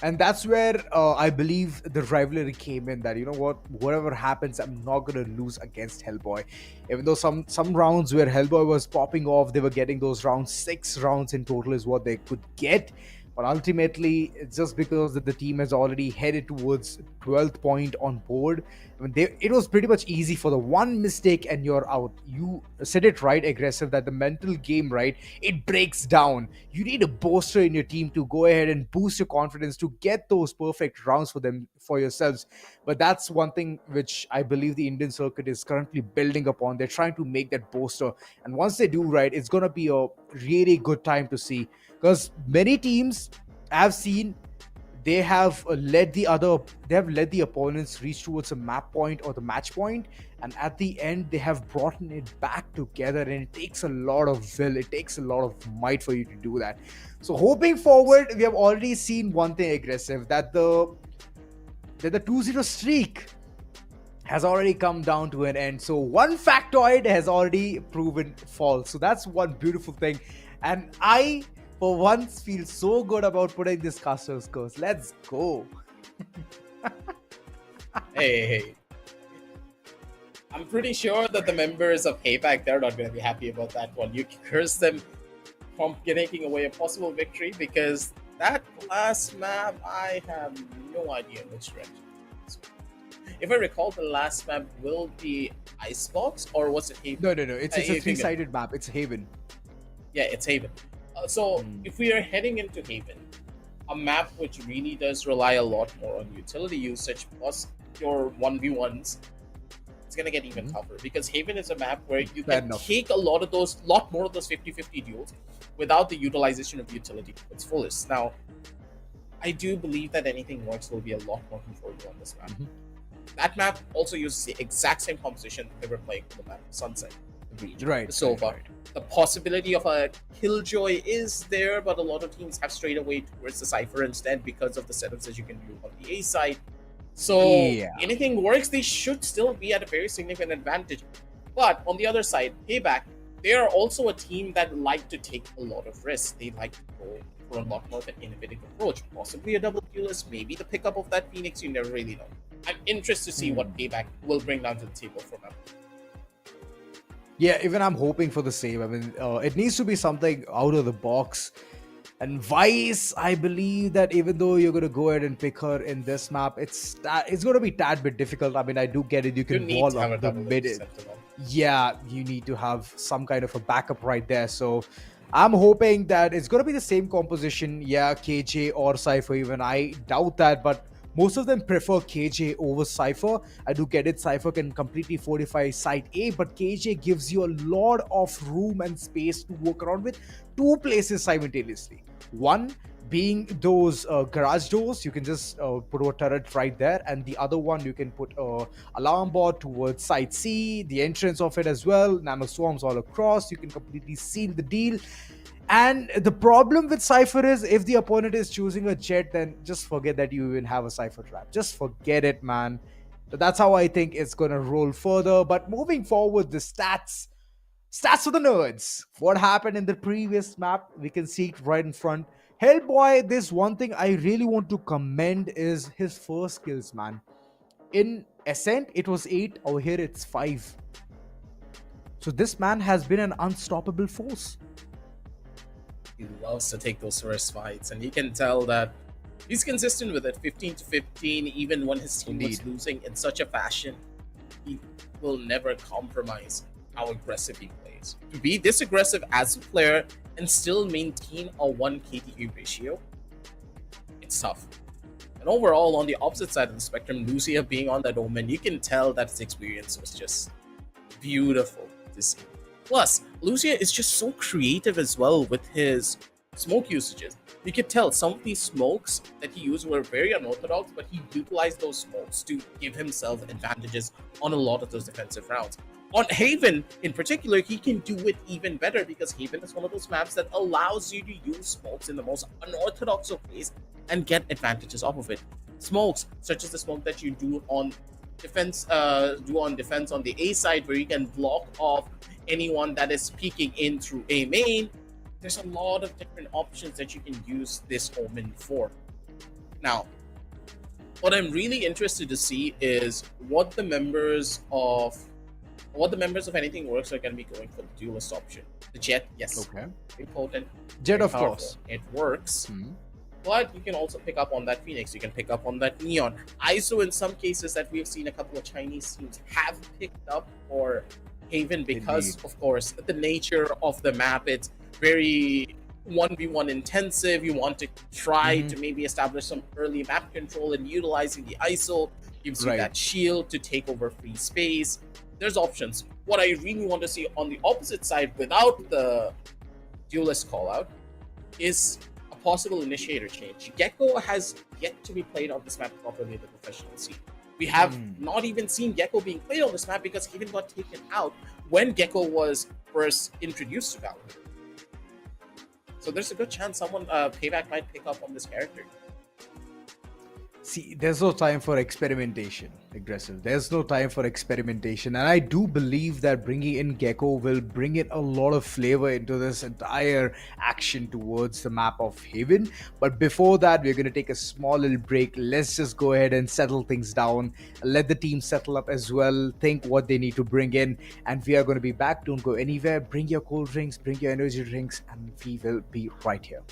And that's where I believe the rivalry came in, that, you know what, whatever happens, I'm not going to lose against Hellboy. Even though some rounds where Hellboy was popping off, they were getting those rounds, 6 rounds in total is what they could get. But ultimately, it's just because that the team has already headed towards 12th point on board. I mean, it was pretty much easy for the one mistake and you're out. You said it right, Aggressive, that the mental game, right, it breaks down. You need a booster in your team to go ahead and boost your confidence to get those perfect rounds for yourselves. But that's one thing which I believe the Indian circuit is currently building upon. They're trying to make that booster. And once they do, right, it's going to be a really good time to see. Because many teams I've seen, they have led the opponents reach towards a map point or the match point, and at the end they have brought it back together, and it takes a lot of will, it takes a lot of might for you to do that. So hoping forward, we have already seen one thing, Aggressive, that the 2-0 streak has already come down to an end. So one factoid has already proven false. So that's one beautiful thing, and I for once feel so good about putting this Caster's Curse. Let's go. Hey. I'm pretty sure that the members of PayBack, they're not going to be happy about that one. You curse them from taking away a possible victory, because that last map, I have no idea which direction. If I recall, the last map will be Icebox, or was it Haven? No. It's a 3-sided map. It's Haven. Yeah, it's Haven. So if we are heading into Haven, a map which really does rely a lot more on utility usage plus your 1v1s, it's going to get even tougher, because Haven is a map where you can take a lot more of those 50-50 duels without the utilization of utility to its fullest. Now, I do believe that anything works will be a lot more controllable on this map. That map also uses the exact same composition they were playing for the map Sunset. Right. So far, the possibility of a Killjoy is there, but a lot of teams have strayed away towards the Cypher instead because of the setups that you can do on the A side. So anything works, they should still be at a very significant advantage. But on the other side, PayBack, they are also a team that like to take a lot of risks. They like to go for a lot more of an innovative approach, possibly a double kill list, maybe the pickup of that Phoenix, you never really know. I'm interested to see what PayBack will bring down to the table for now. Yeah, even I'm hoping for the same. I mean, it needs to be something out of the box. And Vice, I believe that even though you're going to go ahead and pick her in this map, it's going to be a tad bit difficult. I mean, I do get it. You can wall up the mid. Yeah, you need to have some kind of a backup right there. So I'm hoping that it's going to be the same composition. Yeah, KJ or Cypher even. I doubt that, but most of them prefer KJ over Cypher. I do get it. Cypher can completely fortify side A, but KJ gives you a lot of room and space to work around with 2 places simultaneously. One being those garage doors, you can just put a turret right there, and the other one you can put a alarm board towards side C, the entrance of it as well, nano swarms all across. You can completely seal the deal. And the problem with Cypher is, if the opponent is choosing a Jet, then just forget that you even have a Cypher trap. Just forget it, man. So that's how I think it's going to roll further. But moving forward, the stats for the nerds. What happened in the previous map, we can see it right in front. Hellboy, this one thing I really want to commend is his first kills, man. In Ascent, it was 8. Over here, it's 5. So this man has been an unstoppable force. He loves to take those first fights, and you can tell that he's consistent with it. 15-15, even when his team was losing in such a fashion, he will never compromise how aggressive he plays. To be this aggressive as a player and still maintain a 1 KTE ratio, it's tough. And overall, on the opposite side of the spectrum, Lucia being on that Omen, you can tell that his experience was just beautiful to see. Plus, Lucia is just so creative as well with his smoke usages. You could tell some of these smokes that he used were very unorthodox, but he utilized those smokes to give himself advantages on a lot of those defensive rounds. On Haven, in particular, he can do it even better, because Haven is one of those maps that allows you to use smokes in the most unorthodox of ways and get advantages off of it. Smokes, such as the smoke that you do on defense on the A side, where you can block off anyone that is peeking in through A main. There's a lot of different options that you can use this Omen for. Now, what I'm really interested to see is what the members of Anything Works are going to be going for the duelist option. The Jet, yes, Okay. important. Jet, very of powerful, course. it works. Hmm. But you can also pick up on that Phoenix. You can pick up on that Neon. ISO, in some cases that we've seen a couple of Chinese teams have picked up for Haven because, Indeed. of course, the nature of the map. It's very 1v1 intensive. You want to try to maybe establish some early map control, and utilizing the ISO gives you Right. that shield to take over free space. There's options. What I really want to see on the opposite side without the duelist call out is a possible initiator change. Gecko has yet to be played on this map properly in the professional scene. We have not even seen Gecko being played on this map because he even got taken out when Gecko was first introduced to Valorant. So there's a good chance someone, Payback, might pick up on this character. See, there's no time for experimentation, aggressive. There's no time for experimentation. And I do believe that bringing in Gecko will bring in a lot of flavor into this entire action towards the map of Haven. But before that, we're going to take a small little break. Let's just go ahead and settle things down. Let the team settle up as well. Think what they need to bring in. And we are going to be back. Don't go anywhere. Bring your cold drinks, bring your energy drinks, and we will be right here.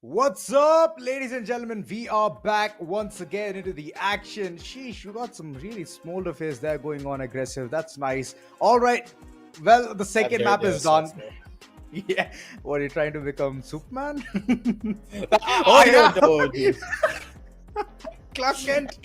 What's up, ladies and gentlemen? We are back once again into the action. Sheesh, you got some really smolder face there going on, aggressive. That's nice. All right. Well, the second map is done. Yeah. What, are you trying to become Superman? I don't know, dude. Clark Kent.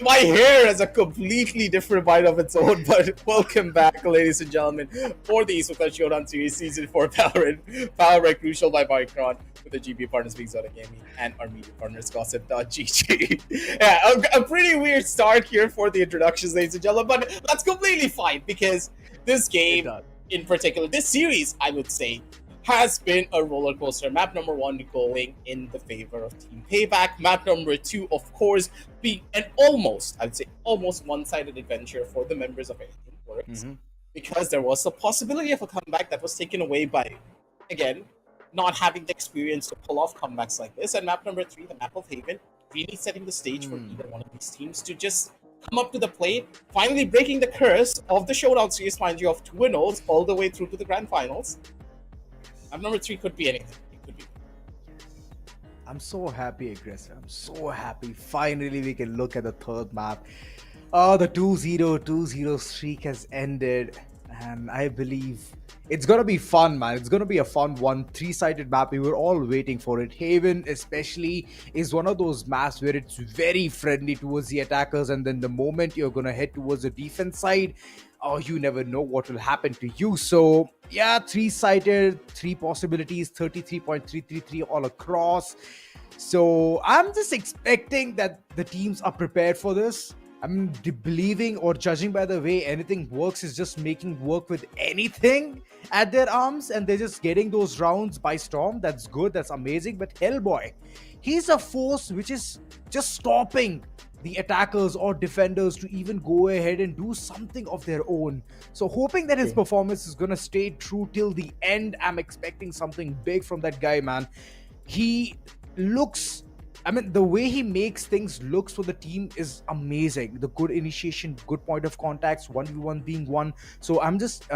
My hair has a completely different mind of its own, but welcome back, ladies and gentlemen, for the Esports Showdown Series Season 4 Valorant, powered by Crucial by Micron, with the GP partners being Zota Gaming and our media partners Gossip.gg. Yeah, a pretty weird start here for the introductions, ladies and gentlemen, but that's completely fine because this game, in particular, this series, I would say, has been a roller coaster. Map number 1 going in the favor of Team PayBack. Map number 2, of course, being an almost one-sided adventure for the members of Anything Works, because there was a possibility of a comeback that was taken away by, again, not having the experience to pull off comebacks like this. And map number 3, the map of Haven, really setting the stage for either one of these teams to just come up to the plate, finally breaking the curse of the Showdown Series, mind you, of 2-0s all the way through to the Grand Finals. Map number 3 could be anything. It could be. I'm so happy, aggressive. I'm so happy. Finally, we can look at the third map. The 2-0 streak has ended, and I believe it's gonna be fun, man. It's gonna be a fun one. 3-sided map. We were all waiting for it. Haven, especially, is one of those maps where it's very friendly towards the attackers, and then the moment you're gonna head towards the defense side, oh, you never know what will happen to you. So yeah, 3-sided, 3 possibilities, 33.333 all across. So I'm just expecting that the teams are prepared for this. I'm believing or judging by the way Anything Works is just making work with anything at their arms, and they're just getting those rounds by storm. That's good, that's amazing. But Hellboy, he's a force which is just stopping the attackers or defenders to even go ahead and do something of their own. So hoping that his performance is gonna stay true till the end. I'm expecting something big from that guy, man. He looks, I mean, the way he makes things looks for the team is amazing. The good initiation, good point of contacts, 1v1 being one. So I'm just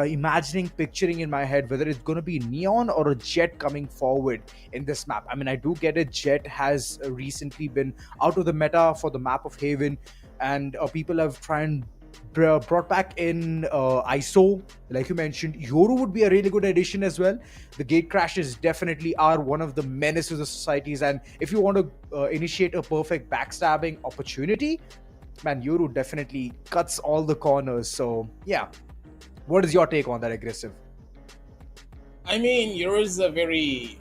picturing in my head whether it's going to be Neon or a Jet coming forward in this map. I mean, I do get it. Jet has recently been out of the meta for the map of Haven, and people have tried and brought back in ISO, like you mentioned. Yoru would be a really good addition as well. The gate crashes definitely are one of the menaces of the societies, and if you want to initiate a perfect backstabbing opportunity, man, Yoru definitely cuts all the corners. So yeah, what is your take on that, aggressive? I mean, yours is a very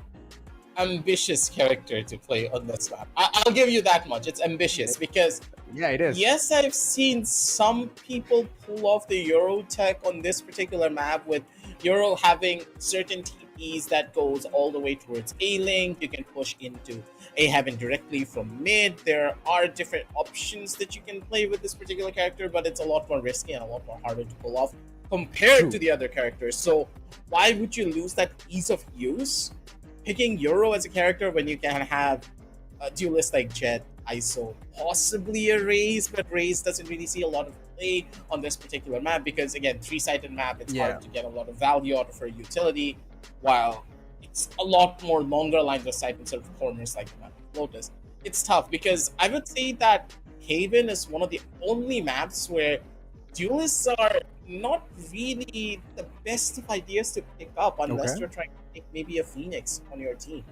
ambitious character to play on this map. I'll give you that much. It's ambitious because yeah, it is. Yes, I've seen some people pull off the Euro tech on this particular map, with Euro having certain TPs that goes all the way towards A-Link. You can push into A-Heaven directly from mid. There are different options that you can play with this particular character, but it's a lot more risky and a lot more harder to pull off compared to the other characters. So why would you lose that ease of use picking Euro as a character when you can have a duelist like Jet, ISO, possibly a Raze, but Raze doesn't really see a lot of play on this particular map because, again, 3-sided map, it's hard to get a lot of value out of her utility, while it's a lot more longer lines of sight instead of corners like the map of Lotus. It's tough because I would say that Haven is one of the only maps where duelists are not really the best of ideas to pick up unless you're trying to pick maybe a Phoenix on your team.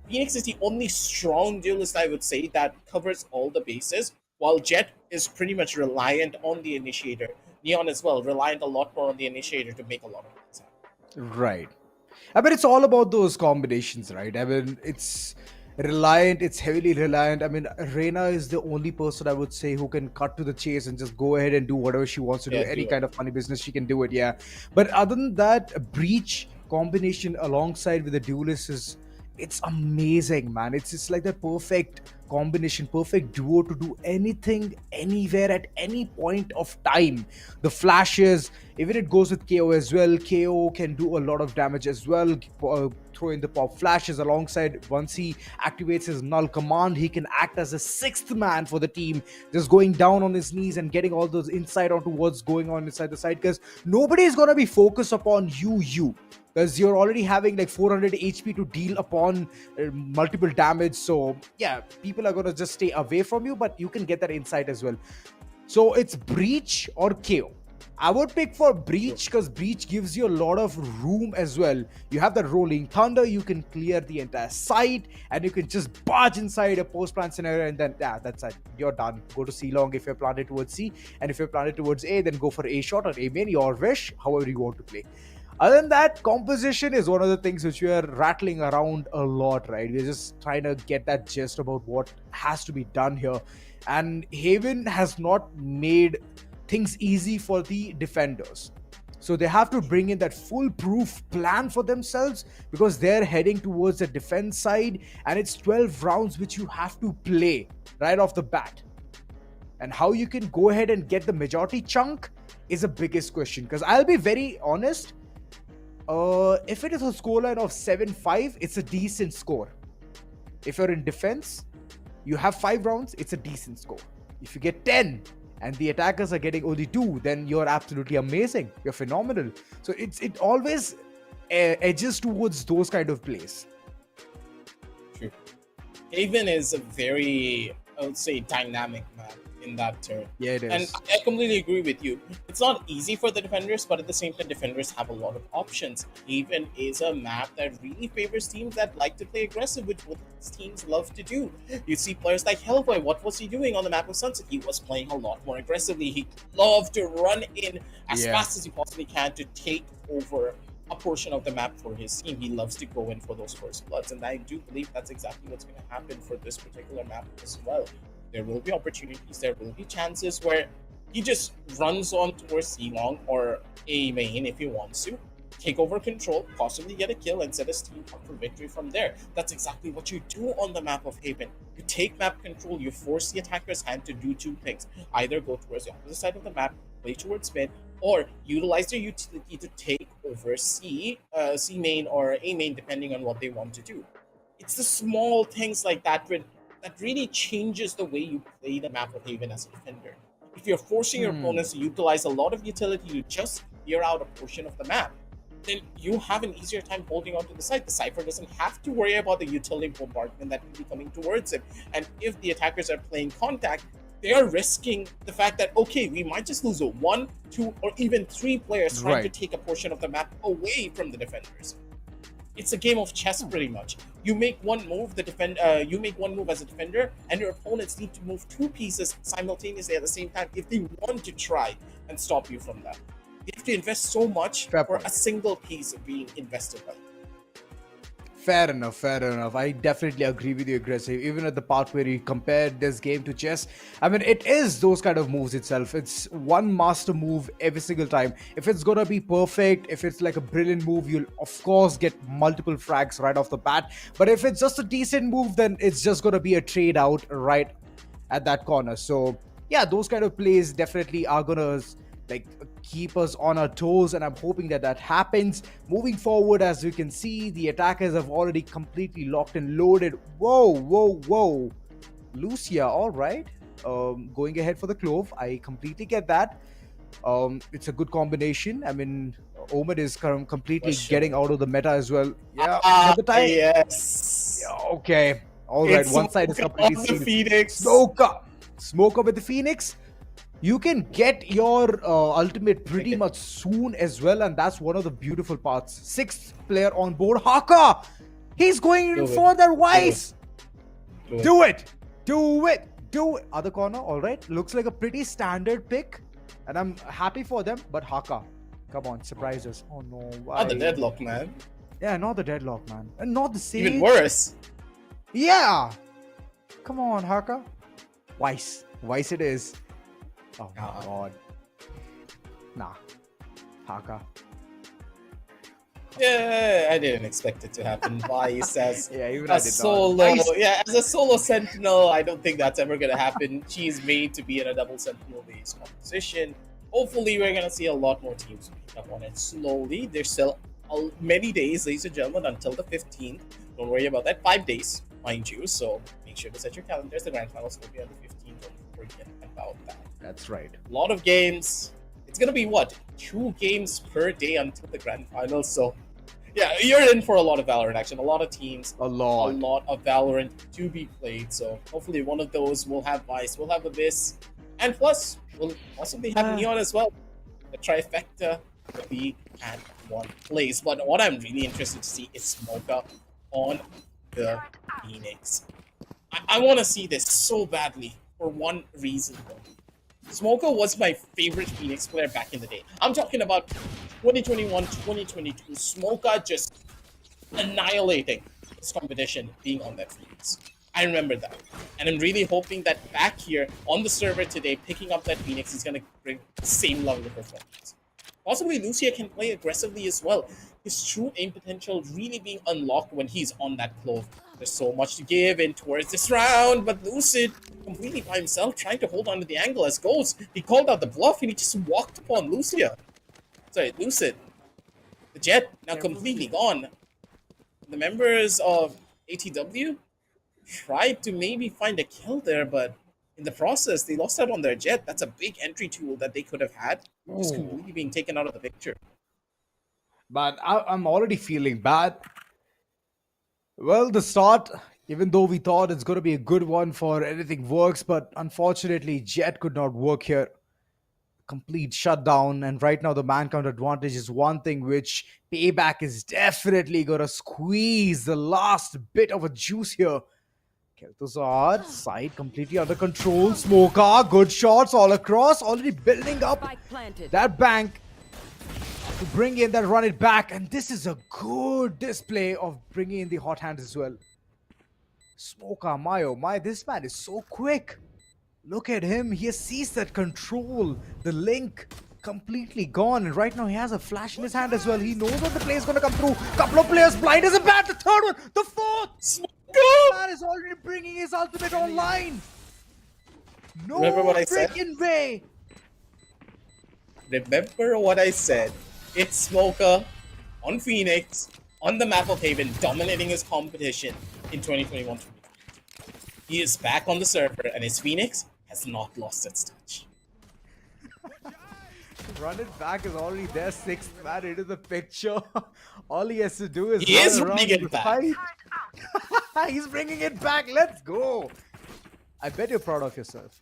Phoenix is the only strong duelist, I would say, that covers all the bases, while Jet is pretty much reliant on the initiator. Neon as well, reliant a lot more on the initiator to make a lot of things happen. Right. I mean, it's all about those combinations, right? I mean, it's reliant, it's heavily reliant. I mean, Reina is the only person I would say who can cut to the chase and just go ahead and do whatever she wants to do. Any kind of funny business, she can do it, yeah. But other than that, a Breach combination alongside with the duelist is, it's amazing, man. It's just like the perfect combination, perfect duo to do anything, anywhere, at any point of time. The flashes, even it goes with KO as well. KO can do a lot of damage as well. Throw in the pop flashes alongside. Once he activates his null command, he can act as a 6th man for the team, just going down on his knees and getting all those insight onto what's going on inside the side, because nobody is going to be focused upon you. because you're already having like 400 HP to deal upon multiple damage. So yeah, people are gonna just stay away from you, but you can get that insight as well. So it's Breach or KO. I would pick for Breach because Breach gives you a lot of room as well. You have the Rolling Thunder, you can clear the entire site, and you can just barge inside a post-plant scenario, and then that's it. You're done. Go to C long if you're planted towards C, and if you're planted towards A, then go for A shot or A main, your wish, however you want to play. Other than that, composition is one of the things which we are rattling around a lot, right? We're just trying to get that gist about what has to be done here. And Haven has not made things easy for the defenders. So they have to bring in that foolproof plan for themselves because they're heading towards the defense side, and it's 12 rounds which you have to play right off the bat. And how you can go ahead and get the majority chunk is the biggest question. Because I'll be very honest, if it is a scoreline of 7-5, it's a decent score. If you're in defense, you have 5 rounds, it's a decent score. If you get 10 and the attackers are getting only 2, then you're absolutely amazing. You're phenomenal. So it always edges towards those kind of plays. True. Haven is a very, I would say, dynamic map in that term. Yeah, it is. And I completely agree with you. It's not easy for the defenders, but at the same time, defenders have a lot of options. Haven is a map that really favors teams that like to play aggressive, which both teams love to do. You see players like Hellboy. What was he doing on the map of Sunset? He was playing a lot more aggressively. He loved to run in as fast as he possibly can to take over a portion of the map for his team. He loves to go in for those first bloods, and I do believe that's exactly what's going to happen for this particular map as well. There will be opportunities, there will be chances where he just runs on towards C long or A main if he wants to, take over control, possibly get a kill, and set his team up for victory from there. That's exactly what you do on the map of Haven. You take map control, you force the attacker's hand to do 2 things. Either go towards the opposite side of the map, play towards mid, or utilize their utility to take over C main or A main, depending on what they want to do. It's the small things like that that really changes the way you play the map of Haven as a defender. If you're forcing your opponents to utilize a lot of utility to just clear out a portion of the map, then you have an easier time holding on to the site. The Cypher doesn't have to worry about the utility bombardment that will be coming towards it. And if the attackers are playing contact, they are risking the fact that, okay, we might just lose 1, 2, or even 3 players trying to take a portion of the map away from the defenders. It's a game of chess, pretty much. You make one move, you make one move as a defender, and your opponents need to move 2 pieces simultaneously at the same time if they want to try and stop you from that. You have to invest so much for a single piece being invested by. Fair enough. I definitely agree with you, aggressive. Even at the part where you compared this game to chess, I mean, it is those kind of moves itself. It's one master move every single time. If it's gonna be perfect, if it's like a brilliant move, you'll of course get multiple frags right off the bat. But if it's just a decent move, then it's just gonna be a trade out right at that corner. So yeah, those kind of plays definitely are gonna like keep us on our toes, and I'm hoping that happens moving forward. As you can see, the attackers have already completely locked and loaded. Whoa, Lucia, all right, going ahead for the Clove. I completely get that. It's a good combination. I mean, Omid is completely getting out of the meta as well. Yeah, at the time. Yes. Yeah, okay, all right. One side is completely the Phoenix. Smoke up with the Phoenix. You can get your ultimate pretty much soon as well, and that's one of the beautiful parts. 6th player on board, Haka. He's going in for that Weiss. Do it. Other corner, all right. Looks like a pretty standard pick, and I'm happy for them. But Haka, come on, surprise us. Oh no, why? Not the deadlock, man. Yeah, not the deadlock, man, and not the same. Even worse. Yeah. Come on, Haka. Weiss it is. Oh my god. Nah. Haka. Yeah, I didn't expect it to happen. Vice as even a solo. Yeah, as a solo sentinel, I don't think that's ever gonna happen. She's made to be in a double sentinel based composition. Hopefully we're gonna see a lot more teams pick up on it slowly. There's still many days, ladies and gentlemen, until the 15th. Don't worry about that. 5 days, mind you. So make sure to set your calendars. The grand finals will be on the 15th. Don't forget about that. That's right. A lot of games. It's gonna be what? 2 games per day until the grand finals. So Yeah, you're in for a lot of Valorant action. A lot of teams, A lot. a lot of Valorant to be played. So hopefully one of those will have Vice, we'll have Abyss, and plus we'll possibly have Neon as well. The trifecta will be at one place. But what I'm really interested to see is Smoka on the Phoenix. I want to see this so badly for one reason though. Smoka was my favorite Phoenix player back in the day. I'm talking about 2021, 2022. Smoka just annihilating this competition being on that Phoenix. I remember that. And I'm really hoping that back here on the server today, picking up that Phoenix is going to bring the same level of performance. Possibly Lucia can play aggressively as well. His true aim potential really being unlocked when he's on that clove. There's so much to give in towards this round, but Lucid completely by himself trying to hold on to the angle as Ghost. He called out the bluff and he just walked upon Lucia. Sorry, Lucid. The Jet now completely gone. The members of ATW tried to maybe find a kill there, but in the process, they lost out on their Jet. That's a big entry tool that they could have had, just completely being taken out of the picture. But I'm already feeling bad. Well, the start, even though we thought it's going to be a good one for anything works, but unfortunately, Jet could not work here. Complete shutdown, and right now the man count advantage is one thing which PayBack is definitely going to squeeze the last bit of a juice here. Kel'Thuzad, side completely under control. Smoker, good shots all across, already building up Spike planted. that bank to bring in that run it back, and this is a good display of bringing in the hot hand as well. Smoker, my oh my, this man is so quick. Look at him, he has seized that control. The link completely gone, and right now he has a flash in his hand as well. He knows that the play is going to come through. Couple of players blind as a bat. The third one, the fourth. Man is already bringing his ultimate online. No Remember what I said? freaking way. Remember what I said. It's Smoker on Phoenix, on the map of Haven, dominating his competition in 2021. He is back on the server, and his Phoenix has not lost its touch. Run it back is already there, sixth man into the picture. All he has to do is He run is around bringing it the back. fight. He's bringing it back. Let's go. I bet you're proud of yourself.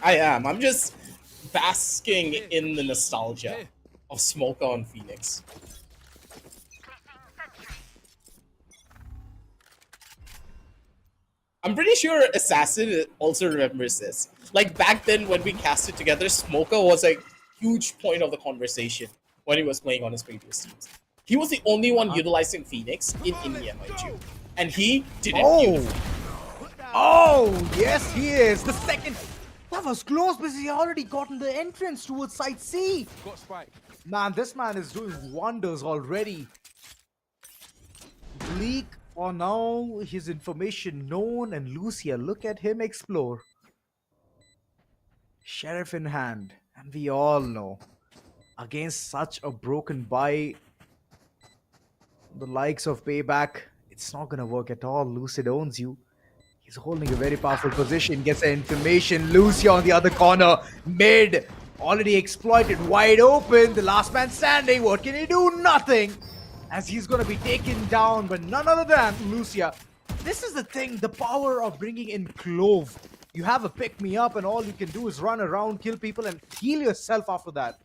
I am. I'm just basking in the nostalgia of Smoker on Phoenix. I'm pretty sure Assassin also remembers this. Like back then when we cast it together, Smoker was a huge point of the conversation when he was playing on his previous teams. He was the only one utilizing Phoenix in India, mind you. And he did it beautifully. Oh, yes, he is. The second. That was close because he already gotten the entrance towards Site C. Man, this man is doing wonders already. Bleak, for now, his information known, and Lucia, look at him explore. Sheriff in hand, and we all know, against such a broken buy, the likes of PayBack, it's not gonna work at all. Lucid owns you. He's holding a very powerful position, gets the information. Lucia on the other corner, mid, already exploited, wide open. The last man standing, what can he do? Nothing. As he's gonna be taken down, but none other than Lucia. This is the thing, the power of bringing in Clove. You have a pick-me-up and all you can do is run around, kill people, and heal yourself after that.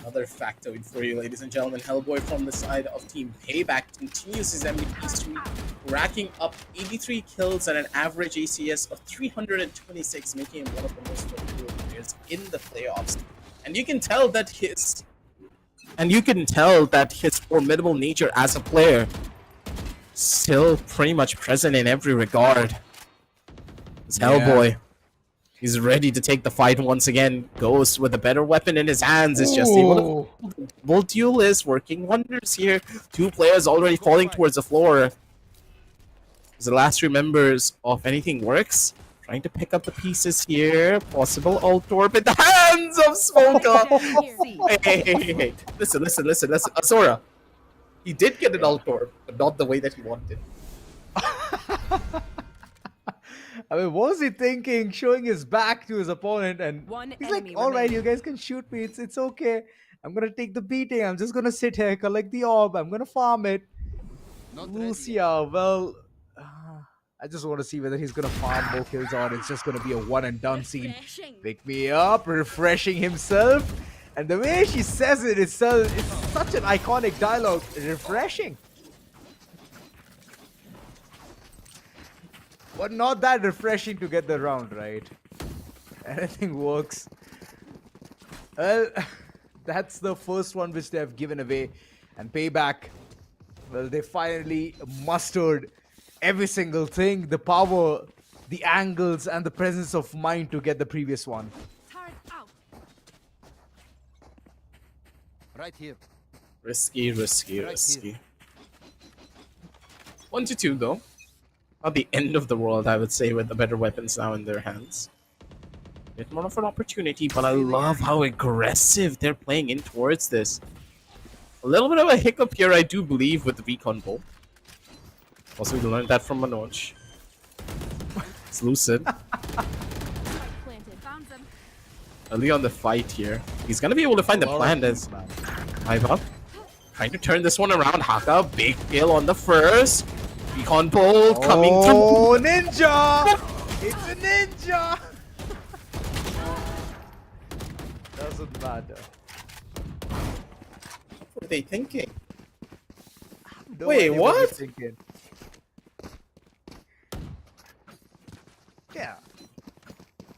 Another factoid for you, ladies and gentlemen. Hellboy from the side of Team PayBack continues his MVP streak, racking up 83 kills and an average ACS of 326, making him one of the most popular players in the playoffs. And you can tell that his formidable nature as a player still pretty much present in every regard. It's Hellboy. He's ready to take the fight once again. Ghost with a better weapon in his hands is just able to... Both duelists working wonders here. Two players already falling towards the floor. As the last three members of Anything Works trying to pick up the pieces here. Possible ult orb in the hands of Smoker. Hey. Listen. Azora. He did get an ult orb, but not the way that he wanted. I mean, what was he thinking? Showing his back to his opponent, and One he's like, enemy "All right, you remaining. guys can shoot me. It's okay. I'm gonna take the beating. I'm just gonna sit here, collect the orb. I'm gonna farm it." Lucia, well, I just want to see whether he's gonna farm more kills or it's just gonna be a one and done scene. Pick me up, refreshing himself, and the way she says it is it's such an iconic dialogue. Refreshing. But not that refreshing to get the round, right? Anything works. Well, that's the first one which they have given away. And PayBack, well, they finally mustered every single thing, the power, the angles, and the presence of mind to get the previous one. Turret out. Right here. Risky, risky, Right risky. 1-2 though. Not the end of the world, I would say, with the better weapons now in their hands. Bit more of an opportunity, but I love how aggressive they're playing in towards this. A little bit of a hiccup here, I do believe, with the recon bolt. Also, we learned that from Manoj. It's lucid. Found them. Early on the fight here. He's gonna be able to find the plan as Iva. Trying to turn this one around. Haka, big kill on the first. Recon bolt coming through. Oh, ninja! It's a ninja! Doesn't matter. What are they thinking? No Wait, idea what? they're thinking. Yeah.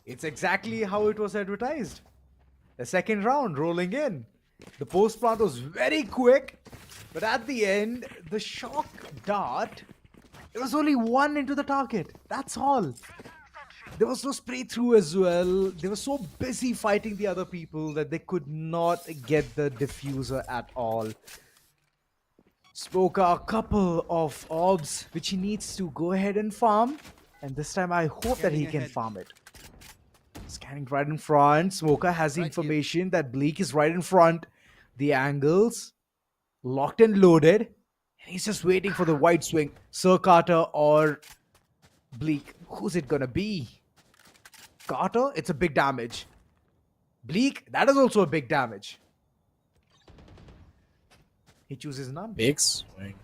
It's exactly how it was advertised. The second round rolling in. The post plant was very quick, but at the end, the shock dart, it was only one into the target. That's all. There was no spray through as well. They were so busy fighting the other people that they could not get the diffuser at all. Spoke a couple of orbs which he needs to go ahead and farm. And this time I hope that he can farm it. Scanning right in front. Smoker has the information that Bleak is right in front. The angles locked and loaded. And he's just waiting for the wide swing. Sir Carter or Bleak. Who's it gonna be? Carter, it's a big damage. Bleak, that is also a big damage. He chooses none. Big swing.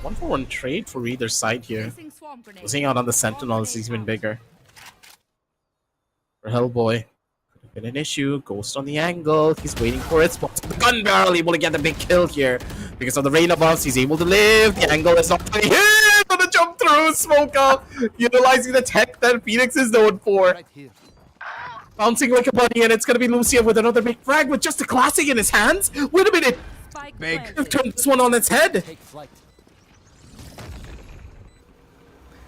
1-for-1 trade for either side here. Placing swarm grenade. Losing out on the Sentinels, he's been bigger. For Hellboy, could have been an issue. Ghost on the angle. He's waiting for it. Spots the gun barrel, able to get the big kill here. Because of the rain above, he's able to live. The angle is not really hit. Gonna jump through. Smoke out. Utilizing the tech that Phoenix is known for. Right here. Bouncing like a bunny, and it's gonna be Lucia with another big frag with just a classic in his hands. Wait a minute. Spike Big. planted. Turn this one on its head. Take flight.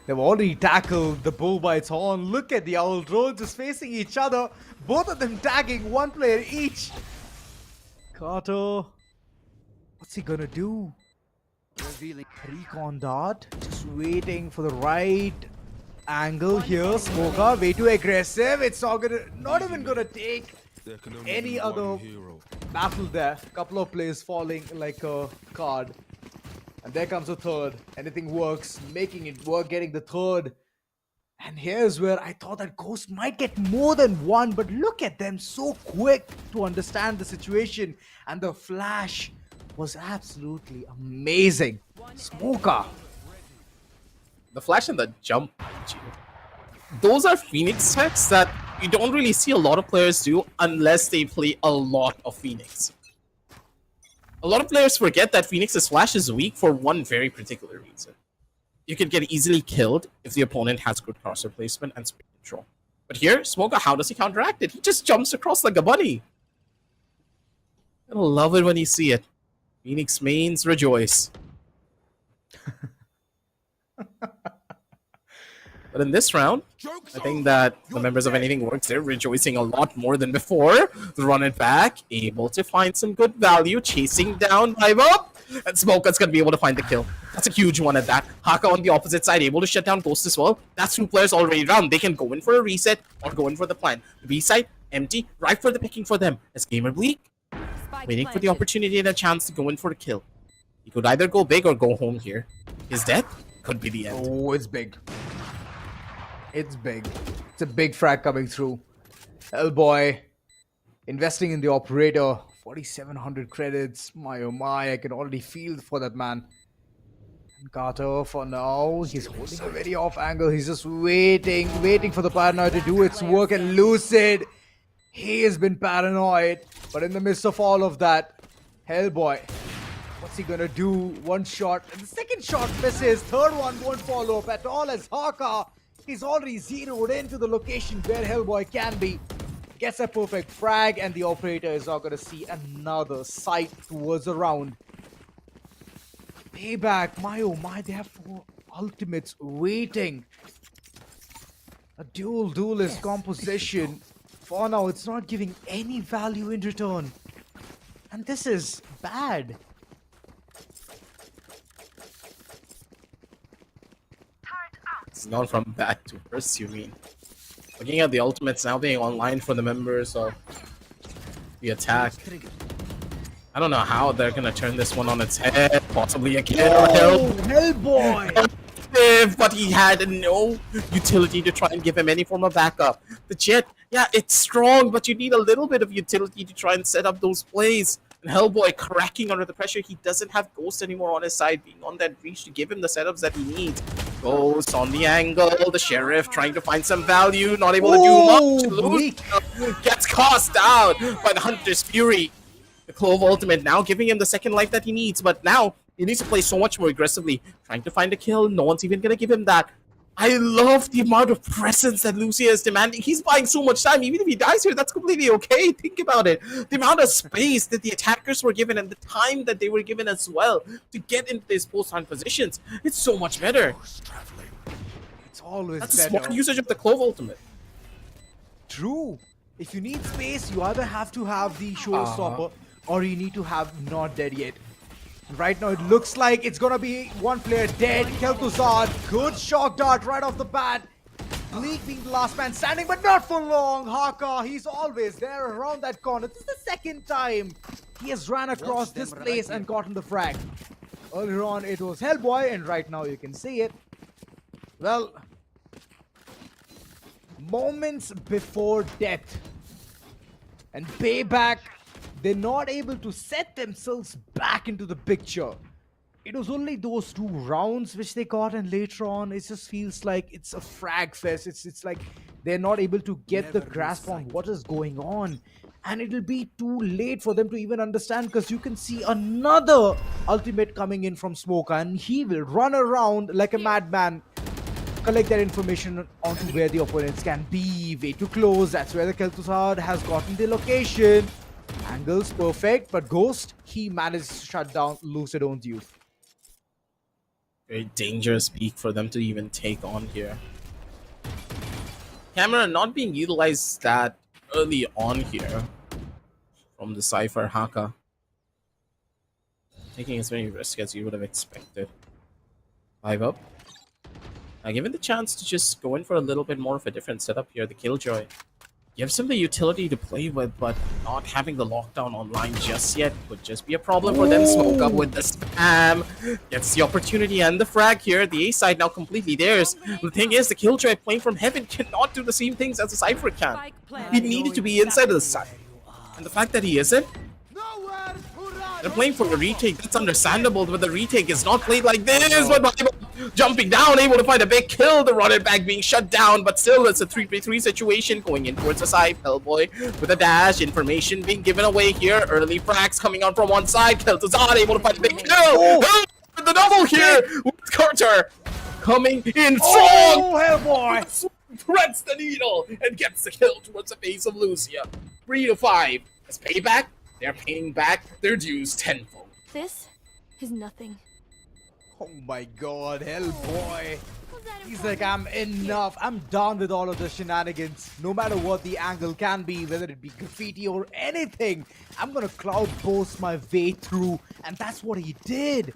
They've already tackled the bull by its horn. Look at the owl drones just facing each other. Both of them tagging one player each. Carter. What's he gonna do? Revealing. Recon dart. Just waiting for the right angle here. Smoker way too aggressive. It's not even gonna take There can only any be other one hero. battle there. Couple of players falling like a card. And there comes a third. Anything works, making it work, getting the third. And here's where I thought that Ghost might get more than one, but look at them, so quick to understand the situation. And the flash was absolutely amazing. Smoker. The flash and the jump. Those are Phoenix techs that you don't really see a lot of players do unless they play a lot of Phoenix. A lot of players forget that Phoenix's flash is weak for one very particular reason. You can get easily killed if the opponent has good crosshair placement and speed control. But here, Smoker, how does he counteract it? He just jumps across like a bunny. I love it when you see it. Phoenix mains rejoice. But in this round, I think that the members of Anything Works, they're rejoicing a lot more than before. Run it back, able to find some good value, chasing down Viva, and Smoker's gonna be able to find the kill. That's a huge one at that. Haka on the opposite side, able to shut down Ghost as well. That's two players already down. They can go in for a reset or go in for the plan. The B side, empty, right for the picking for them. As Gamer Bleak, Spike waiting for the planted. opportunity and a chance to go in for the kill. He could either go big or go home here. His death could be the end. Oh, it's big. It's big. It's a big frag coming through. Hellboy investing in the operator. 4,700 credits. My oh my, I can already feel for that man. And Carter, for now, he's holding a very off angle. He's just waiting for the paranoid to do its work. And Lucid, he has been paranoid. But in the midst of all of that, Hellboy, what's he gonna do? One shot, and the second shot misses. Third one won't follow up at all as Haka, he's already zeroed into the location where Hellboy can be. Gets a perfect frag, and the operator is not gonna see another sight towards the round. PayBack, my oh my, they have 4 ultimates waiting. A duelist composition. For now, it's not giving any value in return. And this is bad. It's gone from bad to worse, you mean? Looking at the ultimates now being online for the members of the attack. I don't know how they're gonna turn this one on its head. Possibly a kid or help. Hellboy! But he had no utility to try and give him any form of backup. The jet, yeah, it's strong, but you need a little bit of utility to try and set up those plays. And Hellboy cracking under the pressure. He doesn't have Ghost anymore on his side, being on that reach to give him the setups that he needs. Ghost on the angle, the Sheriff trying to find some value, not able to do much. Weak. Gets cast out by the Hunter's Fury. The Clove ultimate now giving him the second life that he needs, but now he needs to play so much more aggressively, trying to find a kill. No one's even gonna give him that. I love the amount of presence that Lucia is demanding. He's buying so much time. Even if he dies here, that's completely okay. Think about it. The amount of space that the attackers were given and the time that they were given as well to get into these post-hunt positions, it's so much better. It's always That's a better. smart usage of the Clove ultimate. True. If you need space, you either have to have the showstopper or you need to have Not Dead Yet. Right now, it looks like it's gonna be one player dead. Kel'Thuzad, good shock dart right off the bat. Bleak being the last man standing, but not for long. Haka, he's always there around that corner. This is the second time he has ran across this place and gotten the frag. Earlier on, it was Hellboy, and right now you can see it. Well, moments before death. And PayBack, they're not able to set themselves back into the picture. It was only those 2 rounds which they got, and later on it just feels like it's a frag fest. It's like they're not able to get the grasp on what is going on, and it'll be too late for them to even understand, because you can see another ultimate coming in from Smoke, and he will run around like a madman, collect that information onto where the opponents can be. Way too close. That's where the Kel'Thuzad has gotten the location. Angles perfect, but Ghost, he managed to shut down Lucid Own's youth. Very dangerous peak for them to even take on here. Camera not being utilized that early on here from the Cypher Haka. Taking as many risks as you would have expected. 5 up. Now given the chance to just go in for a little bit more of a different setup here, the Killjoy gives him the utility to play with, but not having the lockdown online just yet could just be a problem for them. Smoke up with the spam, gets the opportunity and the frag here. The A side now completely theirs. The thing is, the Killjoy playing from heaven cannot do the same things as the Cypher can. Spike planted. He needed to be inside of the side. And the fact that he isn't, they're playing for a retake. That's understandable, but the retake is not played like this. But Bible jumping down, able to find a big kill. The running back being shut down, but still it's a 3v3 situation going in towards the side. Hellboy with a dash, information being given away here. Early frags coming on from one side. Kel'Thuzad able to find a big kill. Hellboy with the double here with Carter coming in strong. Oh, Hellboy! Threads the needle and gets the kill towards the face of Lucia. 3 to 5. As PayBack, they're paying back their dues tenfold. This is nothing. Oh my god, Hellboy. He's like, I'm enough. I'm done with all of the shenanigans. No matter what the angle can be, whether it be graffiti or anything, I'm gonna cloud post my way through. And that's what he did.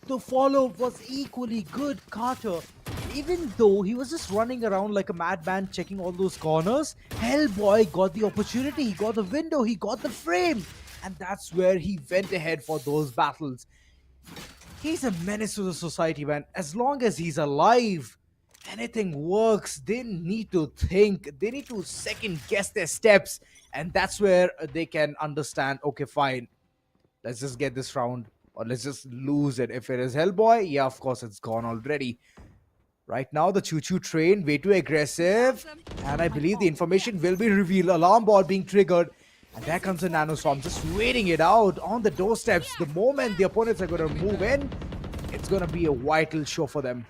The follow-up was equally good. Carter, even though he was just running around like a madman checking all those corners, Hellboy got the opportunity, he got the window, he got the frame. And that's where he went ahead for those battles. He's a menace to the society, man. As long as he's alive, anything works, they need to think, they need to second guess their steps, and that's where they can understand, okay, fine, let's just get this round, or let's just lose it. If it is Hellboy, yeah, of course, it's gone already. Right now, the choo-choo train, way too aggressive, and I believe the information will be revealed. Alarm ball being triggered, and there comes a nanoswarm, just waiting it out on the doorsteps. The moment the opponents are going to move in, it's going to be a vital show for them.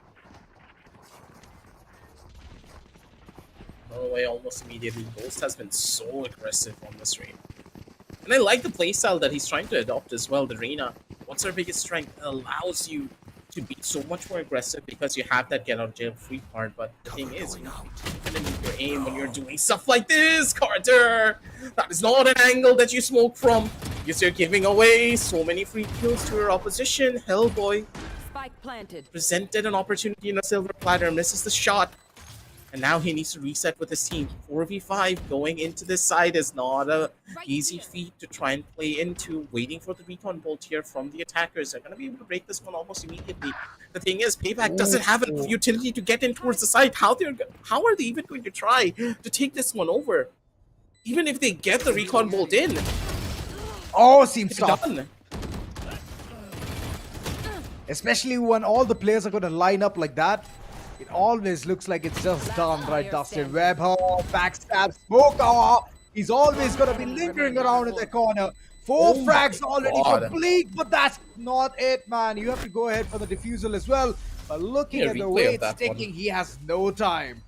Away almost immediately. Ghost has been so aggressive on this raid. And I like the playstyle that he's trying to adopt as well, the Reyna. What's her biggest strength? It allows you to be so much more aggressive because you have that get out of jail free part, but the thing is, you're gonna need your aim when you're doing stuff like this, Carter! That is not an angle that you smoke from, because you're giving away so many free kills to your opposition. Hellboy Spike planted. presented an opportunity in a silver platter, misses the shot. And now he needs to reset with his team. 4v5 going into this side is not a easy feat to try and play into. Waiting for the recon bolt here from the attackers. They're going to be able to break this one almost immediately. The thing is, PayBack doesn't have enough utility to get in towards the side. How are they even going to try to take this one over? Even if they get the recon bolt in, Oh, seems it's tough. done. Especially when all the players are going to line up like that. It always looks like it's just done, right, Dustin? Webber, backstab, Smoker. He's always going to be lingering around in the corner. Four frags already God. complete, but that's not it, man. You have to go ahead for the defusal as well. But looking Yeah, at the replay way of it's that one. sticking, he has no time.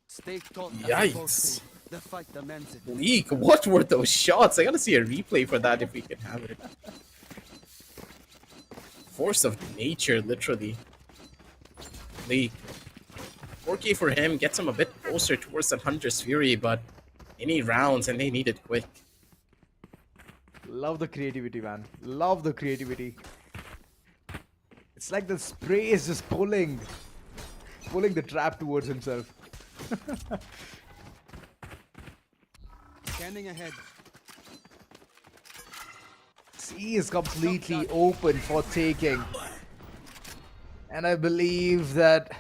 Stay taut. Yikes. The fight demands it. Leak, what were those shots? I gotta see a replay for that if we can have it. Force of nature, literally. Leak. 4K for him gets him a bit closer towards that Hunter's Fury, but any rounds and they need it quick. Love the creativity, man. Love the creativity. It's like the spray is just pulling the trap towards himself. Scanning ahead. C is completely open for taking. And I believe that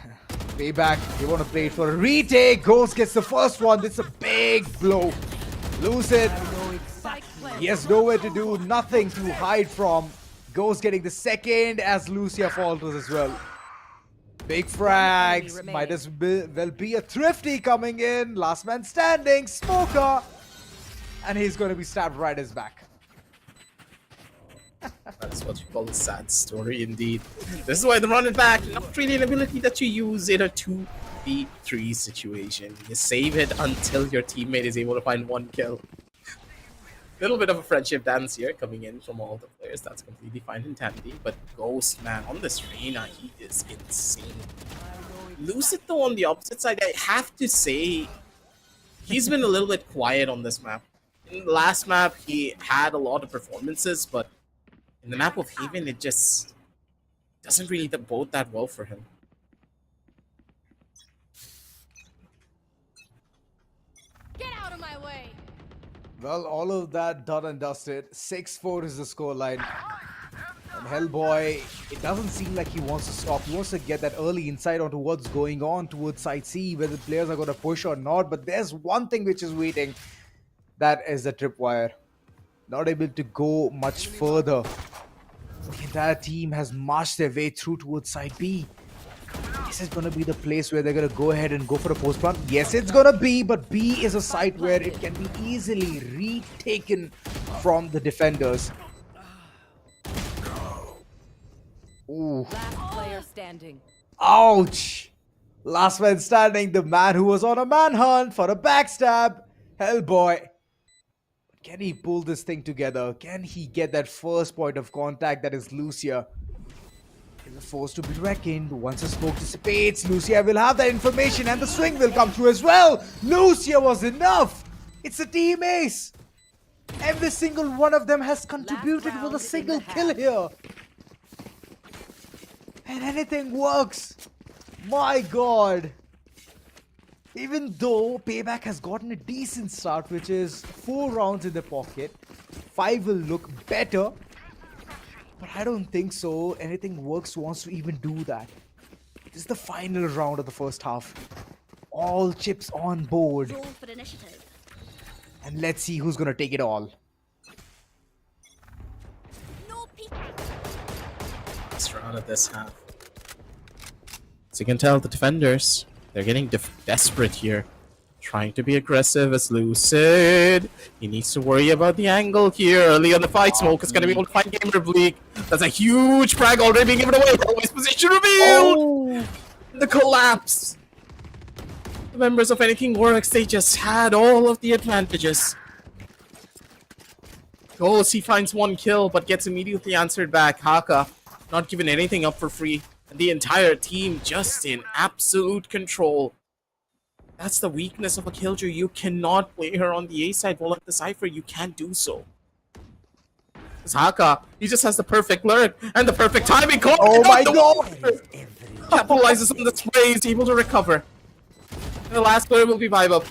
PayBack, they want to play it for a retake. Ghost gets the first one. It's a big blow. Lose it. Spike planted. He has nowhere to do, nothing to hide from. Ghost getting the second as Lucia falters as well. Big frags. remaining. Might as well be a thrifty coming in. Last man standing. Smoker. And he's going to be stabbed right at his back. That's what you call a sad story indeed. This is why the run it back, not really an ability that you use in a 2v3 situation. You save it until your teammate is able to find one kill. Little bit of a friendship dance here coming in from all the players. That's completely fine in Tandy. But Ghost, man, on this Reyna, he is insane. Lucid, though, on the opposite side, I have to say, he's been a little bit quiet on this map. In the last map, he had a lot of performances, but in the map of Haven, it just doesn't really bode that well for him. Get out of my way! Well, all of that done and dusted. 6-4 is the scoreline. And Hellboy, it doesn't seem like he wants to stop. He wants to get that early insight onto what's going on towards side C, whether the players are going to push or not. But there's one thing which is waiting. That is the tripwire. Not able to go much further. The entire team has marched their way through towards side B. This is going to be the place where they're going to go ahead and go for a post plant. Yes, it's going to be, but B is a site where it can be easily retaken from the defenders. Ooh. Last player standing. Ouch! Last man standing, the man who was on a manhunt for a backstab. Hellboy. Can he pull this thing together? Can he get that first point of contact that is Lucia? Is a force to be reckoned. Once the smoke dissipates, Lucia will have that information and the swing will come through as well. Lucia was enough. It's a team ace. Every single one of them has contributed with a round single in the kill half. here. And anything works. My God. Even though PayBack has gotten a decent start, which is 4 rounds in the pocket, 5 will look better. But I don't think so. Anything Works wants to even do that. This is the final round of the first half. All chips on board. Roll for initiative. And let's see who's gonna take it all. No peeking. Last round of this half. So you can tell the defenders, they're getting desperate here. Trying to be aggressive as Lucid. He needs to worry about the angle here. Early on the fight, Smoke is going to be able to find Gamer Bleak. That's a huge frag already being given away. Always position revealed! Oh. The collapse. The members of Anything Works, they just had all of the advantages. Goes, he finds one kill, but gets immediately answered back. Haka, not giving anything up for free. And the entire team just in absolute control. That's the weakness of a Killjoy. You cannot play her on the A side while at the Cypher. You can't do so. This Haka, he just has the perfect lurk and the perfect timing. Oh my god! Capitalizes on the spray, is able to recover. And the last player will be Vibe Up.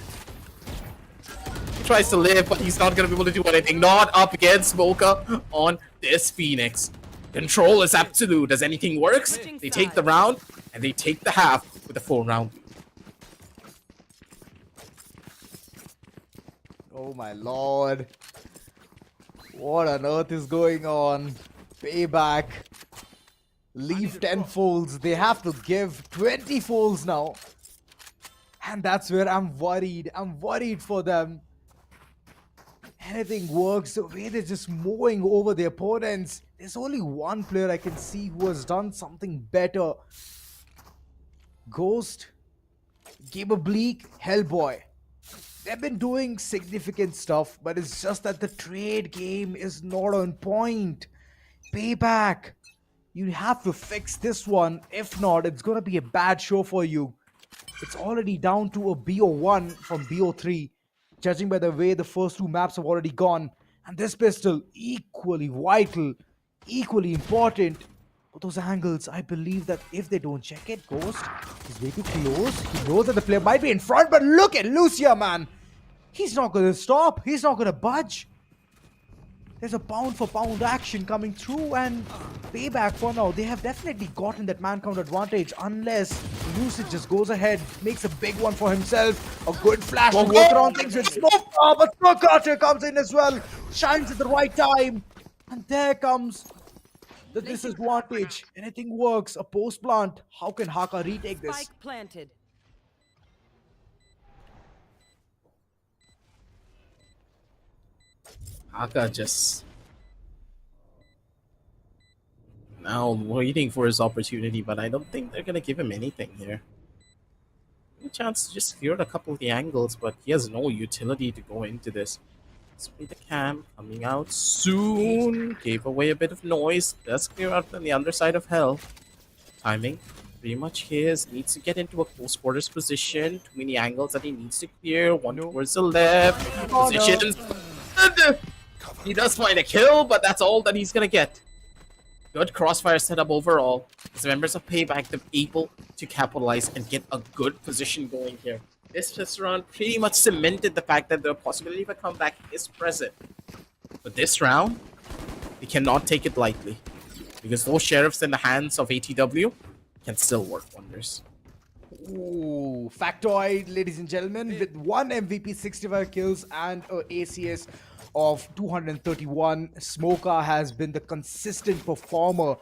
He tries to live, but he's not going to be able to do anything. Not up against Smoka on this Phoenix. Control is absolute. As Anything Works, they take the round, and they take the half with a full round. Oh my lord. What on earth is going on? Payback. Leave 10 folds. They have to give 20 folds now. And that's where I'm worried. I'm worried for them. Anything Works, the way they're just mowing over the opponents. There's only one player I can see who has done something better. Ghost, Gamer Bleak, Hellboy. They've been doing significant stuff, but it's just that the trade game is not on point. Payback. You have to fix this one. If not, it's going to be a bad show for you. It's already down to a BO1 from BO3, judging by the way the first two maps have already gone. And this pistol, equally vital, equally important. But those angles, I believe that if they don't check it, Ghost is way too close. He knows that the player might be in front, but look at Lucia, man. He's not going to stop. He's not going to budge. There's a pound for pound action coming through, and Payback for now. They have definitely gotten that man count advantage unless Lucid just goes ahead, makes a big one for himself. A good flash to work around things with Smoke. Oh, but Smoke Carter comes in as well. Shines at the right time. And there comes the disadvantage. Anything Works. A post plant. How can Haka retake this? Spike planted. Haka just now waiting for his opportunity, but I don't think they're gonna give him anything here. A chance to just clear a couple of the angles, but he has no utility to go into this. Spray the cam coming out soon. Gave away a bit of noise. Does clear out on the underside of Hell. Timing pretty much his. Needs to get into a close quarters position. Too many angles that he needs to clear. One towards the left. Positions. He does find a kill, but that's all that he's gonna get. Good crossfire setup overall. As members of Payback, they're able to capitalize and get a good position going here. This round pretty much cemented the fact that the possibility of a comeback is present. But this round, they cannot take it lightly. Because those sheriffs in the hands of ATW can still work wonders. Ooh, factoid, ladies and gentlemen, with one MVP, 65 kills, and a ACS of 231. Smoka has been the consistent performer.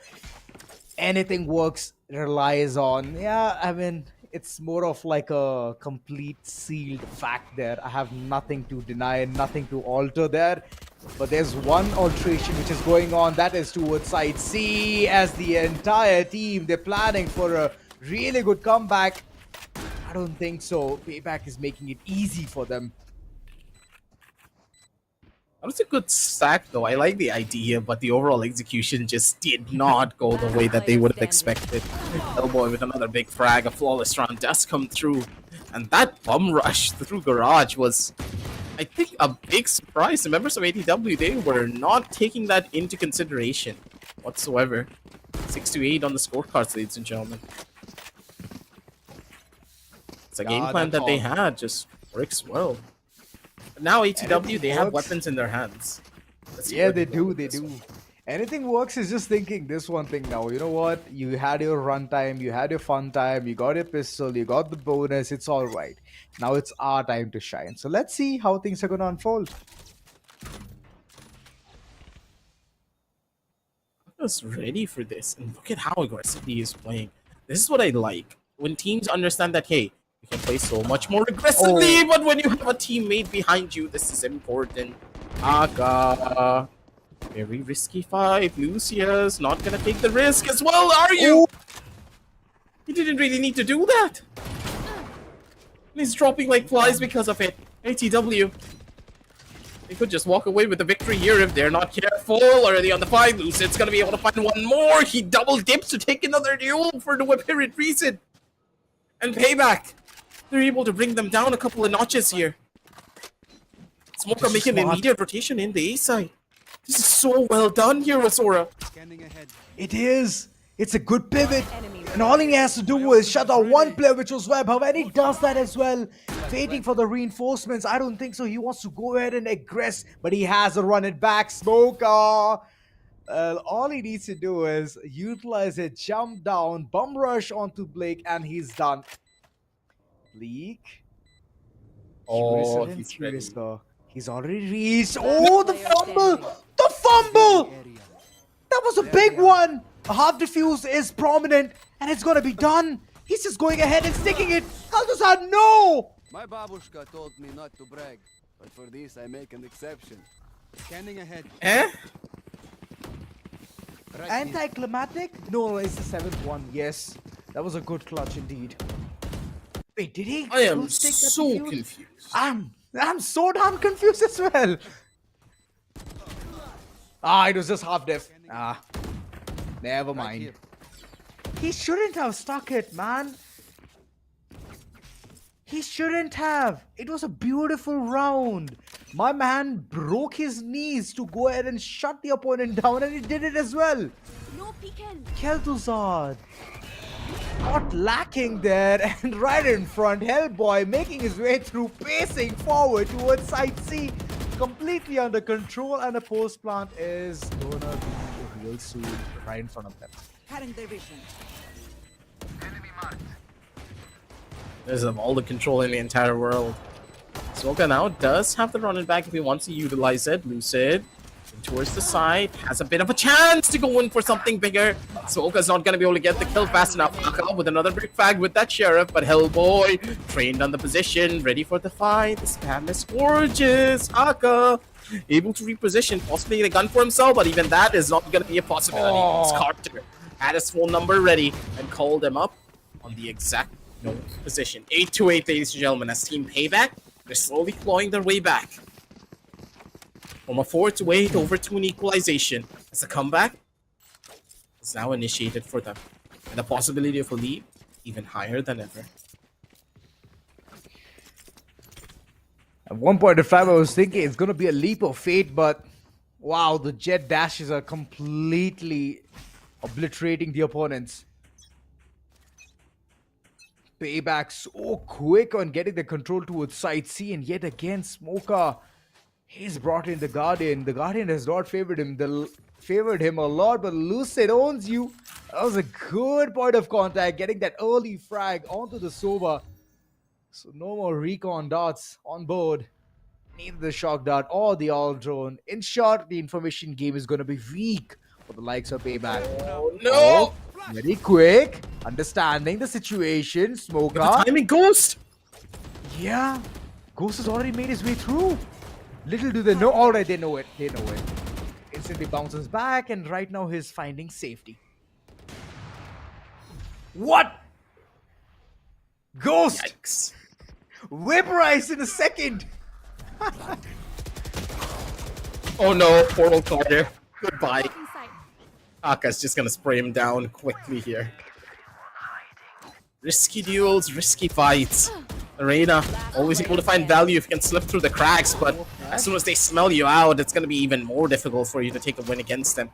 Anything Works relies on. Yeah, I mean, it's more of like a complete sealed fact there. I have nothing to deny, nothing to alter there. But there's one alteration which is going on. That is towards side C, as the entire team, they're planning for a really good comeback. I don't think so. Payback is making it easy for them. That was a good stack though. I like the idea, but the overall execution just did not go the way that they would have expected. Hellboy with another big frag, a flawless round does come through. And that bum rush through Garage was, I think, a big surprise. The members of ATW, they were not taking that into consideration whatsoever. 6-8 on the scorecards, ladies and gentlemen. It's a game plan that they had, just works well. But now ATW, they have weapons in their hands. Yeah, they do, they do. Anything works is just thinking this one thing now. You know what? You had your runtime, you had your fun time, you got your pistol, you got the bonus. It's all right. Now it's our time to shine. So let's see how things are going to unfold. I was ready for this, and look at how aggressively he's playing. This is what I like. When teams understand that, hey, you can play so much more aggressively, but when you have a teammate behind you, this is important. Aga. Very risky fight. Lucius not gonna take the risk as well, are you? He didn't really need to do that. He's dropping like flies because of it. ATW. They could just walk away with the victory here if they're not careful. Already on the fight, Lucid's gonna be able to find one more. He double dips to take another duel for no apparent reason. And PayBack. They're able to bring them down a couple of notches here. Smoker making an immediate rotation in the A side. This is so well done here, Asura. Scanning ahead. It is. It's a good pivot. And all he has to do is shut out one player, which was Web. However, he does that as well. Waiting for the reinforcements. I don't think so. He wants to go ahead and aggress, but he has to run it back. Smoker. All he needs to do is utilize it, jump down, bum rush onto Blake, and he's done. Bleak. Oh, Curious, he's curious, ready. though. He's already reached. Oh, the fumble! The fumble! Area. That was a big one! A half defuse is prominent, and it's gonna be done. He's just going ahead and sticking it. How does that know? My babushka told me not to brag, but for this I make an exception. Scanning ahead. Eh? Right here. Anticlimactic? No, it's the 7th one. Yes, that was a good clutch indeed. Wait, did he? I am stick that so defuse? confused. I'm so damn confused as well. It was just half def. Never Right mind. here. He shouldn't have stuck it, man. He shouldn't have. It was a beautiful round. My man broke his knees to go ahead and shut the opponent down, and he did it as well. No peeking. Kel'Thuzad not lacking there, and right in front, Hellboy making his way through, pacing forward towards side C, completely under control, and a post plant is gonna be real soon, right in front of them. Cutting their vision. There's all the control in the entire world. Smoker now does have the running back if he wants to utilize it. Lucid towards the side, has a bit of a chance to go in for something bigger. Smoker's not going to be able to get the kill fast enough. Aka with another brick fag with that sheriff, but Hellboy trained on the position, ready for the fight. The spam is gorgeous. Aka able to reposition, possibly get a gun for himself, but even that is not going to be a possibility. Carter had his phone number ready and called him up on the exact position. 8-8, ladies and gentlemen, as Team PayBack, they're slowly clawing their way back. From a 4-8 over to an equalization. As a comeback is now initiated for them. And the possibility of a lead even higher than ever. At one point in time, I was thinking it's going to be a leap of fate, but wow, the jet dashes are completely obliterating the opponents. PayBack so quick on getting the control towards side C, and yet again, Smoker, he's brought in the Guardian. The Guardian has not favored him. Favored him a lot, but Lucid owns you. That was a good point of contact, getting that early frag onto the Sova. So no more recon darts on board. Neither the shock dart or the all drone. In short, the information game is going to be weak for the likes of PayBack. Oh no! Very quick, understanding the situation. Smoker. The timing Ghost! Yeah, Ghost has already made his way through. Little do they know. Alright, they know it. They know it. Instantly bounces back, and right now he's finding safety. What? Ghost! Yikes. Vaporized in a second! Oh no, Portal Carter. Goodbye. Inside. Aka's just gonna spray him down quickly here. Risky duels, risky fights. Arena, always able to find value if you can slip through the cracks, but as soon as they smell you out, it's gonna be even more difficult for you to take a win against them.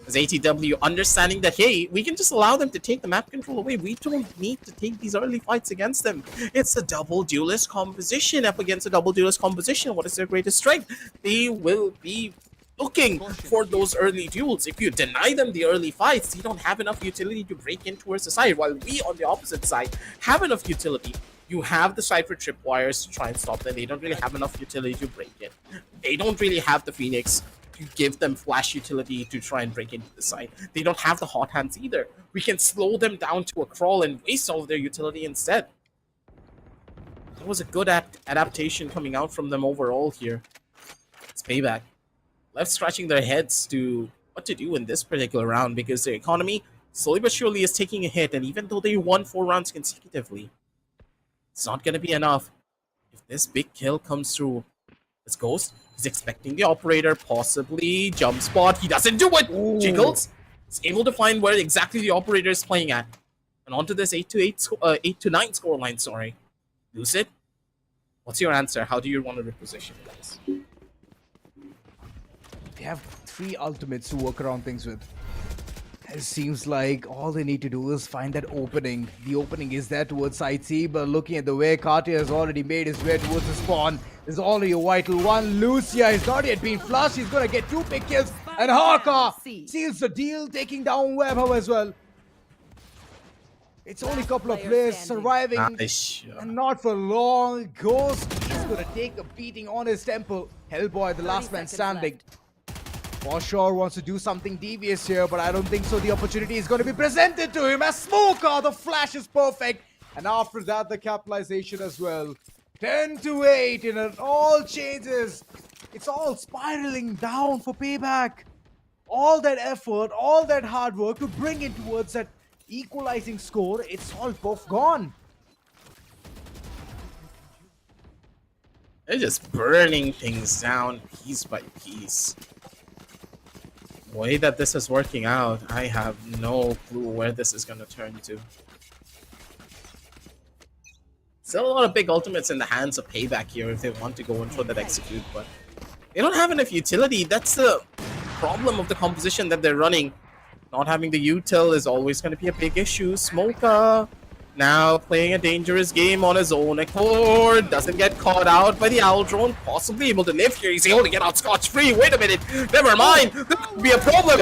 As ATW understanding that, hey, we can just allow them to take the map control away. We don't need to take these early fights against them. It's a double duelist composition up against a double duelist composition. What is their greatest strength? They will be looking for those early duels. If you deny them the early fights, they don't have enough utility to break in towards the side, while we on the opposite side have enough utility. You have the Cypher tripwires to try and stop them. They don't really have enough utility to break in. They don't really have the Phoenix to give them flash utility to try and break into the side. They don't have the hot hands either. We can slow them down to a crawl and waste all of their utility instead. That was a good adaptation coming out from them overall here. It's PayBack. Left scratching their heads to what to do in this particular round, because their economy slowly but surely is taking a hit, and even though they won 4 rounds consecutively, it's not going to be enough. If this big kill comes through, this Ghost is expecting the operator, possibly jump spot. He doesn't do it. Ooh. Jiggles is able to find where exactly the operator is playing at, and onto this 8-9 scoreline. Sorry, Lucid, what's your answer? How do you want to reposition this? They have 3 ultimates to work around things with. It seems like all they need to do is find that opening. The opening is there towards side C, but looking at the way Cartier has already made his way towards the spawn, there's only a vital one. Lucia is not yet been flushed. He's gonna get 2 big kills, and Haka seals the deal, taking down Webber as well. It's only a couple of players surviving, and not for long. Ghost is gonna take a beating on his temple. Hellboy, the last man standing. For sure wants to do something devious here, but I don't think so. The opportunity is going to be presented to him as Smoker. The flash is perfect, and after that, the capitalization as well. 10-8, and it all changes. It's all spiraling down for PayBack. All that effort, all that hard work to bring it towards that equalizing score, it's all both gone. They're just burning things down piece by piece. The way that this is working out, I have no clue where this is going to turn to. Still a lot of big ultimates in the hands of PayBack here if they want to go in for that execute, but they don't have enough utility. That's the problem of the composition that they're running. Not having the util is always going to be a big issue. Smoker now playing a dangerous game on his own accord. Doesn't get caught out by the owl drone. Possibly able to live here. He's able to get out scotch-free. Wait a minute. Never mind. This could be a problem.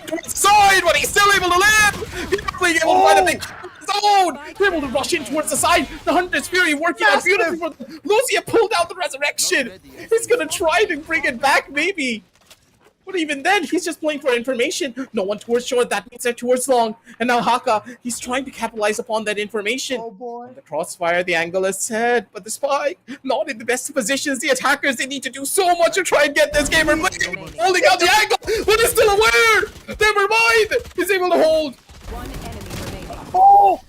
Towards side, but he's still able to live. He's probably able to find a big zone. They're able to rush in towards the side. The Hunter's Fury working out beautifully for them. Lucia pulled out the resurrection. He's going to try to bring it back, maybe. But even then, he's just playing for information. No one towards short, that means they're towards long. And now Haka, he's trying to capitalize upon that information. Oh boy. On the crossfire, the angle is set, but the spike, not in the best positions. The attackers, they need to do so much to try and get this gamer holding out the angle, but he's still aware. Never mind. He's able to hold. One enemy remaining. Oh!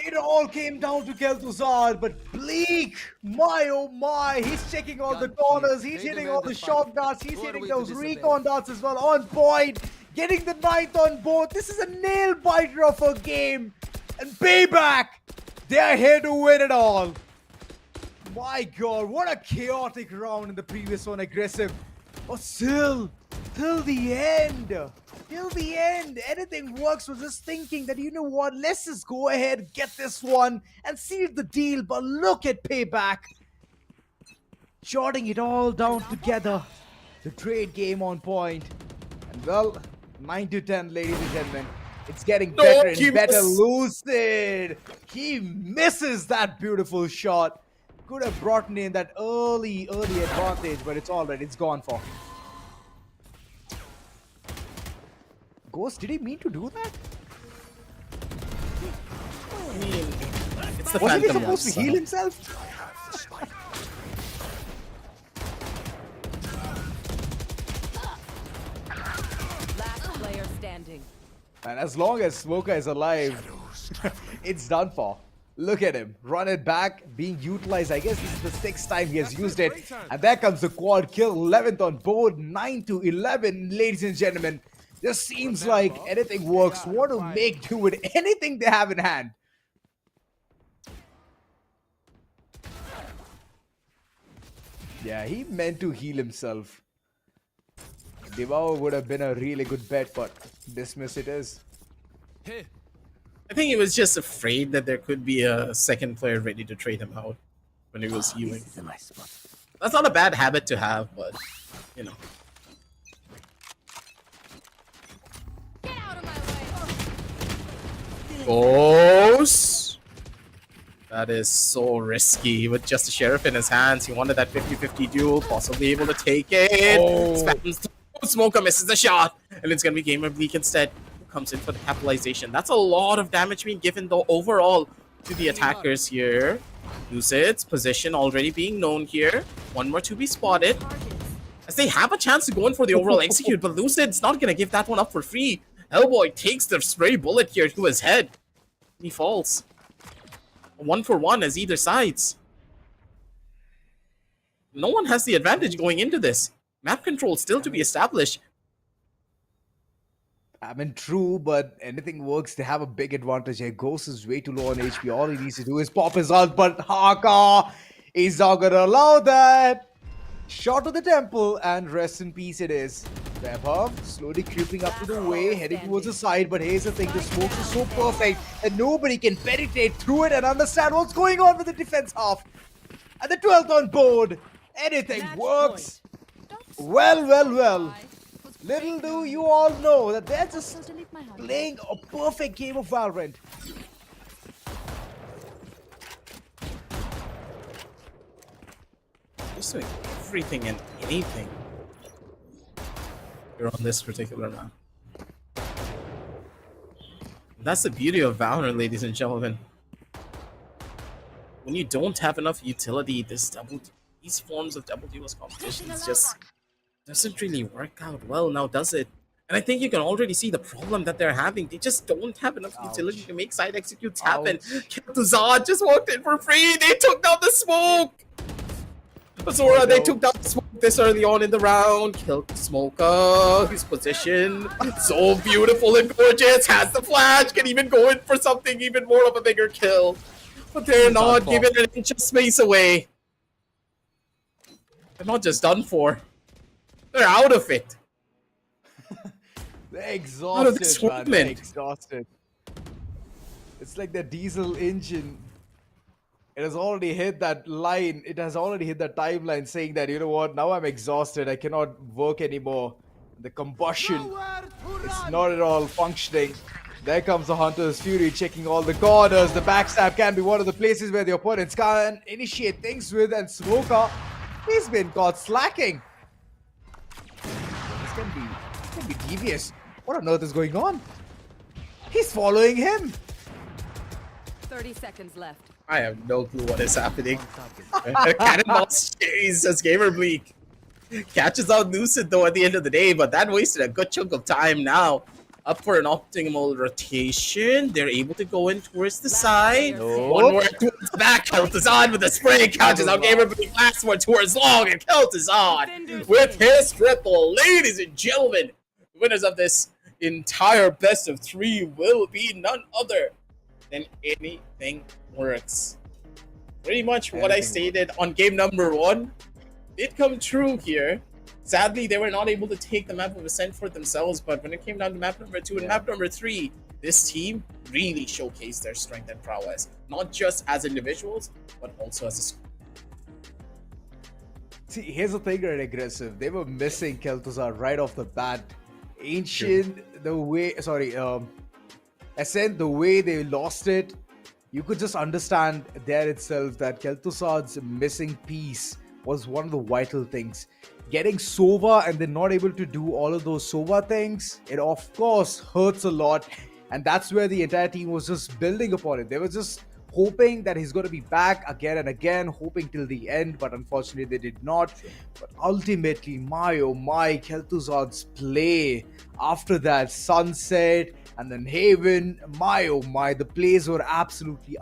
It all came down to Kel'Thuzad, but Bleak, my oh my, he's checking all the corners, he's hitting all the shot darts, he's hitting those recon darts as well, on point, getting the 9th on board. This is a nail-biter of a game, and PayBack, they're here to win it all. My god, what a chaotic round in the previous one, aggressive, but still, till the end. Till the end, anything works. Was just thinking that, you know what, let's just go ahead, get this one, and seal the deal. But look at PayBack. Jotting it all down together. The trade game on point. And well, 9-10, ladies and gentlemen. It's getting better and better. Lucid. He misses that beautiful shot. Could have brought in that early advantage, but it's all right. It's gone for. Ghost, did he mean to do that? I mean, it's the Wasn't he Phantom supposed to heal himself? Last player standing. And as long as Smoker is alive, it's done for. Look at him, run it back, being utilized. I guess this is the 6th time he has used it. And there comes the quad kill, 11th on board, 9-11, ladies and gentlemen. Just seems like anything works. Want to make do with anything they have in hand. Yeah, he meant to heal himself. Devour would have been a really good bet, but dismiss it as. I think he was just afraid that there could be a second player ready to trade him out when he was healing. That's not a bad habit to have, but, you know. Goes. That is so risky with just the sheriff in his hands. He wanted that 50-50 duel, possibly able to take it. Spams through. Smoker misses the shot, and it's going to be Gamer Bleak instead, who comes in for the capitalization. That's a lot of damage being given, though, overall to the attackers here. Lucid's position already being known here. One more to be spotted, as they have a chance to go in for the overall execute, but Lucid's not going to give that one up for free. Hellboy takes the spray bullet here to his head. He falls. 1-for-1 as either sides. No one has the advantage going into this. Map control still to be established. I mean, true, but anything works. They have a big advantage here. Ghost is way too low on HP. All he needs to do is pop his ult, but Haka is not gonna allow that. Shot to the temple, and rest in peace it is. Webhub slowly creeping up to the way, heading towards the side, but here's the thing, the smokes are so perfect that nobody can penetrate through it and understand what's going on with the defense half. And the 12th on board, anything works. Well. Little do you all know that they're just playing a perfect game of Valorant. Just doing everything and anything here on this particular map. That's the beauty of Valorant, ladies and gentlemen. When you don't have enough utility, these forms of double duos competitions just doesn't really work out well now, does it? And I think you can already see the problem that they're having. They just don't have enough utility to make side executes happen. Kel'Thuzad just walked in for free. They took down the smoke. Azora, they took down the smoke this early on in the round. Killed the Smoker. His position so beautiful and gorgeous. Has the flash. Can even go in for something even more of a bigger kill. But they're not giving an inch of space away. They're not just done for. They're out of it. They're exhausted, man. They're tournament. exhausted. It's like the diesel engine. It has already hit that line. It has already hit that timeline saying that, you know what, now I'm exhausted. I cannot work anymore. The combustion, it's not at all functioning. There comes the Hunter's Fury, checking all the corners. The backstab can be one of the places where the opponents can initiate things with. And Smoker, he's been caught slacking. This can be devious. What on earth is going on? He's following him. 30 seconds left. I have no clue what is happening. Cannonball chase as Gamer Bleak catches out Lucid though at the end of the day, but that wasted a good chunk of time now. Up for an optimal rotation. They're able to go in towards the side. One more towards the back. Kel'Thuzad with a spray catches out Gamer Bleak. Last one towards long, and Kel'Thuzad with his triple. Ladies and gentlemen, the winners of this entire best of 3 will be none other than Anything Works. Pretty much what I stated on game number 1 did come true here. Sadly, they were not able to take the map of Ascent for themselves, but when it came down to map number 2 and map number 3, this team really showcased their strength and prowess, not just as individuals, but also as a squad. See, here's the thing, right, aggressive. They were missing Kel'Thuzad right off the bat. Ancient, Ascent, the way they lost it, you could just understand there itself that Kel'Thuzad's missing piece was one of the vital things. Getting Sova and then not able to do all of those Sova things, it of course hurts a lot. And that's where the entire team was just building upon it. They were just hoping that he's going to be back again and again, hoping till the end, but unfortunately they did not. But ultimately, my oh my, Kel'Thuzad's play after that Sunset and then Haven, my oh my, the plays were absolutely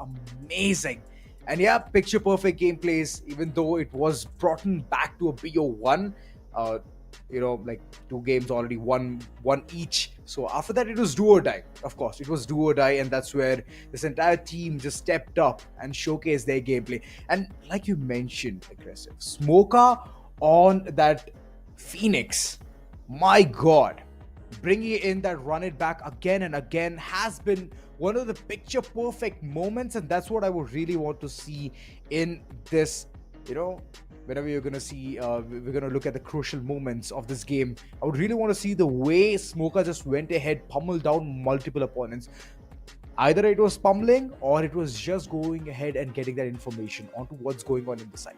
amazing. And yeah, picture perfect gameplays, even though it was brought back to a BO1, like 2 games already, one each. So after that, it was do or die. Of course, it was do or die, and that's where this entire team just stepped up and showcased their gameplay. And like you mentioned, aggressive Smoker on that Phoenix, my God, bringing in that run it back again and again has been one of the picture perfect moments, and that's what I would really want to see in this, whenever you're gonna see, we're gonna look at the crucial moments of this game. I would really want to see the way Smoker just went ahead, pummeled down multiple opponents. Either it was pummeling or it was just going ahead and getting that information onto what's going on in the site.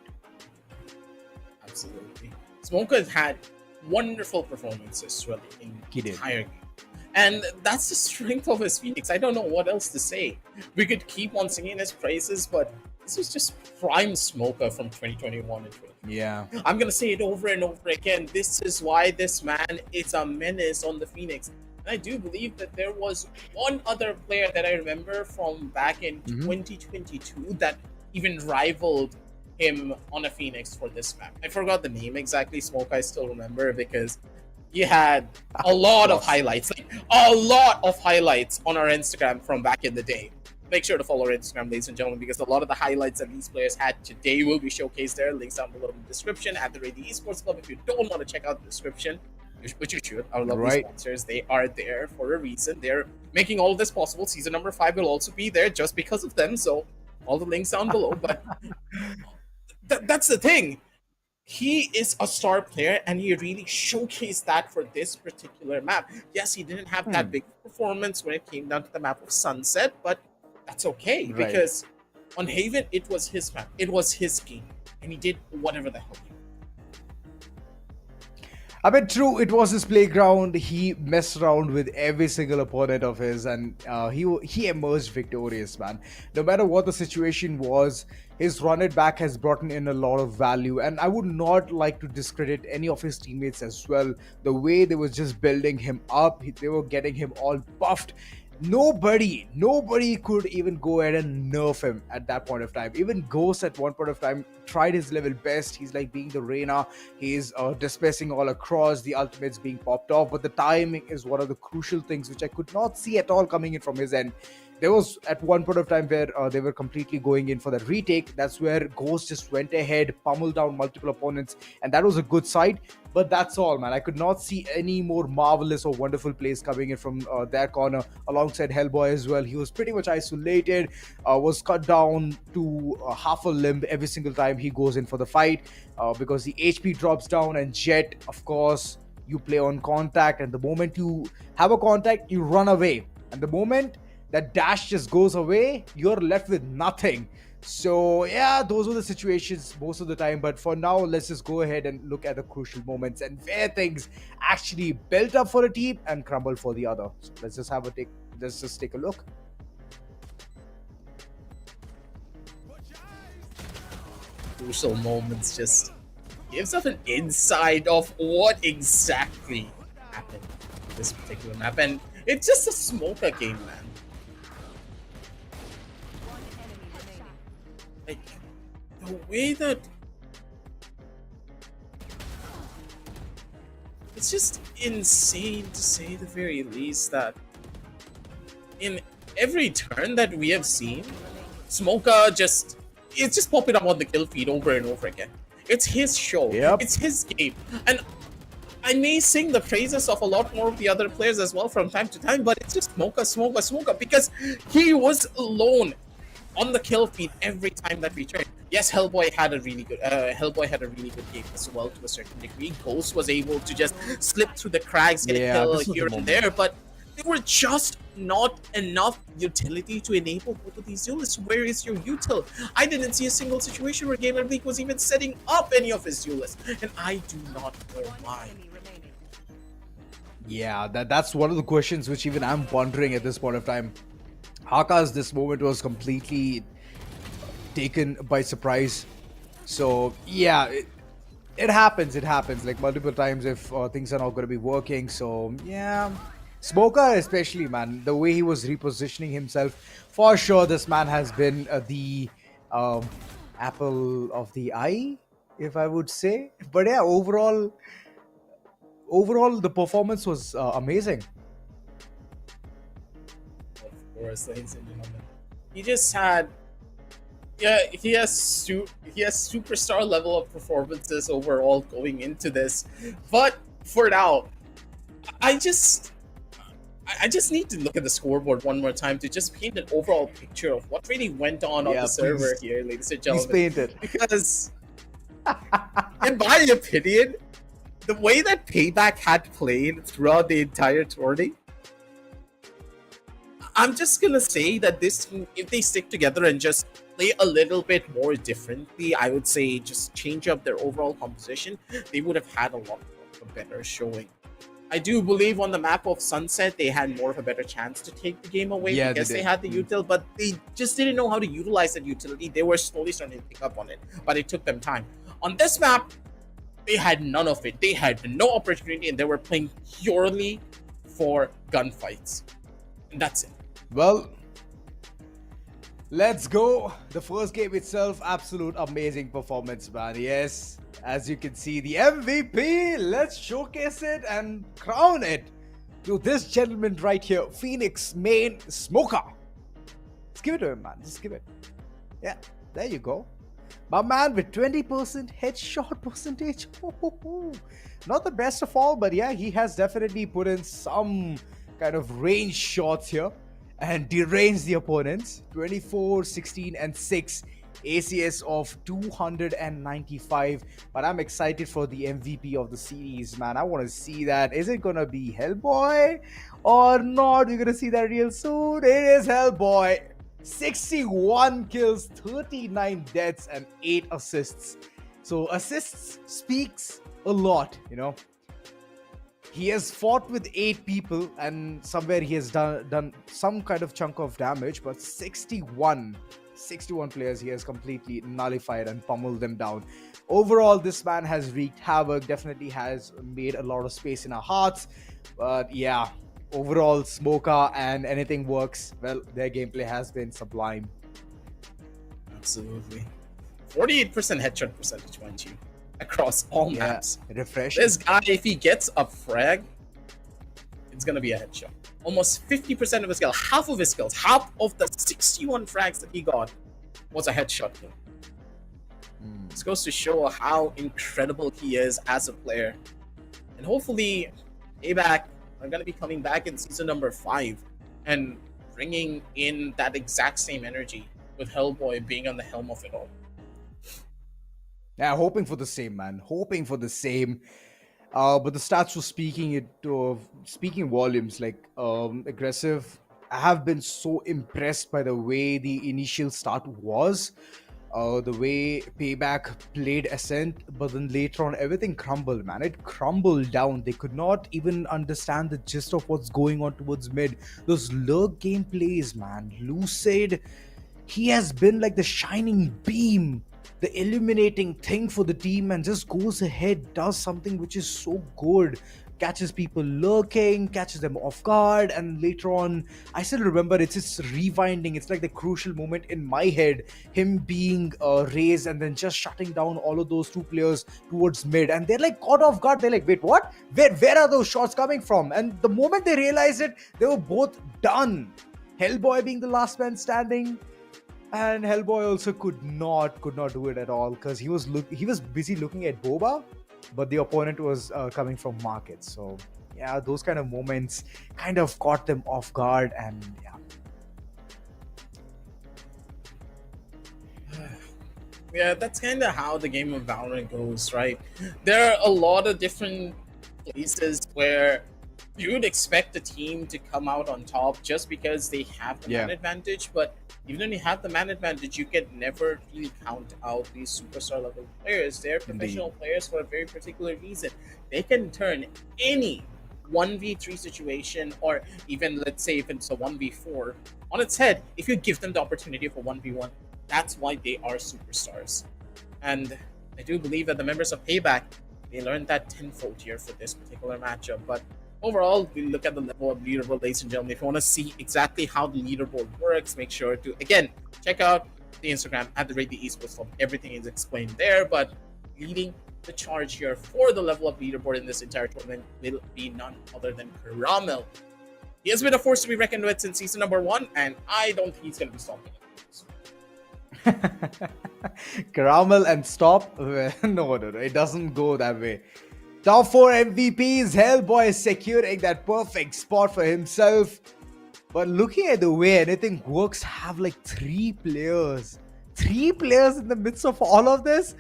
Absolutely. Smoker has had wonderful performances really in He the did. entire game. And that's the strength of his Phoenix. I don't know what else to say. We could keep on singing his praises, but this was just prime Smoker from 2021 and 20. Yeah. I'm gonna say it over and over again. This is why this man is a menace on the Phoenix. And I do believe that there was one other player that I remember from back in 2022 that even rivaled him on a Phoenix for this map. I forgot the name exactly. Smoke, I still remember because he had a lot of highlights, like a lot of highlights on our Instagram from back in the day. Make sure to follow our Instagram, ladies and gentlemen, because a lot of the highlights that these players had today will be showcased there. Links down below in the description at the Esports Club. If you don't want to check out the description, which you should, our lovely sponsors, they are there for a reason. They're making all of this possible. Season number 5 will also be there just because of them. So all the links down below. But that's the thing. He is a star player, and he really showcased that for this particular map. Yes, he didn't have that big performance when it came down to the map of Sunset, but that's okay because on Haven, it was his map. It was his game, and he did whatever the hell he wanted. I mean, true, it was his playground. He messed around with every single opponent of his, and he emerged victorious, man. No matter what the situation was, his run it back has brought in a lot of value, and I would not like to discredit any of his teammates as well. The way they were just building him up, they were getting him all buffed. Nobody could even go ahead and nerf him at that point of time. Even Ghost at one point of time tried his level best. He's like being the Reyna. He's dispersing all across, the ultimates being popped off, but the timing is one of the crucial things which I could not see at all coming in from his end. There was at one point of time where they were completely going in for the retake. That's where Ghost just went ahead, pummeled down multiple opponents, and that was a good side. But that's all, man. I could not see any more marvelous or wonderful plays coming in from their corner alongside Hellboy as well. He was pretty much isolated, was cut down to half a limb every single time he goes in for the fight because the HP drops down. And Jet, of course, you play on contact, and the moment you have a contact, you run away. And the moment that dash just goes away, you're left with nothing. So yeah, those were the situations most of the time. But for now, let's just go ahead and look at the crucial moments and where things actually built up for a team and crumbled for the other. So let's just take a look. Crucial moments just gives us an insight of what exactly happened in this particular map, and it's just a Smoker game, man. Like, the way that it's just insane to say the very least that in every turn that we have seen, Smoker it's just popping up on the kill feed over and over again. It's his show. Yep. It's his game. And I may sing the praises of a lot more of the other players as well from time to time, but it's just Smoker, because he was alone on the kill feed every time that we turned. Yes, Hellboy had a really good game as well to a certain degree. Ghost was able to just slip through the cracks, get a kill here and there, but there were just not enough utility to enable both of these duelists. Where is your util? I didn't see a single situation where Gamer League was even setting up any of his duelists, and I do not know why. Yeah, that's one of the questions which even I'm wondering at this point of time. Haka's this moment was completely taken by surprise. So yeah, it happens like multiple times if things are not going to be working. So yeah, Smoker especially, man, the way he was repositioning himself, for sure this man has been the apple of the eye, if I would say. But yeah, overall the performance was amazing. Of course, ladies and gentlemen, he just had he has superstar level of performances overall going into this. But for now, I just need to look at the scoreboard one more time to just paint an overall picture of what really went on the server here, ladies and gentlemen. Please paint it. Because in my opinion, the way that PayBack had played throughout the entire tourney, I'm just gonna say that this team, if they stick together and just play a little bit more differently, I would say just change up their overall composition, they would have had a lot of a better showing. I do believe on the map of Sunset, they had more of a better chance to take the game away Yeah, because they they did. had the util, but they just didn't know how to utilize that utility. They were slowly starting to pick up on it, but it took them time. On this map, they had none of it. They had no opportunity, and they were playing purely for gunfights. And that's it. Well, let's go. The first game itself, absolute amazing performance, man. Yes, as you can see, the MVP. Let's showcase it and crown it to this gentleman right here, Phoenix main Smoker. Let's give it to him, man. Just give it. Yeah, there you go. My man with 20% headshot percentage. Not the best of all, but yeah, he has definitely put in some kind of range shots here and deranged the opponents. 24, 16, and 6. ACS of 295. But I'm excited for the MVP of the series, man. I want to see that. Is it going to be Hellboy or not? We're going to see that real soon. It is Hellboy. 61 kills, 39 deaths, and 8 assists. So assists speaks a lot, you know. He has fought with 8 people and somewhere he has done some kind of chunk of damage, but 61 players he has completely nullified and pummeled them down. Overall, this man has wreaked havoc, definitely has made a lot of space in our hearts. But yeah, overall, Smoker and Anything Works, well, their gameplay has been sublime. Absolutely. 48% headshot percentage, mind you, across all maps. Refresh. This guy, if he gets a frag, it's gonna be a headshot. Almost 50% of his kills, half of his kills, half of the 61 frags that he got was a headshot kill. This goes to show how incredible he is as a player. And hopefully, PayBack are gonna be coming back in season number 5 and bringing in that exact same energy with Hellboy being on the helm of it all. Yeah, hoping for the same, man. Hoping for the same. But the stats were speaking volumes. Like aggressive. I have been so impressed by the way the initial start was. The way PayBack played Ascent, but then later on everything crumbled, man. It crumbled down. They could not even understand the gist of what's going on towards mid. Those lurk gameplays, man. Lucid, he has been like the shining beam, the illuminating thing for the team, and just goes ahead, does something which is so good. Catches people lurking, catches them off guard, and later on, I still remember it's just rewinding. It's like the crucial moment in my head, him being raised and then just shutting down all of those 2 players towards mid, and they're like caught off guard. They're like, wait, what? Where are those shots coming from? And the moment they realized it, they were both done. Hellboy being the last man standing, and Hellboy also could not do it at all because he was busy looking at Boba, but the opponent was coming from market. So yeah, those kind of moments kind of caught them off guard, and Yeah, that's kind of how the game of Valorant goes, right? There are a lot of different places where you would expect a team to come out on top just because they have the man advantage, but even when you have the man advantage, you can never really count out these superstar level players. They're professional players for a very particular reason. They can turn any 1v3 situation, or even let's say if it's a 1v4, on its head if you give them the opportunity for 1v1. That's why they are superstars. And I do believe that the members of PayBack, they learned that tenfold here for this particular matchup. But overall, we look at the level of leaderboard, ladies and gentlemen. If you want to see exactly how the leaderboard works, make sure to, again, check out the Instagram at the Esports Club. Everything is explained there. But leading the charge here for the level of leaderboard in this entire tournament will be none other than Caramel. He has been a force to be reckoned with since season number 1, and I don't think he's going to be stopping it. Caramel and stop? No, it doesn't go that way. Top 4 MVPs, Hellboy is securing that perfect spot for himself. But looking at the way Anything Works have like 3 players. 3 players in the midst of all of this?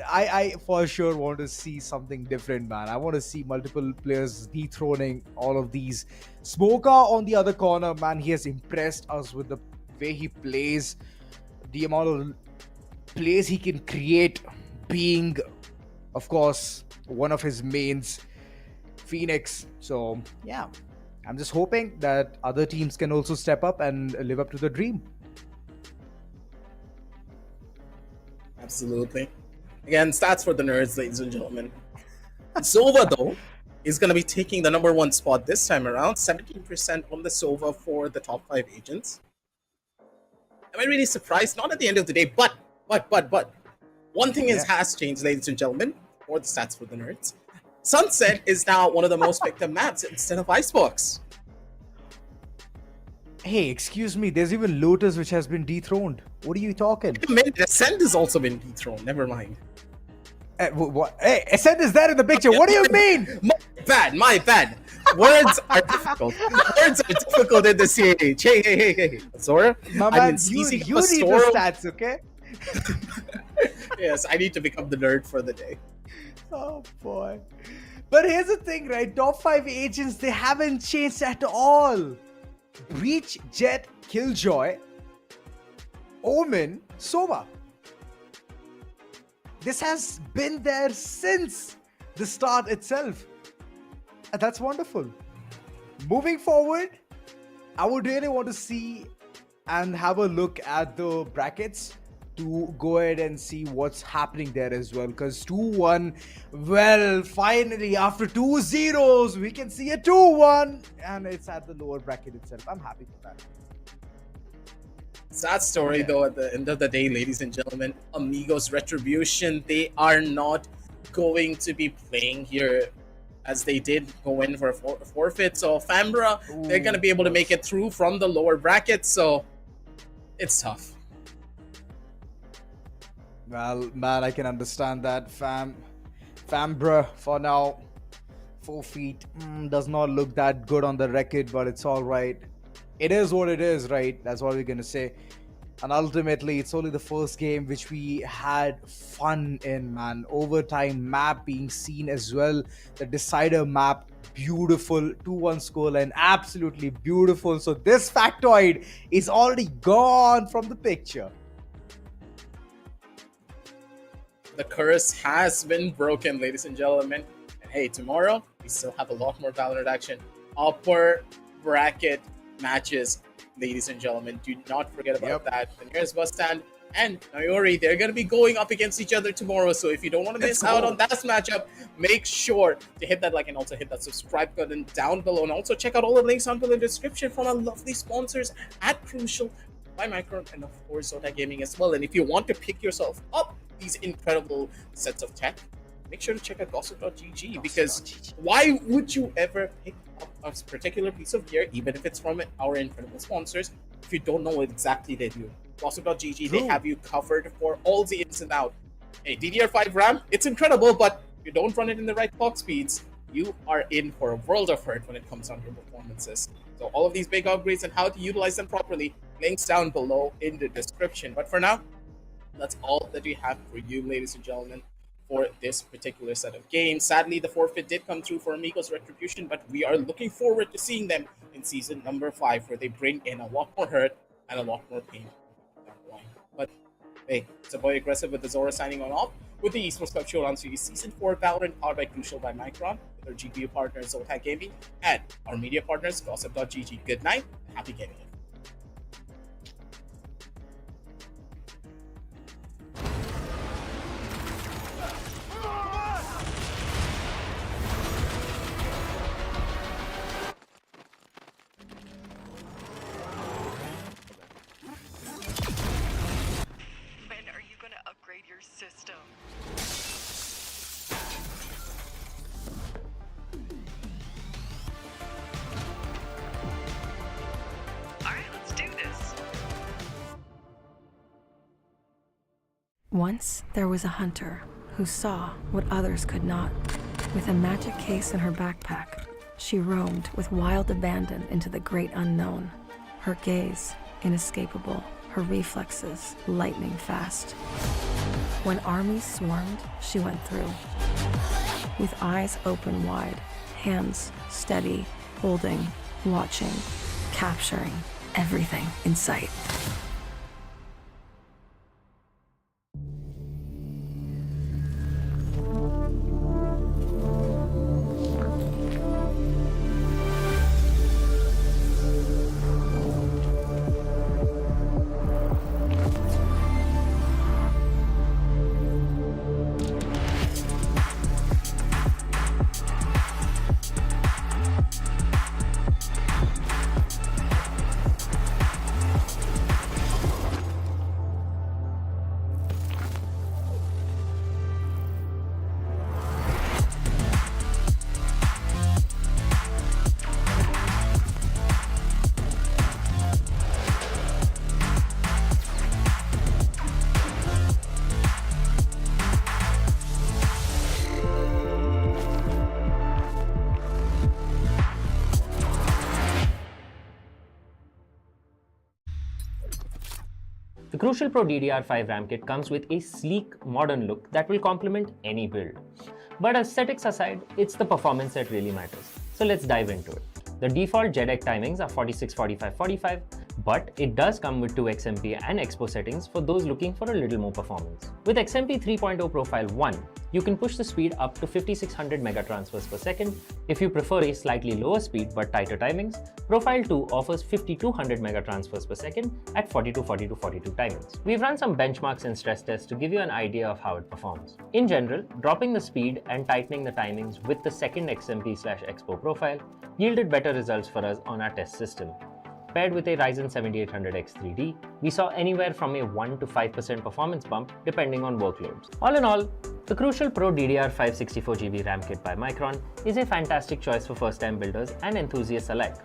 I for sure want to see something different, man. I want to see multiple players dethroning all of these. Smoker on the other corner, man, he has impressed us with the way he plays, the amount of plays he can create, being, of course, one of his mains, Phoenix. So, yeah, I'm just hoping that other teams can also step up and live up to the dream. Absolutely. Again, stats for the nerds, ladies and gentlemen. Sova, though, is going to be taking the number 1 spot this time around. 17% on the Sova for the top 5 agents. Am I really surprised? Not at the end of the day, but. One thing has changed, ladies and gentlemen, for the stats for the nerds. Sunset is now one of the most picked up maps instead of Icebox. Hey, excuse me, there's even Lotus which has been dethroned. What are you talking? Ascent has also been dethroned, never mind. What? Hey, Ascent is there in the picture. What do you mean? My bad. Words are difficult. Words are difficult in this age. Hey. Zora, My man, you need the stats, okay? Yes, I need to become the nerd for the day. Oh boy. But here's the thing, right? Top 5 agents, they haven't changed at all. Breach, Jet, Killjoy, Omen, Sova. This has been there since the start itself. And that's wonderful. Moving forward, I would really want to see and have a look at the brackets to go ahead and see what's happening there as well. Because 2-1, well, finally, after 2 zeros, we can see a 2-1. And it's at the lower bracket itself. I'm happy with that. Sad story, though, at the end of the day, ladies and gentlemen. Amigos Retribution, they are not going to be playing here as they did go in for a forfeit. So Fambra, they're going to be able to make it through from the lower bracket. So it's tough. Well, man, I can understand that. Fambra, for now, 4 feet, does not look that good on the record, but it's all right. It is what it is, right? That's what we're going to say. And ultimately, it's only the first game which we had fun in, man. Overtime map being seen as well. The decider map, beautiful. 2-1 scoreline, absolutely beautiful. So this factoid is already gone from the picture. The curse has been broken, ladies and gentlemen. And hey, tomorrow, we still have a lot more Valorant action. Upper bracket matches, ladies and gentlemen. Do not forget about that. The nearest bus stand and Nayori, they're going to be going up against each other tomorrow. So if you don't want to miss out on that matchup, make sure to hit that like and also hit that subscribe button down below. And also check out all the links down below in the description from our lovely sponsors at Crucial, by Micron, and of course Zota Gaming as well. And if you want to pick yourself up these incredible sets of tech, make sure to check out gossip.gg, because why would you ever pick up a particular piece of gear, even if it's from our incredible sponsors, if you don't know what exactly they do? Gossip.gg, they have you covered for all the ins and outs. Hey, DDR5 RAM, it's incredible, but if you don't run it in the right clock speeds, you are in for a world of hurt when it comes down to performances. So all of these big upgrades and how to utilize them properly, links down below in the description. But for now, that's all that we have for you, ladies and gentlemen, for this particular set of games. Sadly, the forfeit did come through for Amigos Retribution, but we are looking forward to seeing them in season number 5, where they bring in a lot more hurt and a lot more pain. But hey, it's a boy Aggressive with the Zora signing on off with the Esports Club Showdown Series Season 4 Valorant, powered by Crucial by Micron, with our GPU partners Zota Gaming and our media partners Gossip.gg. Good night, happy gaming. Your system. Alright, let's do this. Once there was a hunter who saw what others could not. With a magic case in her backpack, she roamed with wild abandon into the great unknown. Her gaze inescapable, her reflexes lightning fast. When armies swarmed, she went through. With eyes open wide, hands steady, holding, watching, capturing everything in sight. The Crucial Pro DDR5 RAM kit comes with a sleek, modern look that will complement any build. But aesthetics aside, it's the performance that really matters. So let's dive into it. The default JEDEC timings are 46, 45, 45, but it does come with 2 XMP and Expo settings for those looking for a little more performance. With XMP 3.0 Profile 1, you can push the speed up to 5600 megatransfers per second. If you prefer a slightly lower speed but tighter timings, Profile 2 offers 5200 megatransfers per second at 42, 42, 42 timings. We've run some benchmarks and stress tests to give you an idea of how it performs. In general, dropping the speed and tightening the timings with the second XMP/Expo profile yielded better results for us on our test system. Paired with a Ryzen 7800X 3D, we saw anywhere from a 1 to 5% performance bump depending on workloads. All in all, the Crucial Pro DDR5 64GB RAM kit by Micron is a fantastic choice for first-time builders and enthusiasts alike.